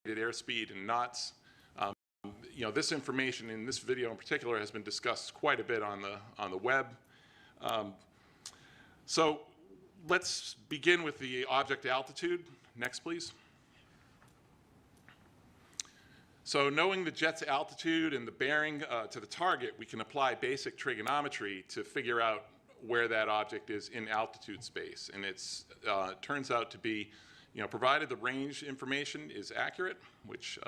airspeed in knots. You know, this information in this video in particular has been discussed quite a bit on the web. So let's begin with the object altitude. Next, please. So knowing the jet's altitude and the bearing to the target, we can apply basic trigonometry to figure out where that object is in altitude space. And it turns out to be, you know, provided the range information is accurate, which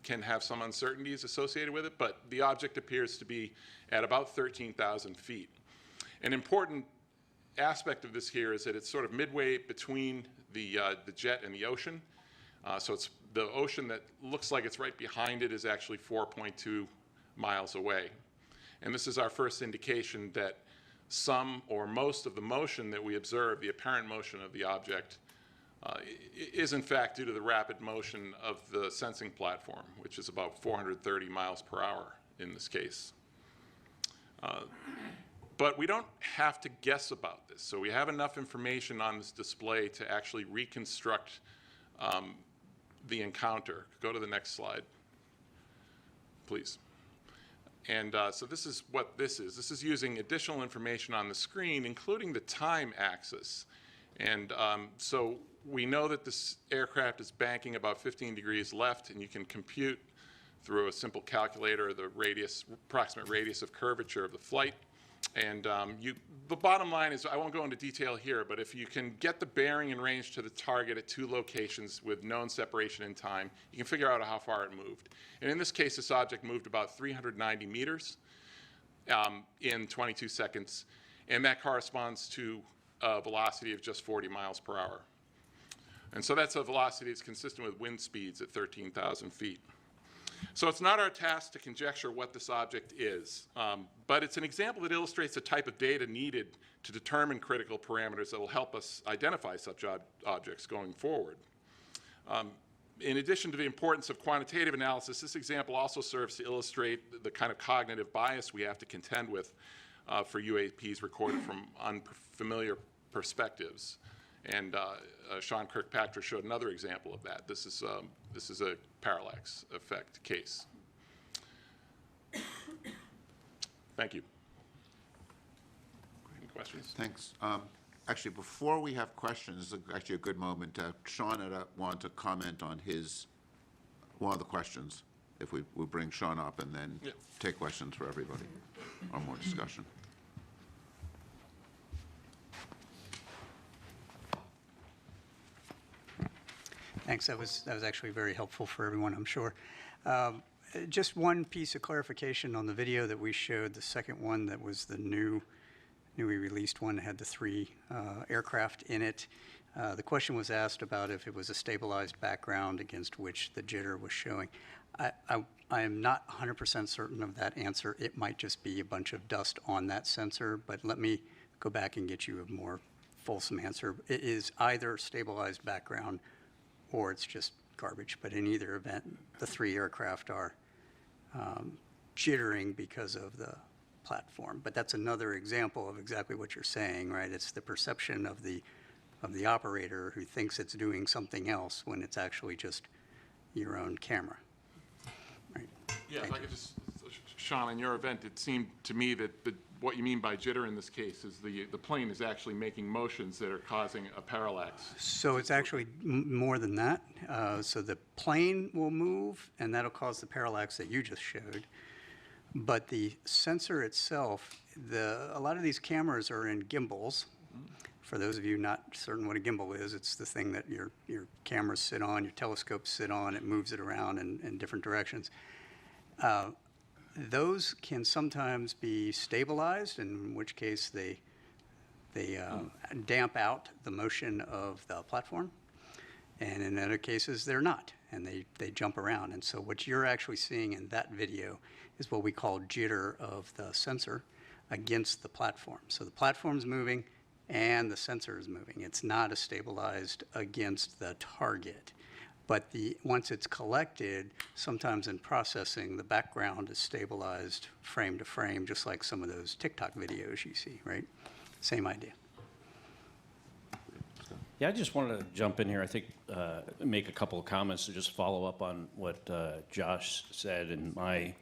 can have some uncertainties associated with it, but the object appears to be at about 13,000 feet. An important aspect of this here is that it's sort of midway between the jet and the ocean. So it's the ocean that looks like it's right behind it is actually 4.2 miles away. And this is our first indication that some or most of the motion that we observe, the apparent motion of the object, is in fact due to the rapid motion of the sensing platform, which is about 430 miles per hour in this case. But we don't have to guess about this. So we have enough information on this display to actually reconstruct the encounter. Go to the next slide, please. And so this is what this is. This is using additional information on the screen, including the time axis. And so we know that this aircraft is banking about 15 degrees left, and you can compute through a simple calculator the radius, approximate radius of curvature of the flight. And the bottom line is, I won't go into detail here, but if you can get the bearing and range to the target at two locations with known separation in time, you can figure out how far it moved. And in this case, this object moved about 390 meters in 22 seconds, and that corresponds to a velocity of just 40 miles per hour. And so that's a velocity that's consistent with wind speeds at 13,000 feet. So it's not our task to conjecture what this object is, but it's an example that illustrates the type of data needed to determine critical parameters that will help us identify such objects going forward. In addition to the importance of quantitative analysis, this example also serves to illustrate the kind of cognitive bias we have to contend with for UAPs recorded from unfamiliar perspectives. And Sean Kirkpatrick showed another example of that. This is a parallax effect case. Thank you. Any questions? Thanks. Actually, before we have questions, this is actually a good moment. Sean wanted to comment on one of the questions, if we bring Sean up, and then take questions for everybody, or more discussion. Thanks. That was actually very helpful for everyone, I'm sure. Just one piece of clarification on the video that we showed. The second one that was the newly released one had the 3 aircraft in it. The question was asked about if it was a stabilized background against which the jitter was showing. I am not 100% certain of that answer. It might just be a bunch of dust on that sensor, but let me go back and get you a more fulsome answer. It is either stabilized background or it's just garbage. But in either event, the 3 aircraft are jittering because of the platform. But that's another example of exactly what you're saying, right? It's the perception of the operator who thinks it's doing something else when it's actually just your own camera. Right. Yeah, if I could just, Sean, in your event, it seemed to me that what you mean by jitter in this case is the plane is actually making motions that are causing a parallax. So it's actually more than that. So the plane will move, and that'll cause the parallax that you just showed. But the sensor itself, a lot of these cameras are in gimbals. For those of you not certain what a gimbal is, it's the thing that your cameras sit on, your telescopes sit on, it moves it around in different directions. Those can sometimes be stabilized, in which case they damp out the motion of the platform. And in other cases, they're not, and they jump around. And so what you're actually seeing in that video is what we call jitter of the sensor. against the platform. So the platform's moving and the sensor is moving. It's not stabilized against the target. But once it's collected, sometimes in processing, the background is stabilized frame to frame, just like some of those TikTok videos you see, right? Same idea. Yeah, I just wanted to jump in here. I think make a couple of comments to just follow up on what Josh said. In my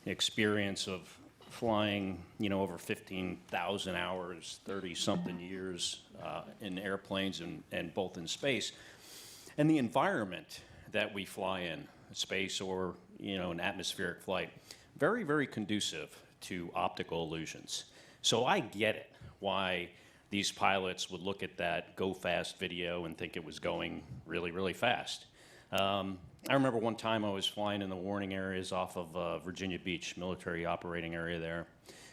experience of flying, over 15,000 hours, 30-something years in airplanes and both in space, and the environment that we fly in, space or an atmospheric flight, very, very conducive to optical illusions. So I get it why these pilots would look at that go fast video and think it was going really, really fast. I remember one time I was flying in the warning areas off of Virginia Beach, military operating area there,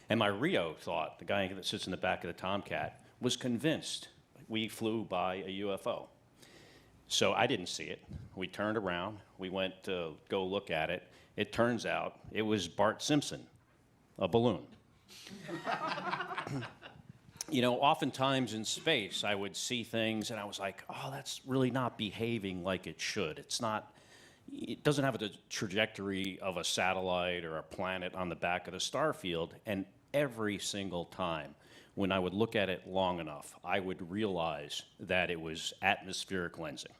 and my Rio thought, the guy that sits in the back of the Tomcat, was convinced we flew by a UFO. So I didn't see it. We turned around. We went to go look at it. It turns out it was Bart Simpson, a balloon. Oftentimes in space, I would see things and I was like, oh, that's really not behaving like it should. It doesn't have the trajectory of a satellite or a planet on the back of the star field. And every single time when I would look at it long enough, I would realize that it was atmospheric lensing.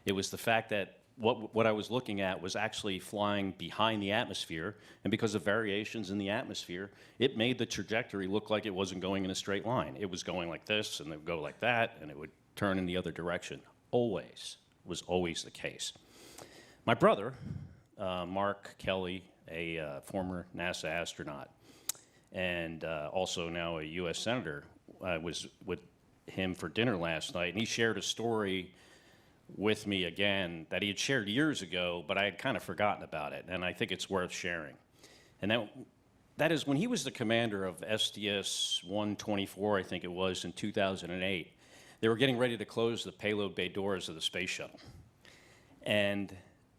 It was the fact that what I was looking at was actually flying behind the atmosphere, and because of variations in the atmosphere, it made the trajectory look like it wasn't going in a straight line. It was going like this, and it would go like that, and it would turn in the other direction. Was always the case. My brother, Mark Kelly, a former NASA astronaut, and also now a U.S. Senator, was with him for dinner last night, and he shared a story with me again that he had shared years ago, but I had kind of forgotten about it, and I think it's worth sharing. And that is when he was the commander of STS-124, I think it was, in 2008, they were getting ready to close the payload bay doors of the space shuttle. And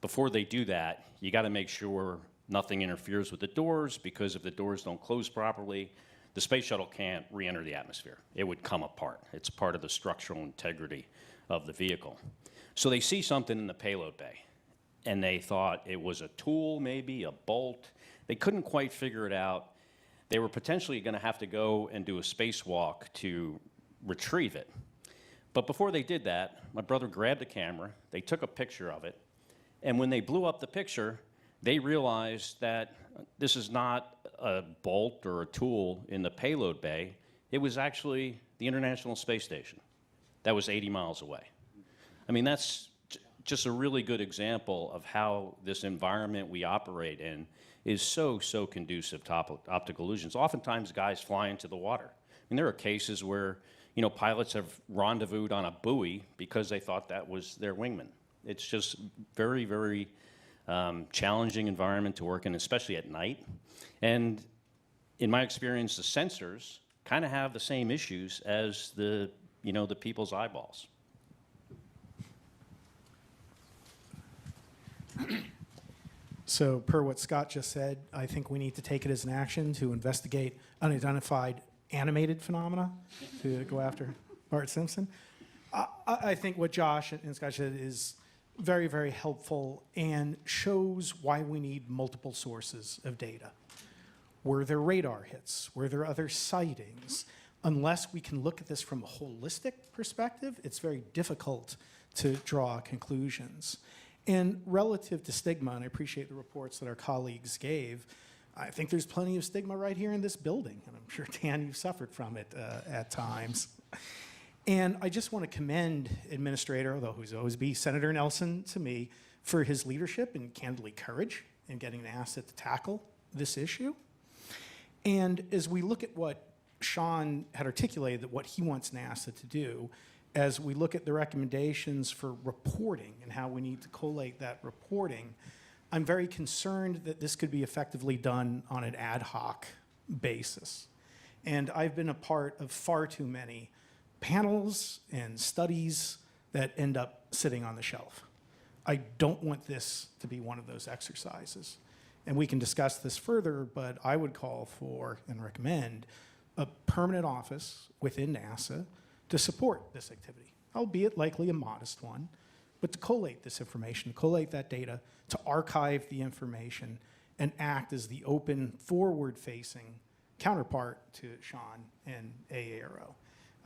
before they do that, you got to make sure nothing interferes with the doors, because if the doors don't close properly, the space shuttle can't re-enter the atmosphere. It would come apart. It's part of the structural integrity of the vehicle. So they see something in the payload bay, and they thought it was a tool, maybe a bolt. They couldn't quite figure it out. They were potentially going to have to go and do a spacewalk to retrieve it. But before they did that, my brother grabbed the camera, they took a picture of it, and when they blew up the picture, they realized that this is not a bolt or a tool in the payload bay. It was actually the International Space Station that was 80 miles away. I mean, that's just a really good example of how this environment we operate in is so conducive to optical illusions. Oftentimes, guys fly into the water. I mean, there are cases where, pilots have rendezvoused on a buoy because they thought that was their wingman. It's just very, very challenging environment to work in, especially at night. And in my experience, the sensors kind of have the same issues as the people's eyeballs. So per what Scott just said, I think we need to take it as an action to investigate unidentified animated phenomena to go after Bart Simpson. I think what Josh and Scott said is very, very helpful and shows why we need multiple sources of data. Were there radar hits? Were there other sightings? Unless we can look at this from a holistic perspective, it's very difficult to draw conclusions. And relative to stigma, and I appreciate the reports that our colleagues gave, I think there's plenty of stigma right here in this building, and I'm sure, Dan, you've suffered from it at times. And I just want to commend Administrator, although he's always be Senator Nelson to me, for his leadership and candidly courage in getting NASA to tackle this issue. And as we look at what Sean had articulated, that what he wants NASA to do, as we look at the recommendations for reporting and how we need to collate that reporting, I'm very concerned that this could be effectively done on an ad hoc basis. And I've been a part of far too many panels and studies that end up sitting on the shelf. I don't want this to be one of those exercises. And we can discuss this further, but I would call for and recommend a permanent office within NASA to support this activity, albeit likely a modest one, but to collate this information, collate that data, to archive the information, and act as the open, forward-facing counterpart to Sean and AARO.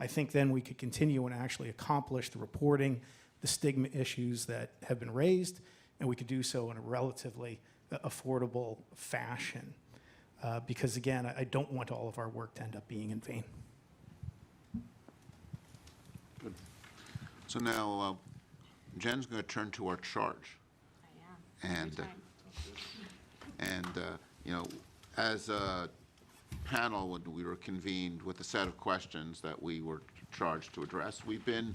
I think then we could continue and actually accomplish the reporting, the stigma issues that have been raised, and we could do so in a relatively affordable fashion. Because again, I don't want all of our work to end up being in vain. Good. So now Jen's going to turn to our charge. I am. And you know, as a panel, when we were convened with a set of questions that we were charged to address, we've been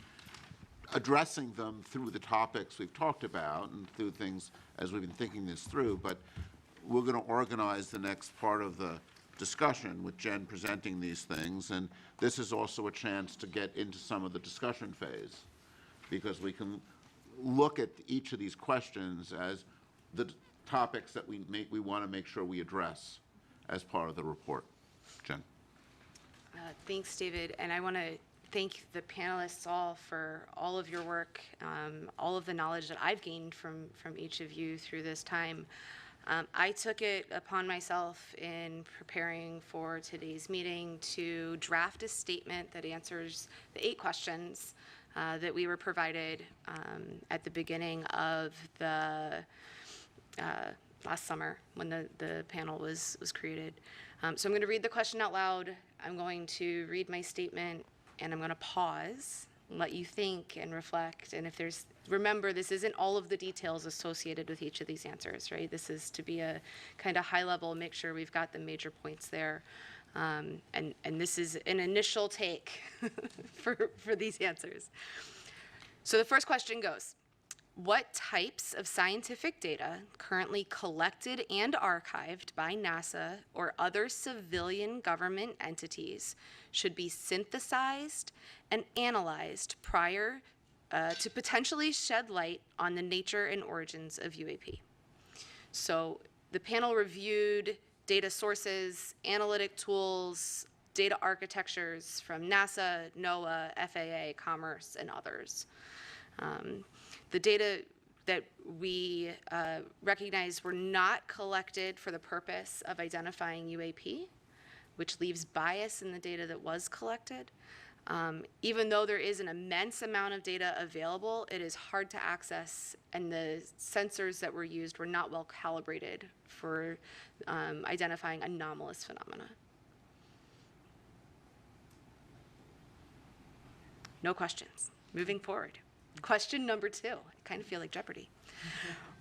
addressing them through the topics we've talked about and through things as we've been thinking this through, but we're going to organize the next part of the discussion with Jen presenting these things, and this is also a chance to get into some of the discussion phase, because we can look at each of these questions as the topics that we want to make sure we address as part of the report. Jen. Thanks, David, and I want to thank the panelists all for all of your work, all of the knowledge that I've gained from each of you through this time. I took it upon myself in preparing for today's meeting to draft a statement that answers the 8 questions that we were provided at the beginning of the last summer when the panel was created. So I'm going to read the question out loud. I'm going to read my statement, and I'm going to pause, let you think and reflect. And if there's, remember, this isn't all of the details associated with each of these answers, right? This is to be a kind of high level, make sure we've got the major points there. And this is an initial take for these answers. So the first question goes, what types of scientific data currently collected and archived by NASA or other civilian government entities should be synthesized and analyzed prior to potentially shed light on the nature and origins of UAP? So the panel reviewed data sources, analytic tools, data architectures from NASA, NOAA, FAA, Commerce, and others. The data that we recognized were not collected for the purpose of identifying UAP, which leaves bias in the data that was collected. Even though there is an immense amount of data available, it is hard to access, and the sensors that were used were not well calibrated for identifying anomalous phenomena. No questions. Moving forward. Question number 2. I kind of feel like Jeopardy.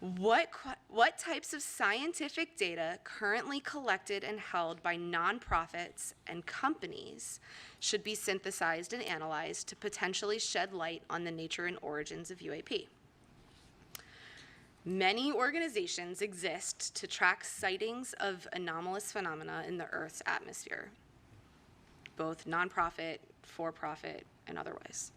What types of scientific data currently collected and held by nonprofits and companies should be synthesized and analyzed to potentially shed light on the nature and origins of UAP? Many organizations exist to track sightings of anomalous phenomena in the Earth's atmosphere, both nonprofit, for-profit, and otherwise.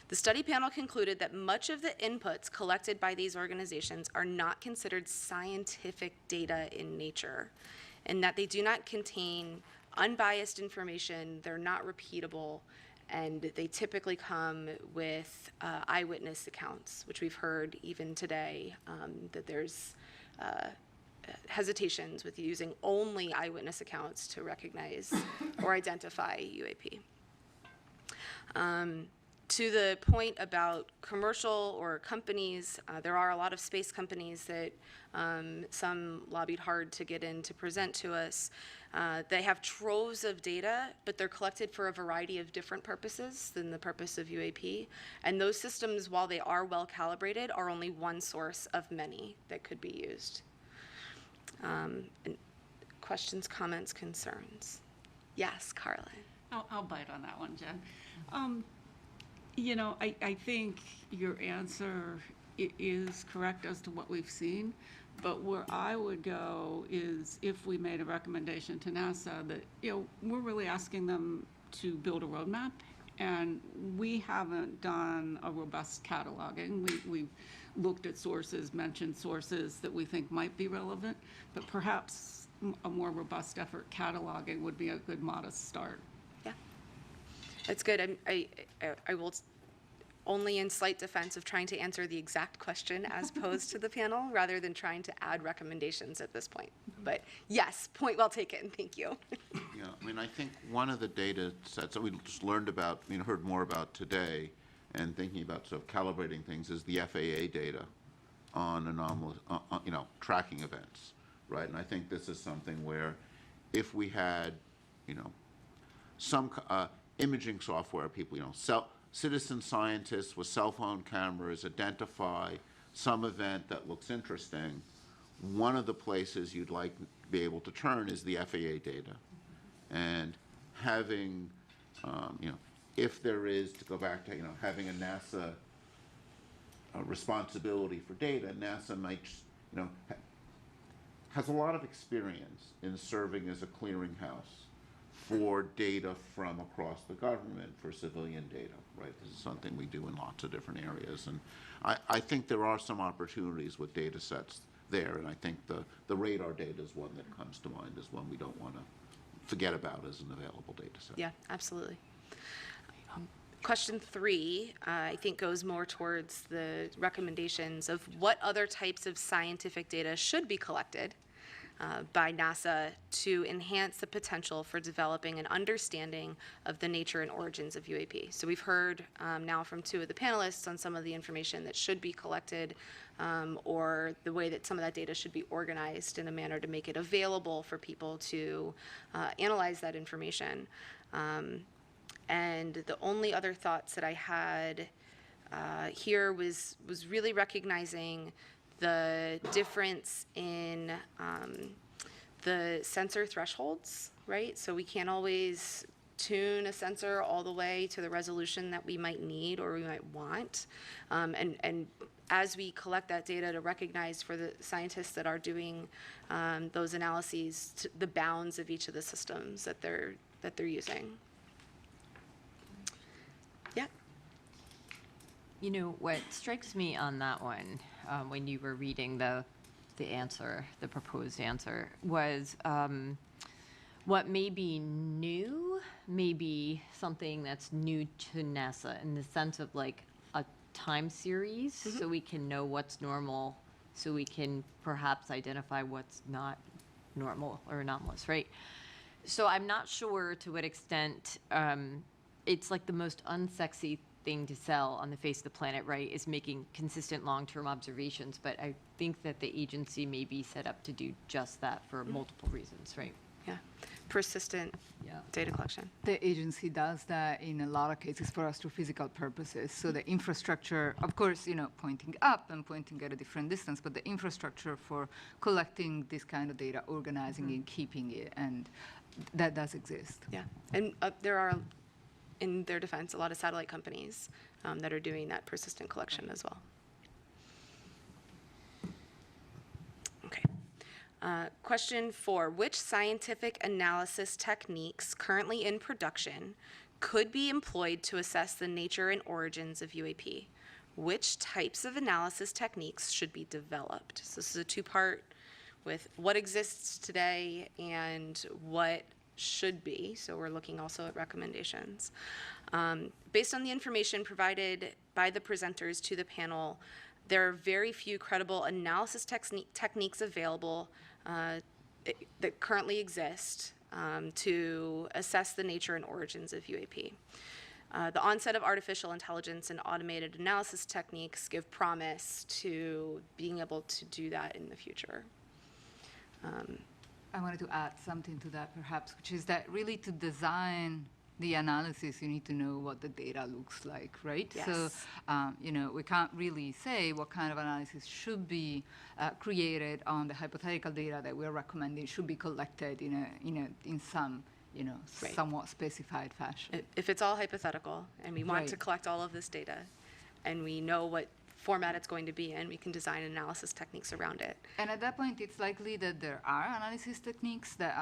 The study panel concluded that much of the inputs collected by these organizations are not considered scientific data in nature, and that they do not contain unbiased information, they're not repeatable, and they typically come with eyewitness accounts, which we've heard even today, that there's hesitations with using only eyewitness accounts to recognize or identify UAP. To the point about commercial or companies, there are a lot of space companies that some lobbied hard to get in to present to us. They have troves of data, but they're collected for a variety of different purposes than the purpose of UAP. And those systems, while they are well calibrated, are only one source of many that could be used. And questions, comments, concerns? Yes, Carlin. I'll bite on that one, Jen. You know, I think your answer is correct as to what we've seen, but where I would go is if we made a recommendation to NASA that, you know, we're really asking them to build a roadmap And we haven't done a robust cataloging. We've looked at sources, mentioned sources that we think might be relevant, but perhaps a more robust effort cataloging would be a good modest start. Yeah, that's good. I will, only in slight defense of trying to answer the exact question as posed to the panel, rather than trying to add recommendations at this point. But yes, point well taken. Thank you. Yeah, I mean, I think one of the data sets that we just learned about, heard more about today, and thinking about sort of calibrating things is the FAA data on anomalous, tracking events, right? And I think this is something where if we had, some imaging software, people, citizen scientists with cell phone cameras identify some event that looks interesting, one of the places you'd like to be able to turn is the FAA data. And having, if there is, to go back to, having a NASA responsibility for data, NASA might, has a lot of experience in serving as a clearinghouse for data from across the government for civilian data, right? This is something we do in lots of different areas. And I think there are some opportunities with data sets there, and I think the radar data is one that comes to mind as one we don't want to forget about as an available data set. Yeah, absolutely. Question 3, I think, goes more towards the recommendations of what other types of scientific data should be collected by NASA to enhance the potential for developing an understanding of the nature and origins of UAP. So we've heard now from 2 of the panelists on some of the information that should be collected, or the way that some of that data should be organized in a manner to make it available for people to analyze that information. And the only other thoughts that I had here was really recognizing the difference in the sensor thresholds, right? So we can't always tune a sensor all the way to the resolution that we might need or we might want. And as we collect that data, to recognize for the scientists that are doing those analyses the bounds of each of the systems that they're using. Yeah. What strikes me on that one, when you were reading the answer, the proposed answer, was what may be new, may be something that's new to NASA in the sense of like a time series, so we can know what's normal, so we can perhaps identify what's not normal or anomalous, right? So I'm not sure to what extent it's like the most unsexy thing to sell on the face of the planet, right, is making consistent long-term observations. But I think that the agency may be set up to do just that for multiple reasons, right? Yeah, persistent data collection. The agency does that in a lot of cases for astrophysical purposes. So the infrastructure, of course, pointing up and pointing at a different distance, but the infrastructure for collecting this kind of data, organizing it, keeping it, and that does exist. Yeah, and there are, in their defense, a lot of satellite companies that are doing that persistent collection as well. Okay. Question 4, which scientific analysis techniques currently in production could be employed to assess the nature and origins of UAP? Which types of analysis techniques should be developed? So this is a 2-part with what exists today and what should be. So we're looking also at recommendations. Based on the information provided by the presenters to the panel, there are very few credible analysis techniques available that currently exist to assess the nature and origins of UAP. The onset of artificial intelligence and automated analysis techniques give promise to being able to do that in the future. I wanted to add something to that, perhaps, which is that really to design the analysis, you need to know what the data looks like, right? Yes. So, we can't really say what kind of analysis should be created on the hypothetical data that we're recommending should be collected in some, Right. somewhat specified fashion. If it's all hypothetical and we want Right. to collect all of this data and we know what format it's going to be in, we can design analysis techniques around it. And at that point, it's likely that there are analysis techniques that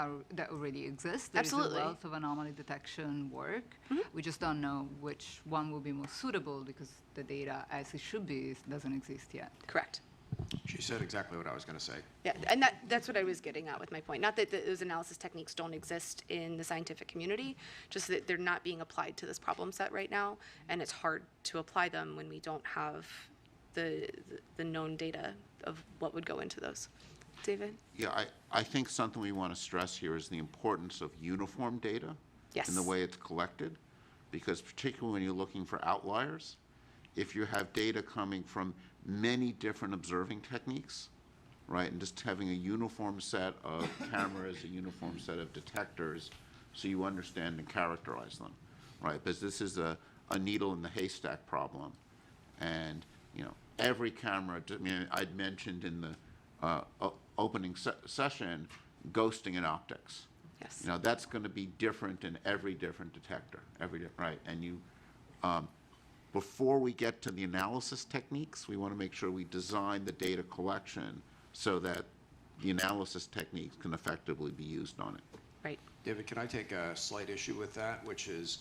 already exist. There Absolutely. is a wealth of anomaly detection work. We just don't know which one will be most suitable because the data, as it should be, doesn't exist yet. Correct. She said exactly what I was going to say. Yeah, and that's what I was getting at with my point. Not that those analysis techniques don't exist in the scientific community, just that they're not being applied to this problem set right now, and it's hard to apply them when we don't have the known data of what would go into those. David? Yeah, I think something we want to stress here is the importance of uniform data in the way it's collected, because particularly when you're looking for outliers, if you have data coming from many different observing techniques, right, and just having a uniform set of cameras, a uniform set of detectors, so you understand and characterize them, right? Because this is a needle in the haystack problem, and every camera. I mean, I'd mentioned in the opening session, ghosting in optics. Yes. That's going to be different in every different detector, right? And you. Before we get to the analysis techniques, we want to make sure we design the data collection so that the analysis techniques can effectively be used on it. Right. David, can I take a slight issue with that, which is,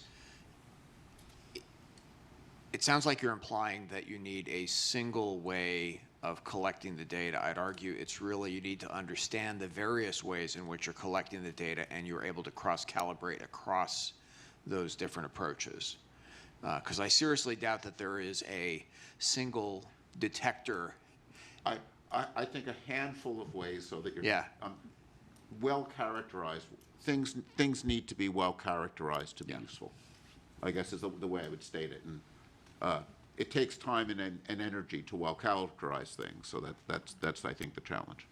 it sounds like you're implying that you need a single way of collecting the data. I'd argue it's really you need to understand the various ways in which you're collecting the data and you're able to cross-calibrate across those different approaches. Because I seriously doubt that there is a single detector. I think a handful of ways so that you're well characterized. Things need to be well characterized to be useful, I guess is the way I would state it. And it takes time and energy to well characterize things. So that's I think the challenge.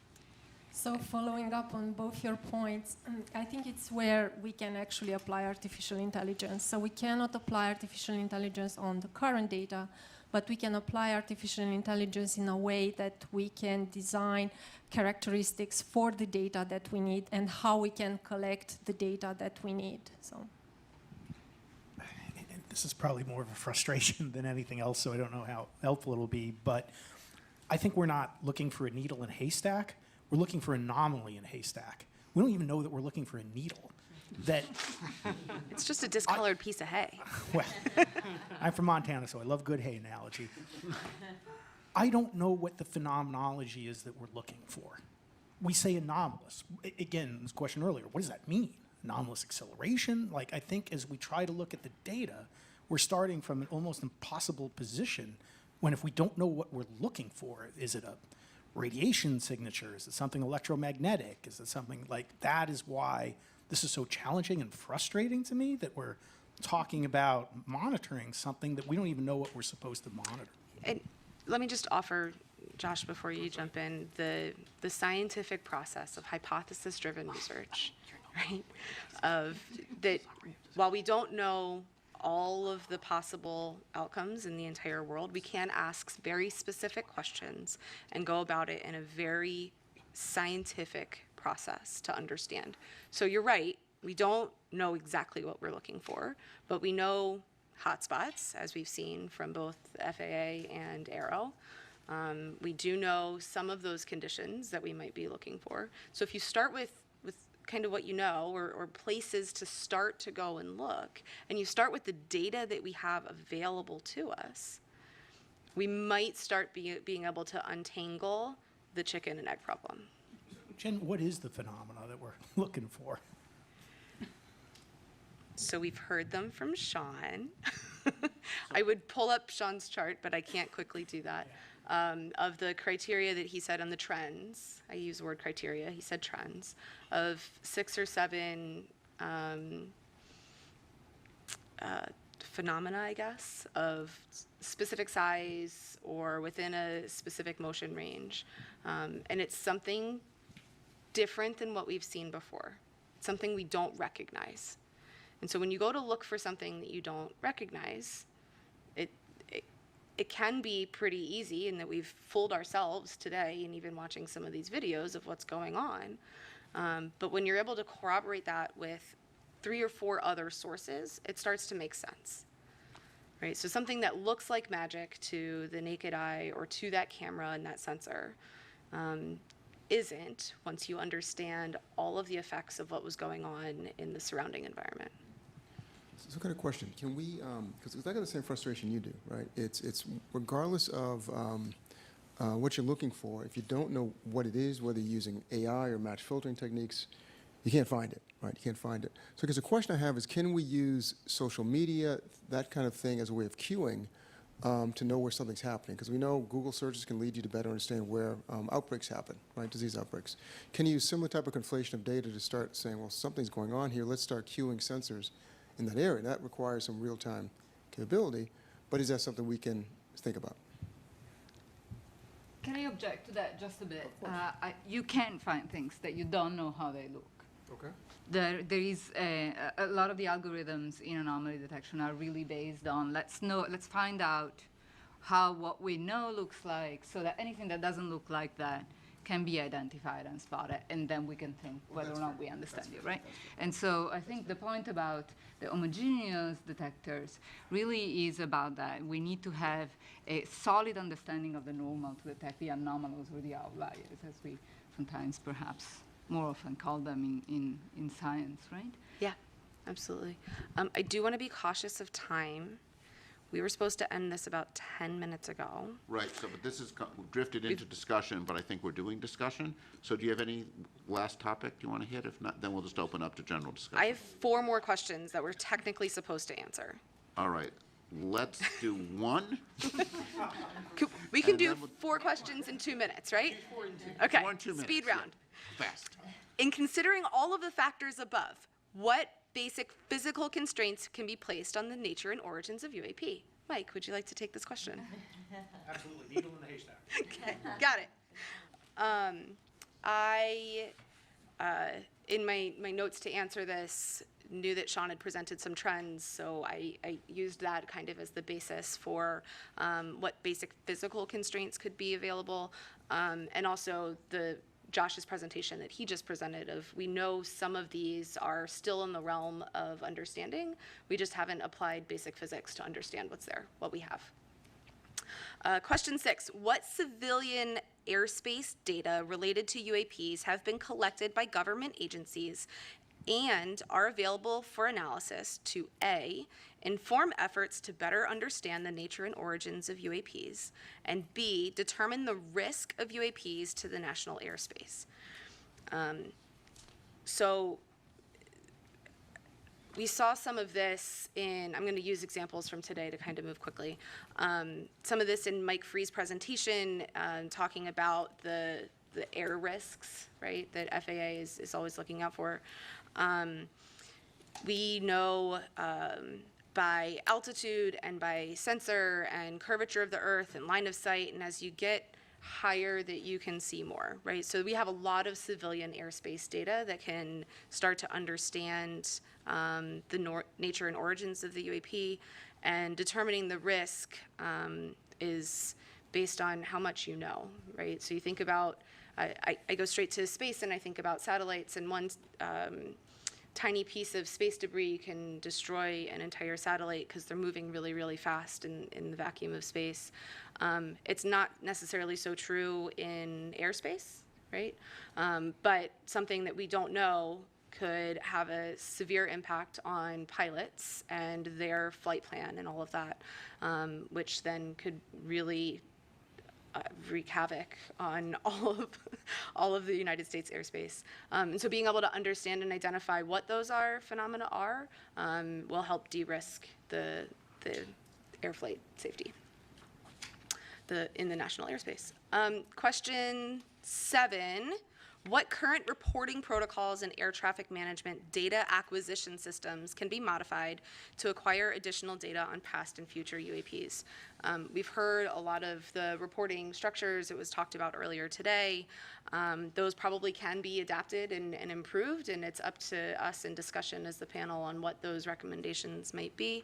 So following up on both your points, I think it's where we can actually apply artificial intelligence. So we cannot apply artificial intelligence on the current data, but we can apply artificial intelligence in a way that we can design characteristics for the data that we need and how we can collect the data that we need. So. And this is probably more of a frustration than anything else, so I don't know how helpful it'll be, but I think we're not looking for a needle in a haystack. We're looking for an anomaly in a haystack. We don't even know that we're looking for a needle. It's just a discolored piece of hay. Well, I'm from Montana, so I love good hay analogy. I don't know what the phenomenology is that we're looking for. We say anomalous. Again, this question earlier, what does that mean? Anomalous acceleration? I think as we try to look at the data, we're starting from an almost impossible position when if we don't know what we're looking for, is it a radiation signature? Is it something electromagnetic? Is it something like that? Is why this is so challenging and frustrating to me that we're talking about monitoring something that we don't even know what we're supposed to monitor. And let me just offer, Josh, before you jump in, the scientific process of hypothesis-driven research, right? Of that, while we don't know all of the possible outcomes in the entire world, we can ask very specific questions and go about it in a very scientific process to understand. So you're right, we don't know exactly what we're looking for, but we know hotspots, as we've seen from both the FAA and AARO. We do know some of those conditions that we might be looking for. So if you start with kind of what you know, or places to start to go and look, and you start with the data that we have available to us, we might start being able to untangle the chicken and egg problem. Jen, what is the phenomena that we're looking for? So we've heard them from Sean. I would pull up Sean's chart, but I can't quickly do that. Of the criteria that he said on the trends, I use the word criteria, he said trends, of 6 or 7 phenomena, I guess, of specific size or within a specific motion range. And it's something different than what we've seen before, something we don't recognize. And so when you go to look for something that you don't recognize, it can be pretty easy, in that we've fooled ourselves today and even watching some of these videos of what's going on. But when you're able to corroborate that with 3 or 4 other sources, it starts to make sense. right? So something that looks like magic to the naked eye or to that camera and that sensor isn't once you understand all of the effects of what was going on in the surrounding environment. So I got a question. Can we, because I got the same frustration you do, right? It's regardless of what you're looking for, if you don't know what it is, whether you're using AI or match filtering techniques, you can't find it, right? You can't find it. So because the question I have is, can we use social media, that kind of thing, as a way of cueing to know where something's happening? Because we know Google searches can lead you to better understand where outbreaks happen, right? Disease outbreaks. Can you use similar type of conflation of data to start saying, well, something's going on here, let's start cueing sensors in that area? That requires some real-time capability, but is that something we can think about? Can I object to that just a bit? You can find things that you don't know how they look. Okay. There is a lot of the algorithms in anomaly detection are really based on let's find out how what we know looks like, so that anything that doesn't look like that can be identified and spotted, and then we can think whether or not we understand it, right? And so I think the point about the homogeneous detectors really is about that. We need to have a solid understanding of the normal to detect the anomalous or the outliers, as we sometimes perhaps more often call them in science, right? Yeah, absolutely. I do want to be cautious of time. We were supposed to end this about 10 minutes ago. Right, so, but this has drifted into discussion, but I think we're doing discussion. So do you have any last topic you want to hit? If not, then we'll just open up to general discussion. I have 4 more questions that we're technically supposed to answer. All right, let's do one. We can do 4 questions in 2 minutes, right? Okay, 4 in 2 minutes, speed yeah. round. Fast. In considering all of the factors above, what basic physical constraints can be placed on the nature and origins of UAP? Mike, would you like to take this question? Absolutely, needle in the haystack. Okay, got it. In my notes to answer this, knew that Sean had presented some trends, so I used that kind of as the basis for what basic physical constraints could be available, and also Josh's presentation that he just presented of, we know some of these are still in the realm of understanding. We just haven't applied basic physics to understand what's there, what we have. Question 6, what civilian airspace data related to UAPs have been collected by government agencies and are available for analysis to A, inform efforts to better understand the nature and origins of UAPs, and B, determine the risk of UAPs to the national airspace? So we saw some of this in, I'm going to use examples from today to kind of move quickly. Some of this in Mike Free's presentation, talking about the air risks, right, that FAA is always looking out for. We know by altitude and by sensor and curvature of the Earth and line of sight, and as you get higher that you can see more, right? So we have a lot of civilian airspace data that can start to understand the nature and origins of the UAP, and determining the risk is based on how much you know, right? So you think about, I go straight to space and I think about satellites, and one tiny piece of space debris can destroy an entire satellite because they're moving really, really fast in the vacuum of space. It's not necessarily so true in airspace, right? But something that we don't know could have a severe impact on pilots and their flight plan and all of that, which then could really wreak havoc on all of the United States airspace. And so being able to understand and identify what those phenomena are will help de-risk the air flight safety in the national airspace. Question 7. What current reporting protocols and air traffic management data acquisition systems can be modified to acquire additional data on past and future UAPs? We've heard a lot of the reporting structures. It was talked about earlier today. Those probably can be adapted and improved, and it's up to us in discussion as the panel on what those recommendations might be.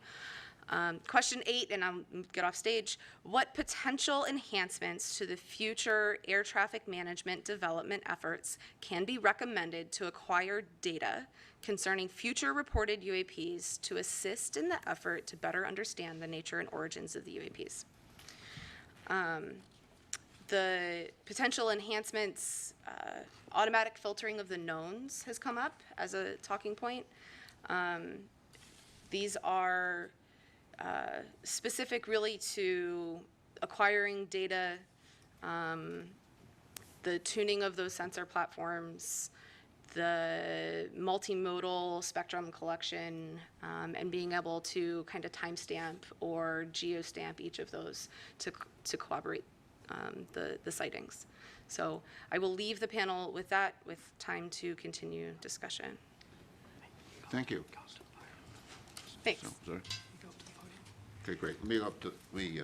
Question 8, and I'll get off stage. What potential enhancements to the future air traffic management development efforts can be recommended to acquire data concerning future reported UAPs to assist in the effort to better understand the nature and origins of the UAPs. The potential enhancements, automatic filtering of the knowns has come up as a talking point. These are specific really to acquiring data, the tuning of those sensor platforms, the multimodal spectrum collection, and being able to kind of timestamp or geostamp each of those to corroborate the sightings. So I will leave the panel with that, with time to continue discussion. Thank you. Thanks. So, sorry. Okay, great. Let me go up to, lead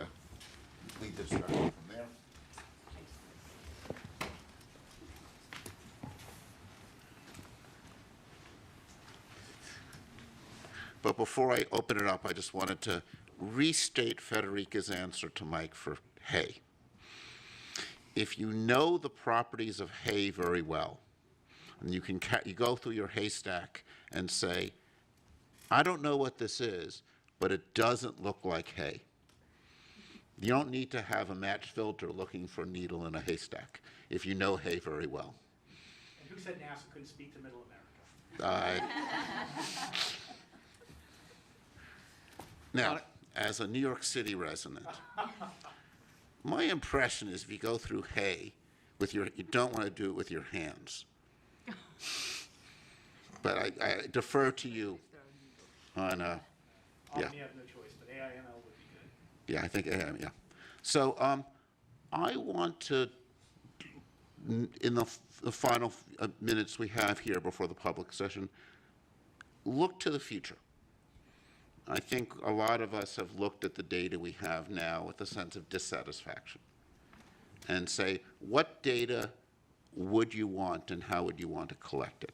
this discussion from there. But before I open it up, I just wanted to restate Federica's answer to Mike for hay. If you know the properties of hay very well, and you go through your haystack and say, I don't know what this is, but it doesn't look like hay. You don't need to have a match filter looking for a needle in a haystack if you know hay very well. And who said NASA couldn't speak to Middle America? Now, as a New York City resident, my impression is if you go through hay with you don't want to do it with your hands. But I defer to you on, yeah. You have no choice, but AIML would be good. Yeah, I think, yeah. So I want to, in the final minutes we have here before the public session, look to the future. I think a lot of us have looked at the data we have now with a sense of dissatisfaction and say, what data would you want and how would you want to collect it?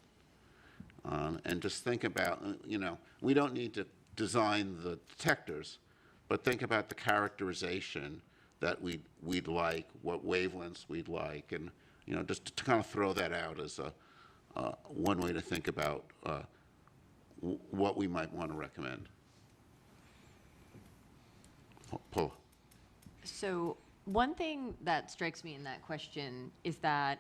And just think about, we don't need to design the detectors, but think about the characterization that we'd like, what wavelengths we'd like, and just to kind of throw that out as one way to think about what we might want to recommend. Paula. So one thing that strikes me in that question is that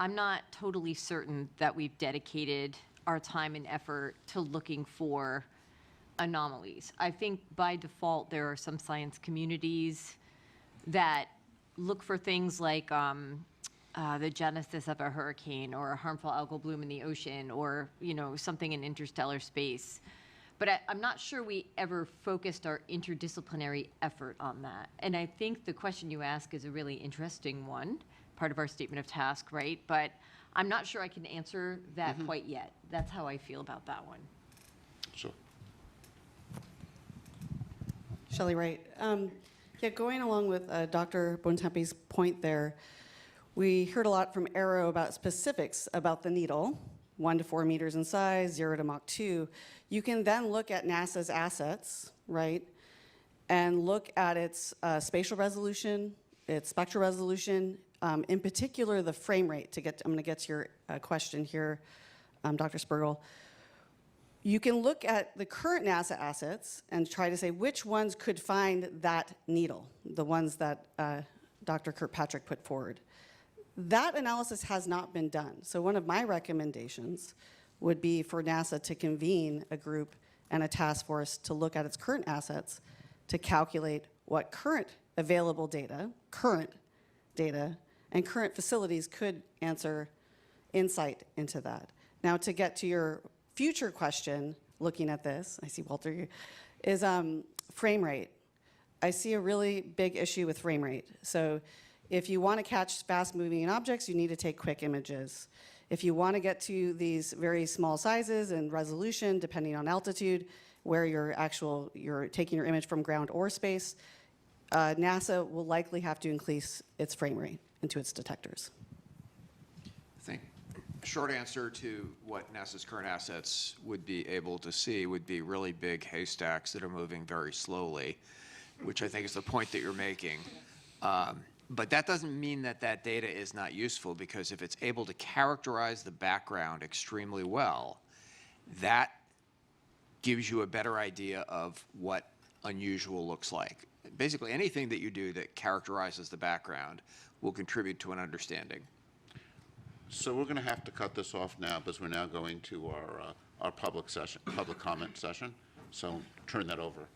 I'm not totally certain that we've dedicated our time and effort to looking for anomalies. I think by default there are some science communities that look for things like the genesis of a hurricane or a harmful algal bloom in the ocean or something in interstellar space. But I'm not sure we ever focused our interdisciplinary effort on that. And I think the question you ask is a really interesting one, part of our statement of task, right? But I'm not sure I can answer that quite yet. That's how I feel about that one. Sure. Shelley Wright. Yeah, going along with Dr. Bontempi's point there, we heard a lot from AARO about specifics about the needle, 1 to 4 meters in size, 0 to Mach 2. You can then look at NASA's assets, right, and look at its spatial resolution, its spectral resolution, in particular the frame rate. I'm going to get to your question here, Dr. Spergel. You can look at the current NASA assets and try to say which ones could find that needle, the ones that Dr. Kirkpatrick put forward. That analysis has not been done. So one of my recommendations would be for NASA to convene a group and a task force to look at its current assets to calculate what current available data, and current facilities could answer insight into that. Now, to get to your future question, looking at this, I see Walter, is frame rate. I see a really big issue with frame rate. So if you want to catch fast-moving objects, you need to take quick images. If you want to get to these very small sizes and resolution, depending on altitude, where you're taking your image from ground or space, NASA will likely have to increase its frame rate into its detectors. I think short answer to what NASA's current assets would be able to see would be really big haystacks that are moving very slowly, which I think is the point that you're making. But that doesn't mean that that data is not useful, because if it's able to characterize the background extremely well, that gives you a better idea of what unusual looks like. Basically, anything that you do that characterizes the background will contribute to an understanding. So we're going to have to cut this off now because we're now going to our public comment session. So turn that over.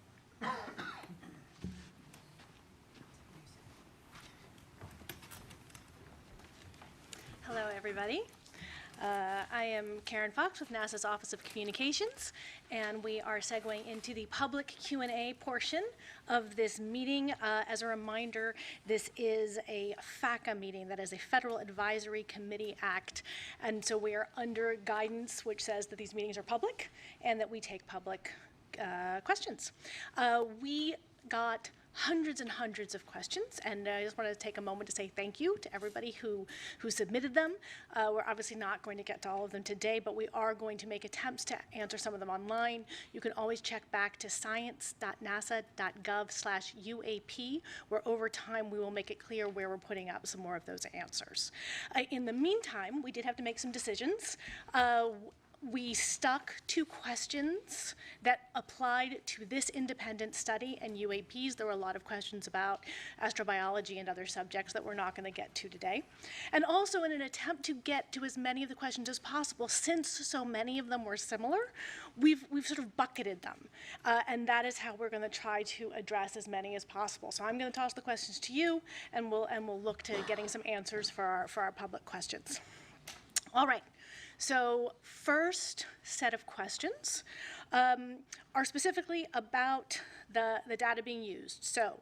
Hello, everybody. I am Karen Fox with NASA's Office of Communications, and we are segueing into the public Q&A portion of this meeting. As a reminder, this is a FACA meeting, that is a Federal Advisory Committee Act, and so we are under guidance which says that these meetings are public and that we take public questions. We got hundreds and hundreds of questions, and I just wanted to take a moment to say thank you to everybody who submitted them. We're obviously not going to get to all of them today, but we are going to make attempts to answer some of them online. You can always check back to science.nasa.gov/UAP, where over time we will make it clear where we're putting up some more of those answers. In the meantime, we did have to make some decisions. We stuck to questions that applied to this independent study and UAPs. There were a lot of questions about astrobiology and other subjects that we're not going to get to today. And also, in an attempt to get to as many of the questions as possible, since so many of them were similar, we've sort of bucketed them. And that is how we're going to try to address as many as possible. So I'm going to toss the questions to you, and we'll look to getting some answers for our public questions. All right. So first set of questions are specifically about the data being used. So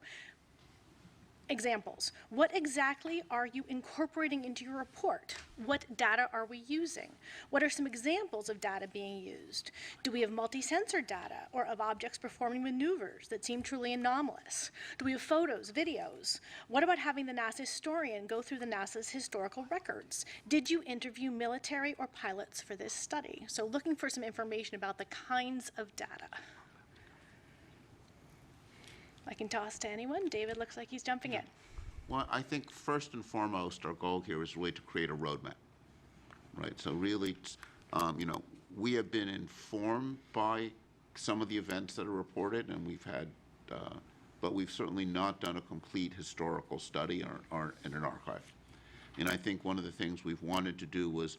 examples. What exactly are you incorporating into your report? What data are we using? What are some examples of data being used? Do we have multi-sensor data or of objects performing maneuvers that seem truly anomalous? Do we have photos, videos? What about having the NASA historian go through the NASA's historical records? Did you interview military or pilots for this study? So looking for some information about the kinds of data. I can toss to anyone. David looks like he's jumping in. Well, I think first and foremost, our goal here is really to create a roadmap, right? So really, we have been informed by some of the events that are reported, and we've had, but we've certainly not done a complete historical study or in an archive. And I think one of the things we've wanted to do was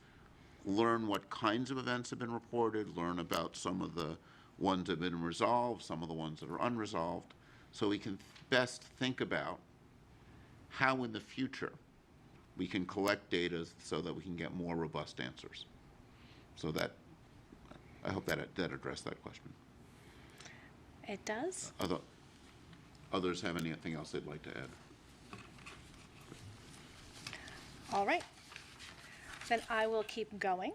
learn what kinds of events have been reported, learn about some of the ones that have been resolved, some of the ones that are unresolved, so we can best think about how in the future we can collect data so that we can get more robust answers. So that, I hope that addressed that question. It does. Others have anything else they'd like to add? All right. Then I will keep going.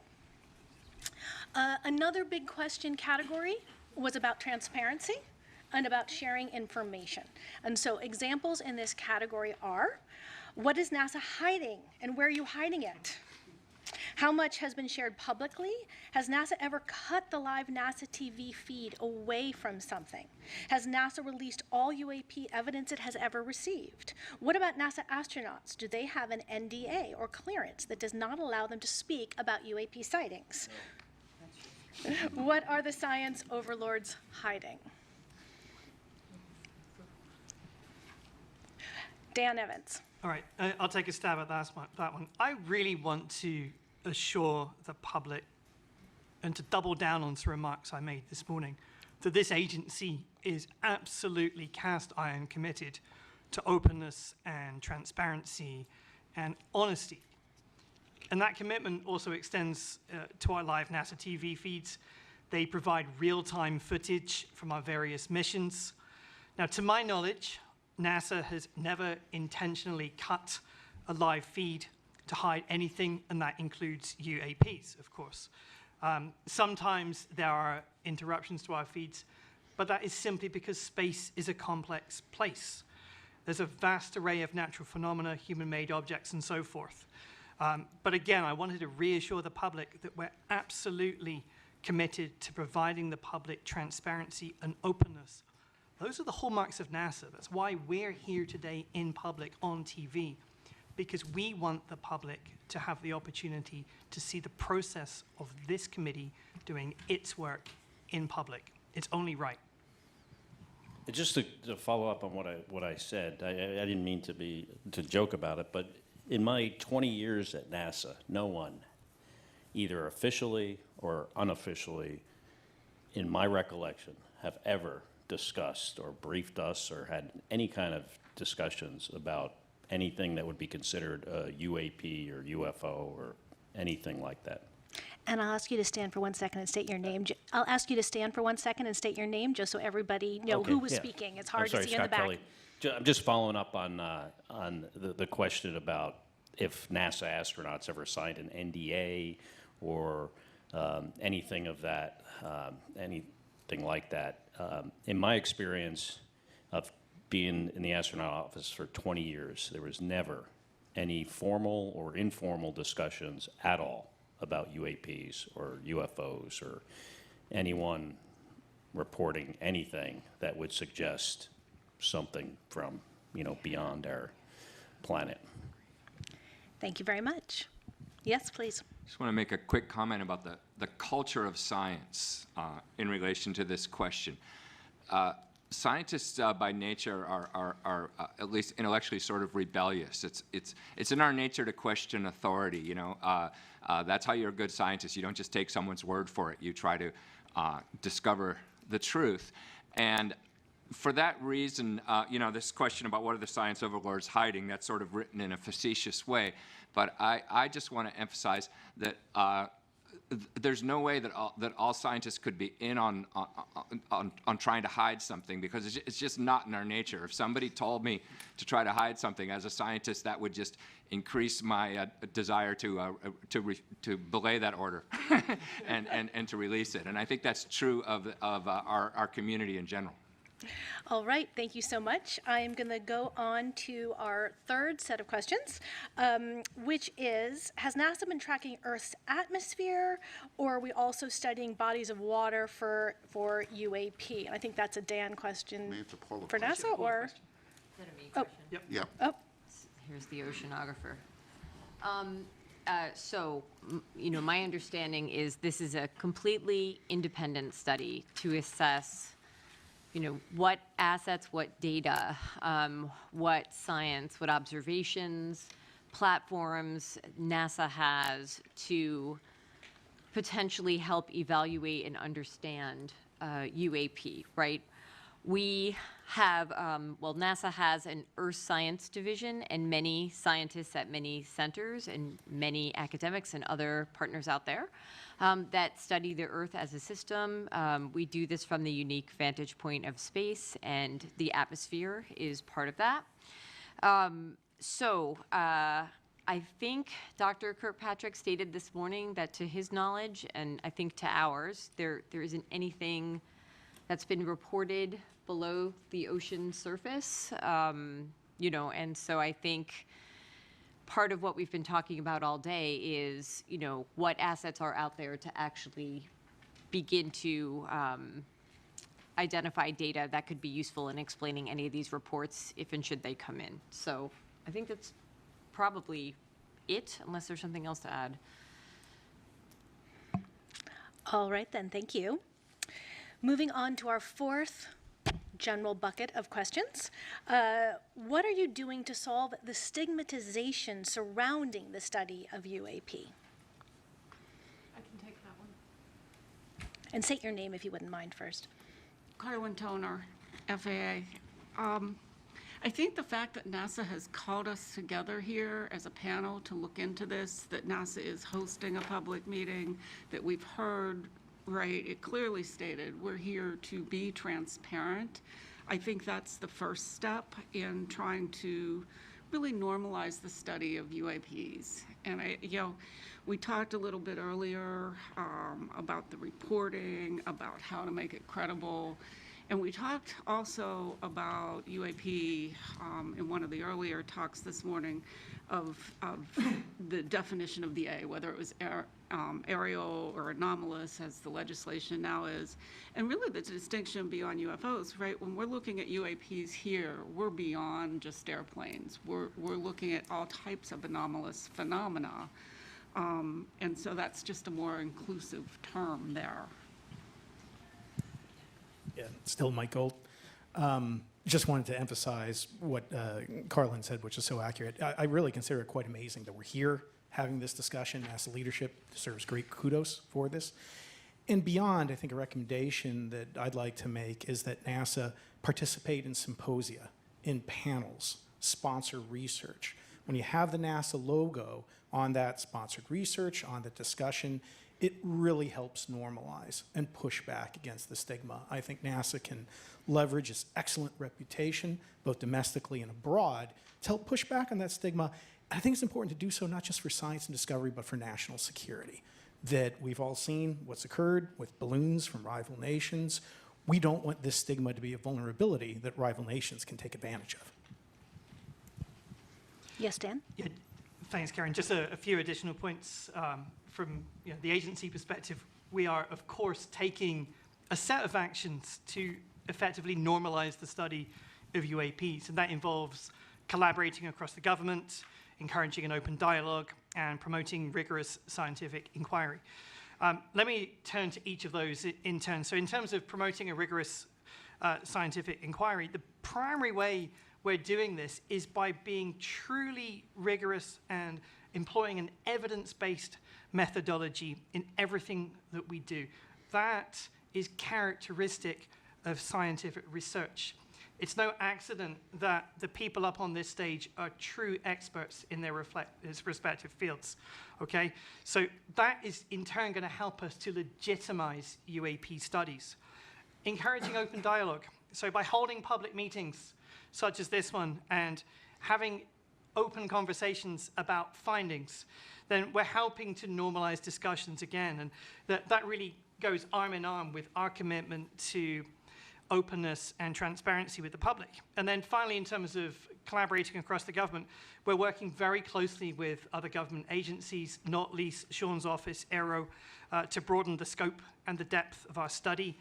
Another big question category was about transparency and about sharing information. And so examples in this category are, what is NASA hiding and where are you hiding it? How much has been shared publicly? Has NASA ever cut the live NASA TV feed away from something? Has NASA released all UAP evidence it has ever received? What about NASA astronauts? Do they have an NDA or clearance that does not allow them to speak about UAP sightings? No. What are the science overlords hiding? Dan Evans. All right, I'll take a stab at that one. I really want to assure the public and to double down on some remarks I made this morning that this agency is absolutely cast iron committed to openness and transparency and honesty. And that commitment also extends to our live NASA TV feeds. They provide real-time footage from our various missions. Now, to my knowledge, NASA has never intentionally cut a live feed to hide anything, and that includes UAPs, of course. Sometimes there are interruptions to our feeds, but that is simply because space is a complex place. There's a vast array of natural phenomena, human-made objects, and so forth. But again, I wanted to reassure the public that we're absolutely committed to providing the public transparency and openness. Those are the hallmarks of NASA. That's why we're here today in public on TV, because we want the public to have the opportunity to see the process of this committee doing its work in public. It's only right. Just to follow up on what I said, I didn't mean to joke about it, but in my 20 years at NASA, no one, either officially or unofficially, in my recollection, have ever discussed or briefed us or had any kind of discussions about anything that would be considered a UAP or UFO or anything like that. And I'll ask you to stand for 1 second and state your name. I'll ask you to stand for 1 second and state your name, just so everybody know who was speaking. It's hard I'm sorry, to see in the Scott back. Kelly. I'm just following up on the question about if NASA astronauts ever signed an NDA or anything of that, anything like that. In my experience of being in the astronaut office for 20 years, there was never any formal or informal discussions at all about UAPs or UFOs or anyone reporting anything that would suggest something from, beyond our planet. Thank you very much. Yes, please. Just want to make a quick comment about the culture of science in relation to this question. Scientists by nature are at least intellectually sort of rebellious. It's in our nature to question authority. That's how you're a good scientist. You don't just take someone's word for it. You try to discover the truth. And for that reason, this question about what are the science overlords hiding, that's sort of written in a facetious way. But I just want to emphasize that there's no way that all scientists could be in on trying to hide something, because it's just not in our nature. If somebody told me to try to hide something as a scientist, that would just increase my desire to belay that order and to release it. And I think that's true of our community in general. All right, thank you so much. I'm going to go on to our third set of questions, which is, has NASA been tracking Earth's atmosphere, or are we also studying bodies of water for UAP? And I think that's a Dan question for NASA, or? Is that a me question? Yep. Oh. Here's the oceanographer. My understanding is this is a completely independent study to assess what assets, what data, what science, what observations, platforms NASA has to potentially help evaluate and understand UAP, right? We have, NASA has an Earth Science division and many scientists at many centers and many academics and other partners out there that study the Earth as a system. We do this from the unique vantage point of space, and the atmosphere is part of that. I think Dr. Kirkpatrick stated this morning that to his knowledge, and I think to ours, there isn't anything that's been reported below the ocean surface, and so I think part of what we've been talking about all day is, what assets are out there to actually begin to identify data that could be useful in explaining any of these reports if and should they come in. So I think that's probably it, unless there's something else to add. All right then, thank you. Moving on to our fourth general bucket of questions. What are you doing to solve the stigmatization surrounding the study of UAP? I can take that one. And state your name if you wouldn't mind first. Carlin Toner, FAA. I think the fact that NASA has called us together here as a panel to look into this, that NASA is hosting a public meeting, that we've heard, right, it clearly stated we're here to be transparent. I think that's the first step in trying to really normalize the study of UAPs. And we talked a little bit earlier about the reporting, about how to make it credible. And we talked also about UAP in one of the earlier talks this morning of the definition of the A, whether it was aerial or anomalous, as the legislation now is. And really the distinction beyond UFOs, right? When we're looking at UAPs here, we're beyond just airplanes. We're looking at all types of anomalous phenomena. And so that's just a more inclusive term there. Yeah, still Mike Gold. Just wanted to emphasize what Carlin said, which is so accurate. I really consider it quite amazing that we're here having this discussion. NASA leadership deserves great kudos for this. And beyond, I think a recommendation that I'd like to make is that NASA participate in symposia, in panels, sponsor research. When you have the NASA logo on that sponsored research, on the discussion, it really helps normalize and push back against the stigma. I think NASA can leverage its excellent reputation, both domestically and abroad, to help push back on that stigma. And I think it's important to do so not just for science and discovery, but for national security. That we've all seen what's occurred with balloons from rival nations. We don't want this stigma to be a vulnerability that rival nations can take advantage of. Yes, Dan? Yeah, thanks, Karen. Just a few additional points from the agency perspective. We are, of course, taking a set of actions to effectively normalize the study of UAPs, and that involves collaborating across the government, encouraging an open dialogue, and promoting rigorous scientific inquiry. Let me turn to each of those in turn. So in terms of promoting a rigorous scientific inquiry, the primary way we're doing this is by being truly rigorous and employing an evidence-based methodology in everything that we do. That is characteristic of scientific research. It's no accident that the people up on this stage are true experts in their respective fields, okay? So that is in turn going to help us to legitimize UAP studies. Encouraging open dialogue. So by holding public meetings such as this one and having open conversations about findings, then we're helping to normalize discussions again. And that really goes arm in arm with our commitment to openness and transparency with the public. And then finally, in terms of collaborating across the government, we're working very closely with other government agencies, not least Sean's office, AARO, to broaden the scope and the depth of our study.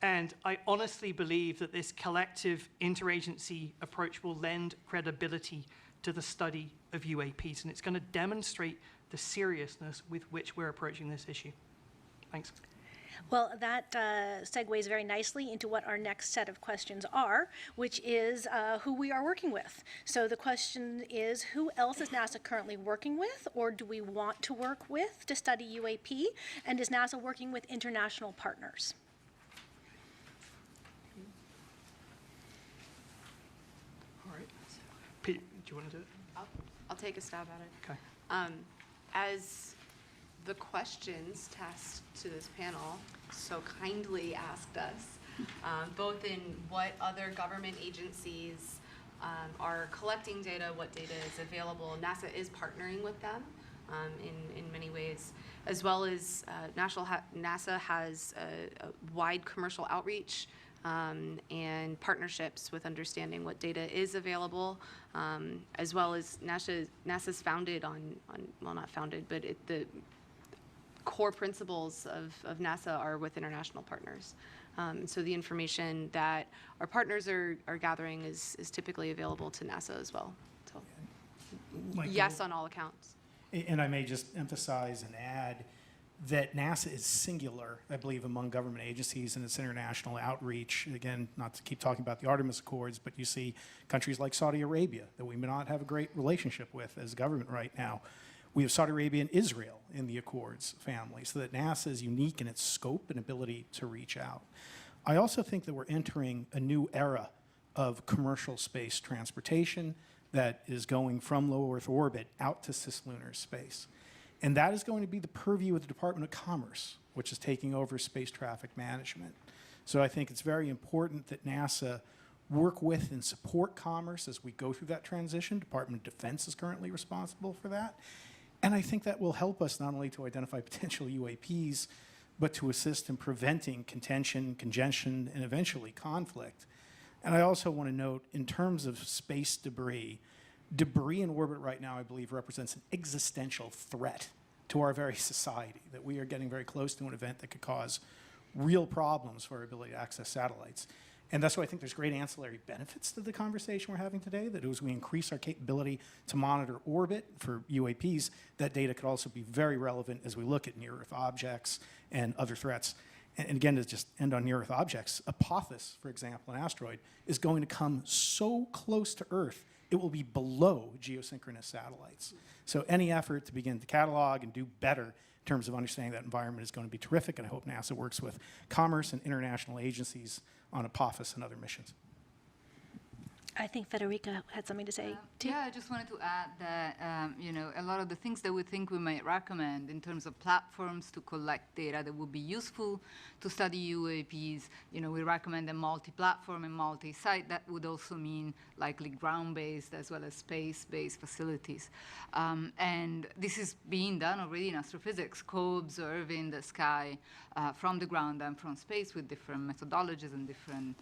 And I honestly believe that this collective interagency approach will lend credibility to the study of UAPs, and it's going to demonstrate the seriousness with which we're approaching this issue. Thanks. Well, that segues very nicely into what our next set of questions are, which is who we are working with. So the question is, who else is NASA currently working with, or do we want to work with to study UAP? And is NASA working with international partners? All right. Pete, do you want to do it? I'll take a stab at it. Okay. As the questions tasked to this panel so kindly asked us, both in what other government agencies are collecting data, what data is available. NASA is partnering with them in many ways, as well as NASA has a wide commercial outreach and partnerships with understanding what data is available, as well as NASA's founded on well, not founded, but the core principles of NASA are with international partners. So the information that our partners are gathering is typically available to NASA as well. So yes, on all accounts. And I may just emphasize and add that NASA is singular, I believe, among government agencies in its international outreach. Again, not to keep talking about the Artemis Accords, but you see countries like Saudi Arabia that we may not have a great relationship with as a government right now. We have Saudi Arabia and Israel in the Accords family, so that NASA is unique in its scope and ability to reach out. I also think that we're entering a new era of commercial space transportation that is going from low Earth orbit out to cislunar space. And that is going to be the purview of the Department of Commerce, which is taking over space traffic management. So I think it's very important that NASA work with and support commerce as we go through that transition. Department of Defense is currently responsible for that. And I think that will help us not only to identify potential UAPs, but to assist in preventing contention, congestion, and eventually conflict. And I also want to note, in terms of space debris in orbit right now, I believe, represents an existential threat to our very society, that we are getting very close to an event that could cause real problems for our ability to access satellites. And that's why I think there's great ancillary benefits to the conversation we're having today, that as we increase our capability to monitor orbit for UAPs, that data could also be very relevant as we look at near-Earth objects and other threats. And again, to just end on near-Earth objects, Apophis, for example, an asteroid, is going to come so close to Earth, it will be below geosynchronous satellites. So any effort to begin to catalog and do better in terms of understanding that environment is going to be terrific, and I hope NASA works with commerce and international agencies on Apophis and other missions. I think Federica had something to say, too. Yeah, I just wanted to add that, a lot of the things that we think we might recommend in terms of platforms to collect data that would be useful to study UAPs, we recommend a multi-platform and multi-site. That would also mean likely ground-based as well as space-based facilities. And this is being done already in astrophysics, co-observing the sky from the ground and from space with different methodologies and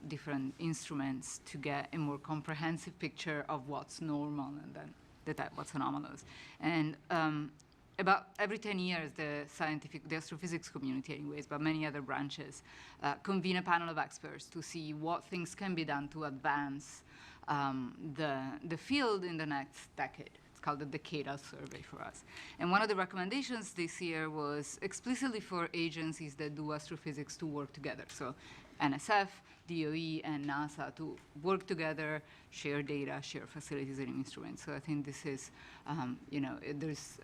different instruments to get a more comprehensive picture of what's normal and then detect what's anomalous. And about every 10 years, the astrophysics community anyways, but many other branches, convene a panel of experts to see what things can be done to advance the field in the next decade. It's called the Decadal Survey for us. And one of the recommendations this year was explicitly for agencies that do astrophysics to work together. So NSF, DOE, and NASA to work together, share data, share facilities and instruments. So I think this is, there's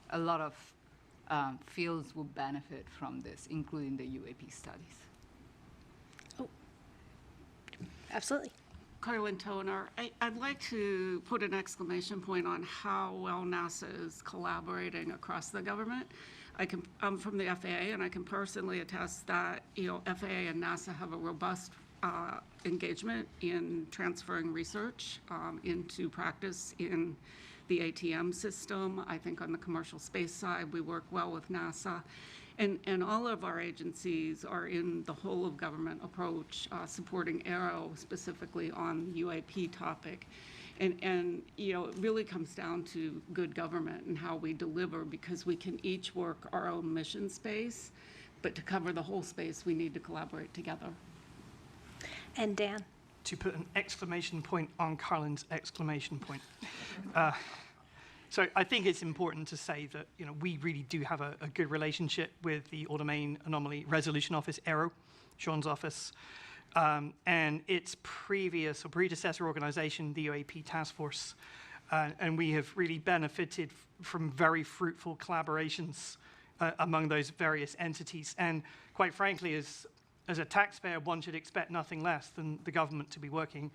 a lot of fields will benefit from this, including the UAP studies. Oh, absolutely. Carlin Toner, I'd like to put an exclamation point on how well NASA is collaborating across the government. I'm from the FAA, and I can personally attest that FAA and NASA have a robust engagement in transferring research into practice in the ATM system. I think on the commercial space side, we work well with NASA. And all of our agencies are in the whole of government approach, supporting AARO specifically on the UAP topic. And it really comes down to good government and how we deliver, because we can each work our own mission space, but to cover the whole space, we need to collaborate together. And Dan? To put an exclamation point on Carlin's exclamation point. So I think it's important to say that we really do have a good relationship with the All-Domain Anomaly Resolution Office, AARO, Sean's office, and its previous or predecessor organization, the UAP Task Force. And we have really benefited from very fruitful collaborations among those various entities. And quite frankly, as a taxpayer, one should expect nothing less than the government to be working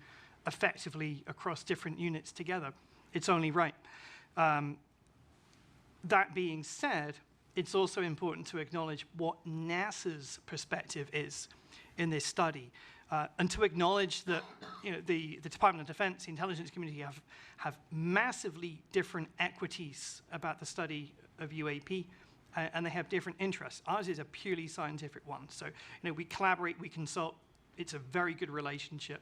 effectively across different units together. It's only right. That being said, it's also important to acknowledge what NASA's perspective is in this study, and to acknowledge that the Department of Defense, the intelligence community have massively different equities about the study of UAP, and they have different interests. Ours is a purely scientific one. So we collaborate, we consult. It's a very good relationship.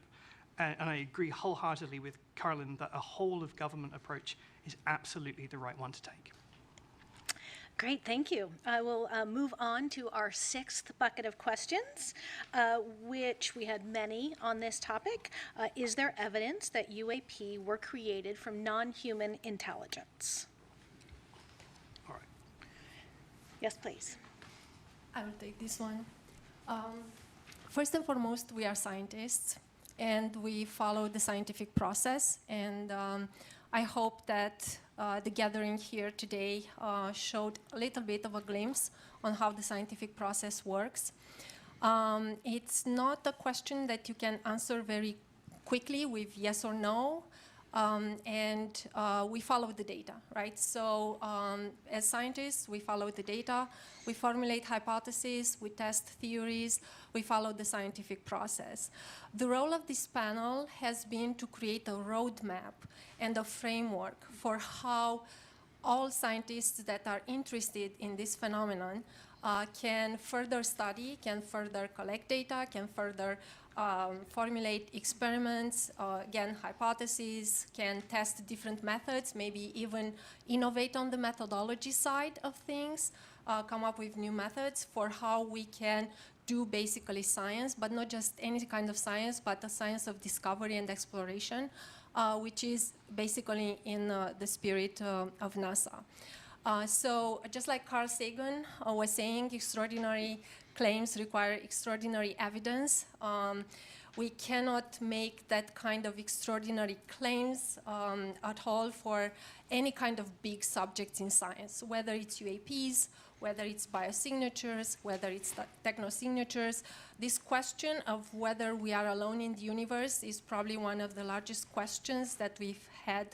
And I agree wholeheartedly with Carlin that a whole of government approach is absolutely the right one to take. Great, thank you. I will move on to our sixth bucket of questions, which we had many on this topic. Is there evidence that UAP were created from non-human intelligence? All right. Yes, please. I will take this one. First and foremost, we are scientists, and we follow the scientific process. And I hope that the gathering here today showed a little bit of a glimpse on how the scientific process works. It's not a question that you can answer very quickly with yes or no. And we follow the data, right? So as scientists, we follow the data, we formulate hypotheses, we test theories, we follow the scientific process. The role of this panel has been to create a roadmap and a framework for how all scientists that are interested in this phenomenon can further study, can further collect data, can further formulate experiments, again, hypotheses, can test different methods, maybe even innovate on the methodology side of things, come up with new methods for how we can do basically science, but not just any kind of science, but the science of discovery and exploration, which is basically in the spirit of NASA. So just like Carl Sagan was saying, extraordinary claims require extraordinary evidence. We cannot make that kind of extraordinary claims at all for any kind of big subjects in science, whether it's UAPs, whether it's biosignatures, whether it's technosignatures. This question of whether we are alone in the universe is probably one of the largest questions that we've had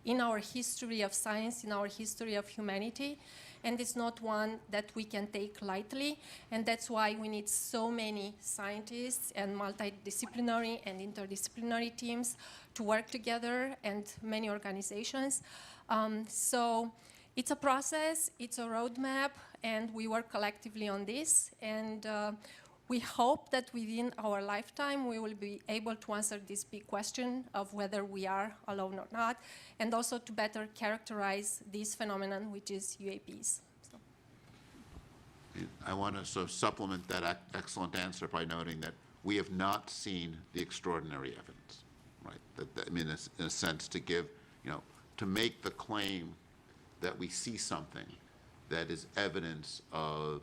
in our history of science, in our history of humanity, and it's not one that we can take lightly, and that's why we need so many scientists and multidisciplinary and interdisciplinary teams to work together, and many organizations. So it's a process, it's a roadmap, and we work collectively on this, and we hope that within our lifetime we will be able to answer this big question of whether we are alone or not, and also to better characterize this phenomenon, which is UAPs. So. I want to sort of supplement that excellent answer by noting that we have not seen the extraordinary evidence, right? I mean, in a sense, to give, to make the claim that we see something that is evidence of,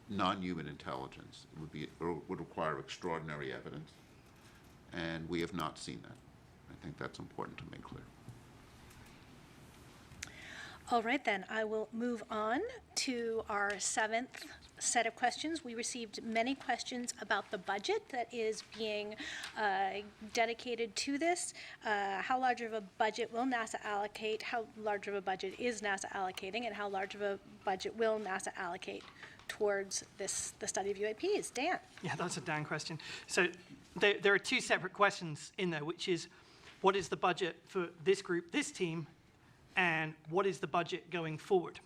non-human intelligence would require extraordinary evidence, and we have not seen that. I think that's important to make clear. All right, then, I will move on to our 7th set of questions. We received many questions about the budget that is being dedicated to this. How large of a budget will NASA allocate? How large of a budget is NASA allocating? And how large of a budget will NASA allocate towards the study of UAPs? Dan? Yeah, that's a Dan question. So there are two separate questions in there, which is, what is the budget for this group, this team, and what is the budget going forward,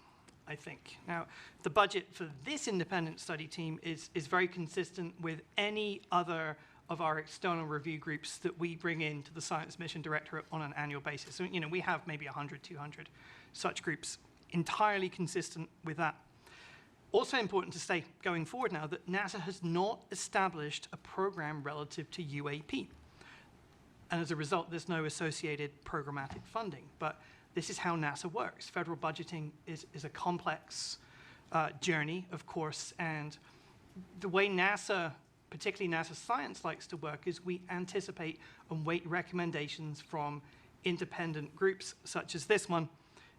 I think. Now, the budget for this independent study team is very consistent with any other of our external review groups that we bring into the Science Mission Directorate on an annual basis. So, we have maybe 100, 200 such groups, entirely consistent with that. Also important to say, going forward now, that NASA has not established a program relative to UAP. And as a result, there's no associated programmatic funding. But this is how NASA works. Federal budgeting is a complex journey, of course, and the way NASA, particularly NASA Science, likes to work is we anticipate and wait recommendations from independent groups such as this one,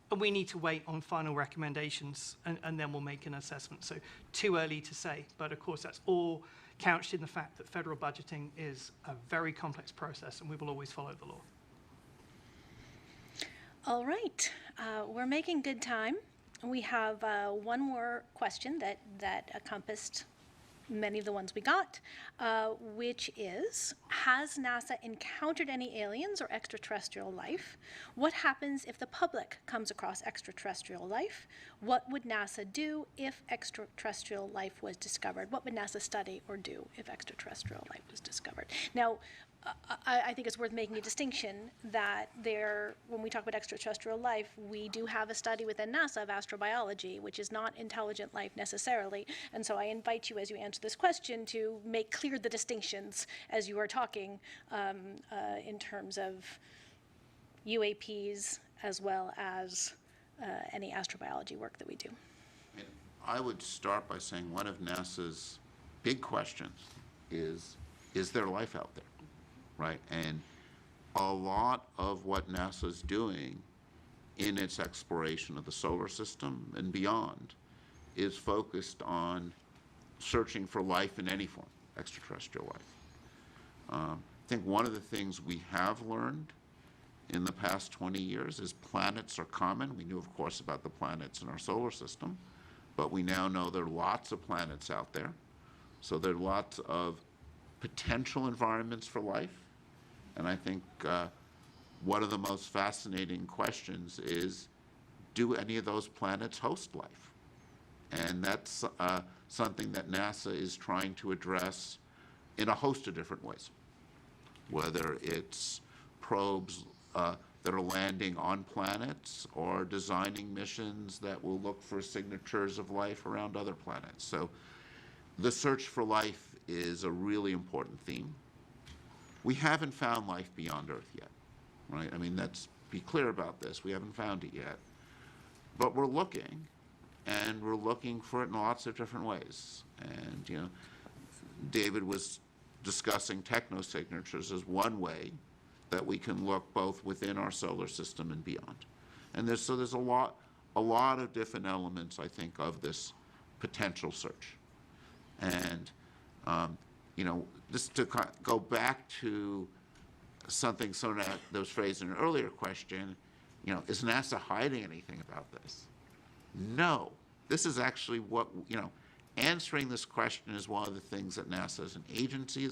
and we need to wait on final recommendations, and then we'll make an assessment. So too early to say, but of course that's all couched in the fact that federal budgeting is a very complex process, and we will always follow the law. All right, we're making good time. We have one more question that encompassed many of the ones we got, which is, has NASA encountered any aliens or extraterrestrial life? What happens if the public comes across extraterrestrial life? What would NASA do if extraterrestrial life was discovered? What would NASA study or do if extraterrestrial life was discovered? Now, I think it's worth making a distinction that when we talk about extraterrestrial life, we do have a study within NASA of astrobiology, which is not intelligent life necessarily. And so I invite you, as you answer this question, to make clear the distinctions as you are talking in terms of UAPs as well as any astrobiology work that we do. I would start by saying one of NASA's big questions is there life out there? Right, and a lot of what NASA's doing in its exploration of the solar system and beyond is focused on searching for life in any form, extraterrestrial life. I think one of the things we have learned in the past 20 years is planets are common. We knew, of course, about the planets in our solar system, but we now know there are lots of planets out there. So there are lots of potential environments for life. And I think one of the most fascinating questions is, do any of those planets host life? And that's something that NASA is trying to address in a host of different ways, whether it's probes that are landing on planets or designing missions that will look for signatures of life around other planets. So the search for life is a really important theme. We haven't found life beyond Earth yet, right? I mean, let's be clear about this. We haven't found it yet. But we're looking, and we're looking for it in lots of different ways. And, you know, David was discussing technosignatures as one way that we can look both within our solar system and beyond. And there's a lot of different elements, I think, of this potential search. And, you know, just to go back to something that was phrased in an earlier question, you know, is NASA hiding anything about this? No. This is actually what, you know, answering this question is one of the things that NASA as an agency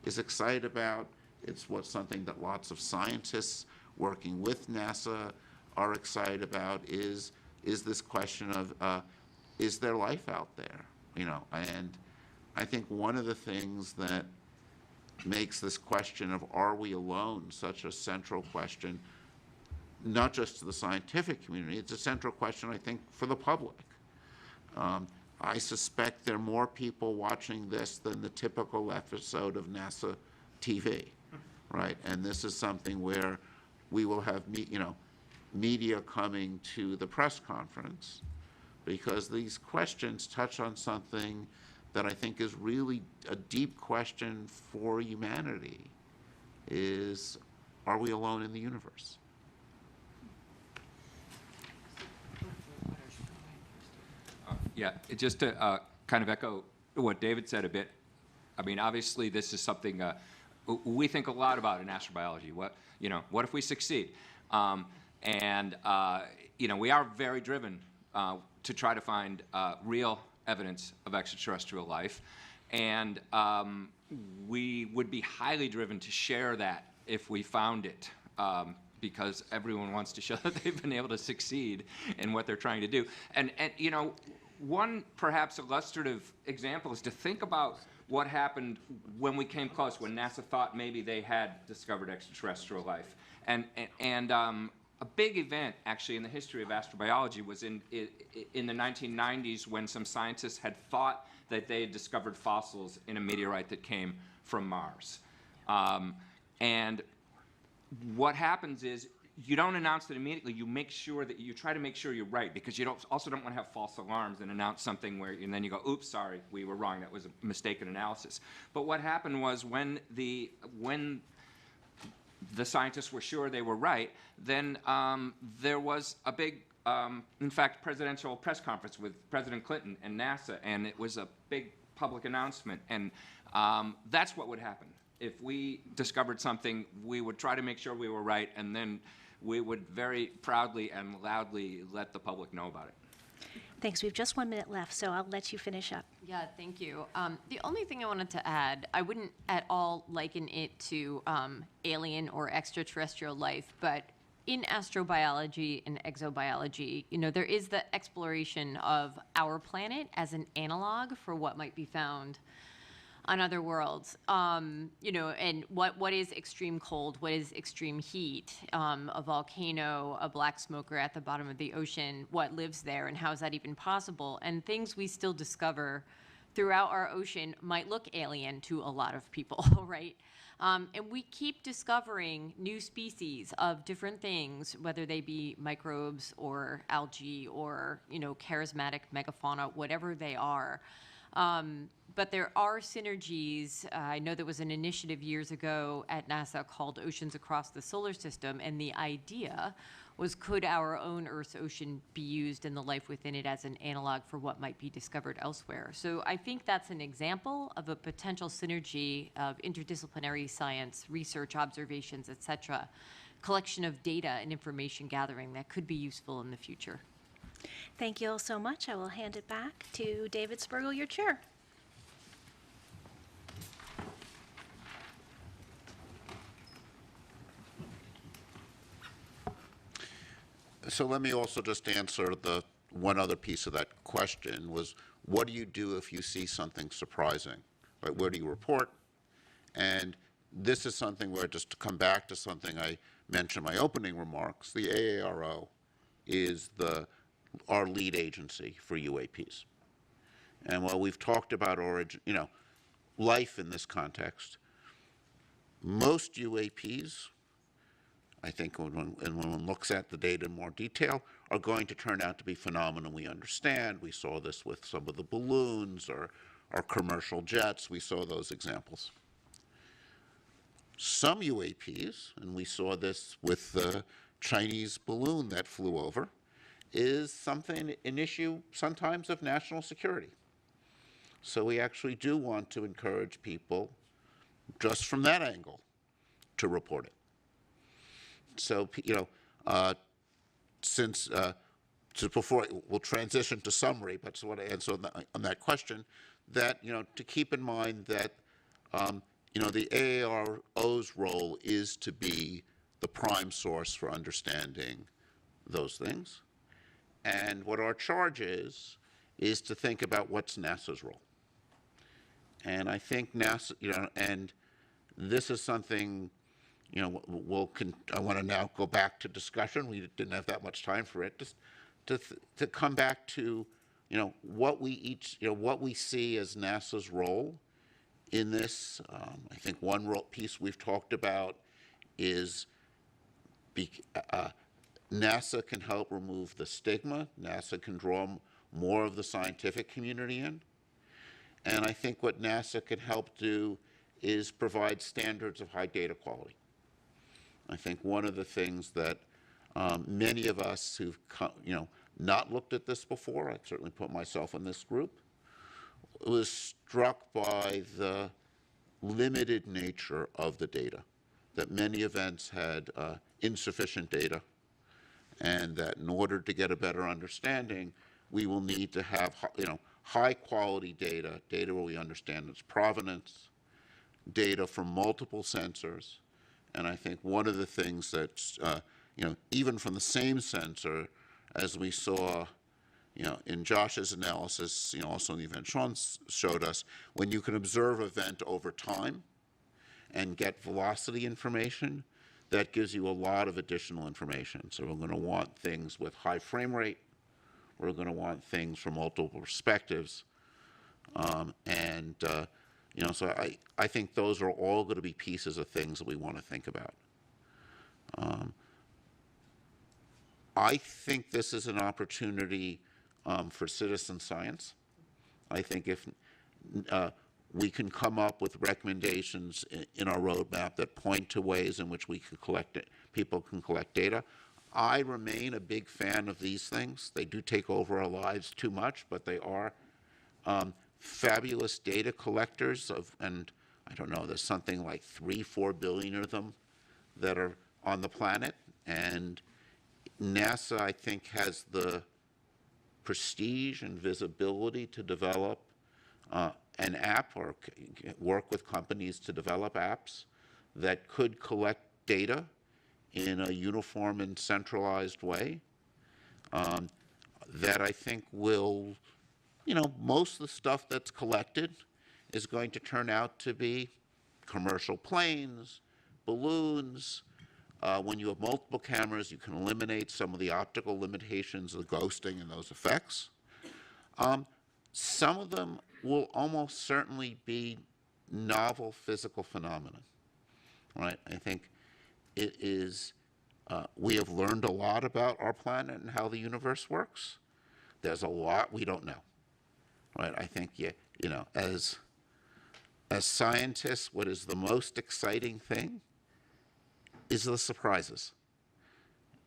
is excited about. It's something that lots of scientists working with NASA are excited about is this question of, is there life out there? You know, and I think one of the things that makes this question of are we alone such a central question, not just to the scientific community, it's a central question, I think, for the public. I suspect there are more people watching this than the typical episode of NASA TV, right? And this is something where we will have, you know, media coming to the press conference because these questions touch on something that I think is really a deep question for humanity is, are we alone in the universe? Yeah, just to kind of echo what David said a bit, I mean, obviously this is something we think a lot about in astrobiology. What if we succeed? You know, we are very driven to try to find real evidence of extraterrestrial life, and we would be highly driven to share that if we found it, because everyone wants to show that they've been able to succeed in what they're trying to do. And you know, one perhaps illustrative example is to think about what happened when we came close, when NASA thought maybe they had discovered extraterrestrial life. And a big event, actually, in the history of astrobiology was in the 1990s when some scientists had thought that they had discovered fossils in a meteorite that came from Mars. And what happens is you don't announce it immediately. You make sure that you try to make sure you're right, because you also don't want to have false alarms and announce something and then you go, oops, sorry, we were wrong. That was a mistaken analysis. But what happened was when the scientists were sure they were right, then there was a big, in fact, presidential press conference with President Clinton and NASA, and it was a big public announcement. And that's what would happen. If we discovered something, we would try to make sure we were right, and then we would very proudly and loudly let the public know about it. Thanks. We have just 1 minute left, so I'll let you finish up. Yeah, thank you. The only thing I wanted to add, I wouldn't at all liken it to alien or extraterrestrial life, but in astrobiology and exobiology, you know, there is the exploration of our planet as an analog for what might be found on other worlds, you know, and what is extreme cold, what is extreme heat, a volcano, a black smoker at the bottom of the ocean, what lives there, and how is that even possible? And things we still discover throughout our ocean might look alien to a lot of people, right? And we keep discovering new species of different things, whether they be microbes or algae or, you know, charismatic megafauna, whatever they are. But there are synergies. I know there was an initiative years ago at NASA called Oceans Across the Solar System, and the idea was, could our own Earth's ocean be used and the life within it as an analog for what might be discovered elsewhere? So I think that's an example of a potential synergy of interdisciplinary science, research, observations, et cetera, collection of data and information gathering that could be useful in the future. Thank you all so much. I will hand it back to David Spergel, your chair. So let me also just answer the one other piece of that question was, what do you do if you see something surprising? Right? Where do you report? And this is something where, just to come back to something I mentioned in my opening remarks, the AARO is our lead agency for UAPs. And while we've talked about life in this context, most UAPs, I think when one looks at the data in more detail, are going to turn out to be phenomena we understand. We saw this with some of the balloons or commercial jets. We saw those examples. Some UAPs, and we saw this with the Chinese balloon that flew over, is an issue sometimes of national security. So we actually do want to encourage people, just from that angle, to report it. So, before we'll transition to summary, but so what I answer on that question, that to keep in mind that the AARO's role is to be the prime source for understanding those things, and what our charge is to think about what's NASA's role. And I think NASA, and this is something, I want to now go back to discussion. We didn't have that much time for it. Just to come back to, what we see as NASA's role in this. I think one piece we've talked about is NASA can help remove the stigma. NASA can draw more of the scientific community in. And I think what NASA can help do is provide standards of high data quality. I think one of the things that many of us who've not looked at this before, I'd certainly put myself in this group, was struck by the limited nature of the data, that many events had insufficient data, and that in order to get a better understanding, we will need to have high quality data where we understand its provenance, data from multiple sensors. And I think one of the things that's, even from the same sensor, as we saw, in Josh's analysis, also in the event Sean showed us, when you can observe event over time and get velocity information, that gives you a lot of additional information. So we're going to want things with high frame rate. We're going to want things from multiple perspectives. So I think those are all going to be pieces of things that we want to think about. I think this is an opportunity for citizen science. I think if we can come up with recommendations in our roadmap that point to ways in which we can people can collect data. I remain a big fan of these things. They do take over our lives too much, but they are fabulous data collectors and I don't know, there's something like 3-4 billion of them that are on the planet, and NASA, I think, has the prestige and visibility to develop an app or work with companies to develop apps that could collect data in a uniform and centralized way that I think will, most of the stuff that's collected is going to turn out to be commercial planes, balloons. When you have multiple cameras, you can eliminate some of the optical limitations of ghosting and those effects. Some of them will almost certainly be novel physical phenomena, right? I think it is, we have learned a lot about our planet and how the universe works. There's a lot we don't know, right? I think, as scientists, what is the most exciting thing is the surprises.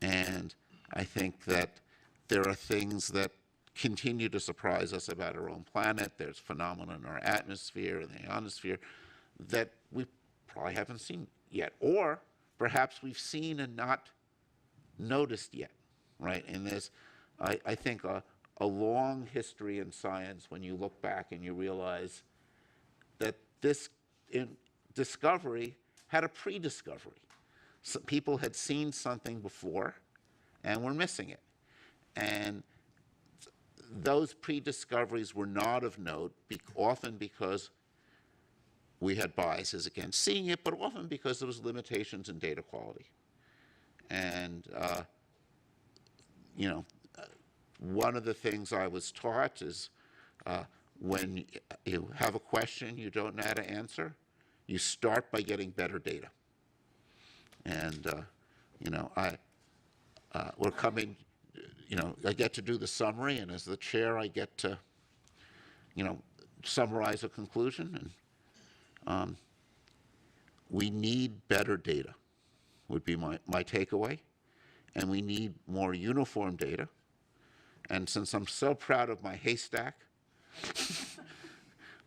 And I think that there are things that continue to surprise us about our own planet. There's phenomena in our atmosphere and the ionosphere that we probably haven't seen yet, or perhaps we've seen and not noticed yet, right? And there's, I think, a long history in science when you look back and you realize that this discovery had a pre-discovery. So people had seen something before and were missing it. And those pre-discoveries were not of note, often because we had biases against seeing it, but often because there was limitations in data quality. And, one of the things I was taught is when you have a question you don't know how to answer, you start by getting better data. And, we're coming, I get to do the summary, and as the chair, I get to, summarize a conclusion. And we need better data, would be my takeaway. And we need more uniform data. And since I'm so proud of my haystack,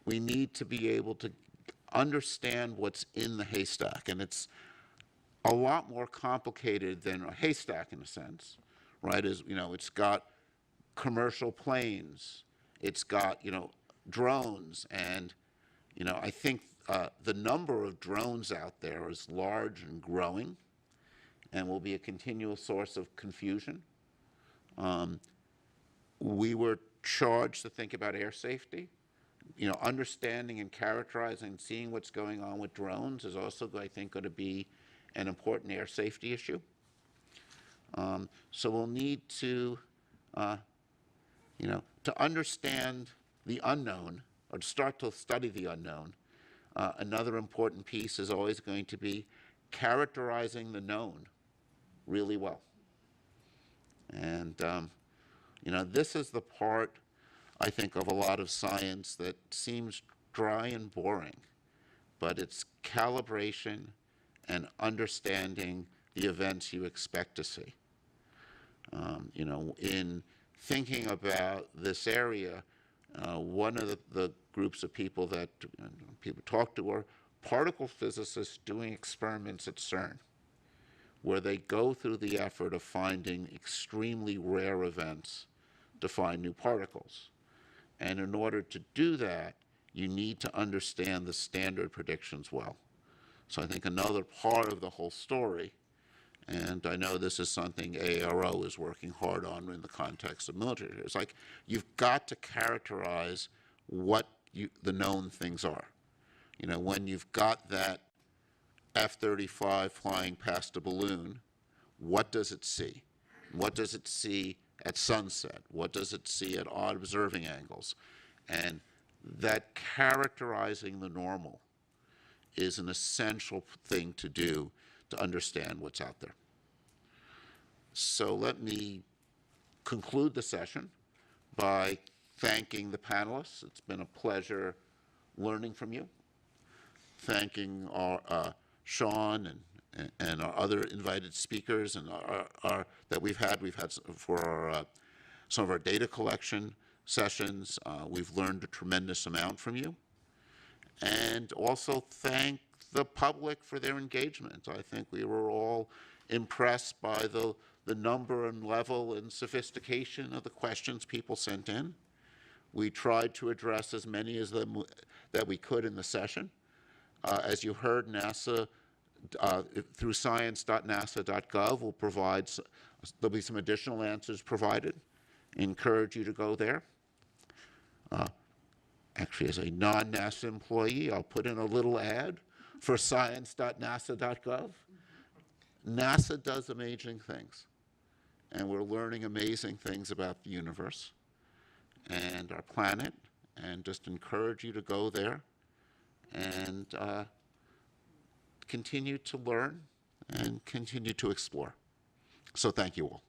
we need to be able to understand what's in the haystack. And it's a lot more complicated than a haystack in a sense, right? It's got commercial planes, it's got, drones, and, I think the number of drones out there is large and growing and will be a continual source of confusion. We were charged to think about air safety. Understanding and characterizing and seeing what's going on with drones is also, I think, going to be an important air safety issue. So we'll need to, to understand the unknown, or to start to study the unknown. Another important piece is always going to be characterizing the known really well. And, this is the part, I think, of a lot of science that seems dry and boring, but it's calibration and understanding the events you expect to see. In thinking about this area, one of the groups of people that people talk to are particle physicists doing experiments at CERN, where they go through the effort of finding extremely rare events to find new particles. And in order to do that, you need to understand the standard predictions well. So I think another part of the whole story, and I know this is something AARO is working hard on in the context of military, it's like you've got to characterize what the known things are. When you've got that F-35 flying past a balloon, what does it see? What does it see at sunset? What does it see at odd observing angles? And that characterizing the normal is an essential thing to do to understand what's out there. So let me conclude the session by thanking the panelists. It's been a pleasure learning from you. Thanking our Sean and our other invited speakers and that we've had for some of our data collection sessions. We've learned a tremendous amount from you. And also thank the public for their engagement. I think we were all impressed by the number and level and sophistication of the questions people sent in. We tried to address as many as them that we could in the session. As you heard, NASA, through science.nasa.gov, will provide, there'll be some additional answers provided. Encourage you to go there. Actually, as a non-NASA employee, I'll put in a little ad for science.nasa.gov. NASA does amazing things, and we're learning amazing things about the universe and our planet, and just encourage you to go there and continue to learn and continue to explore. So thank you all.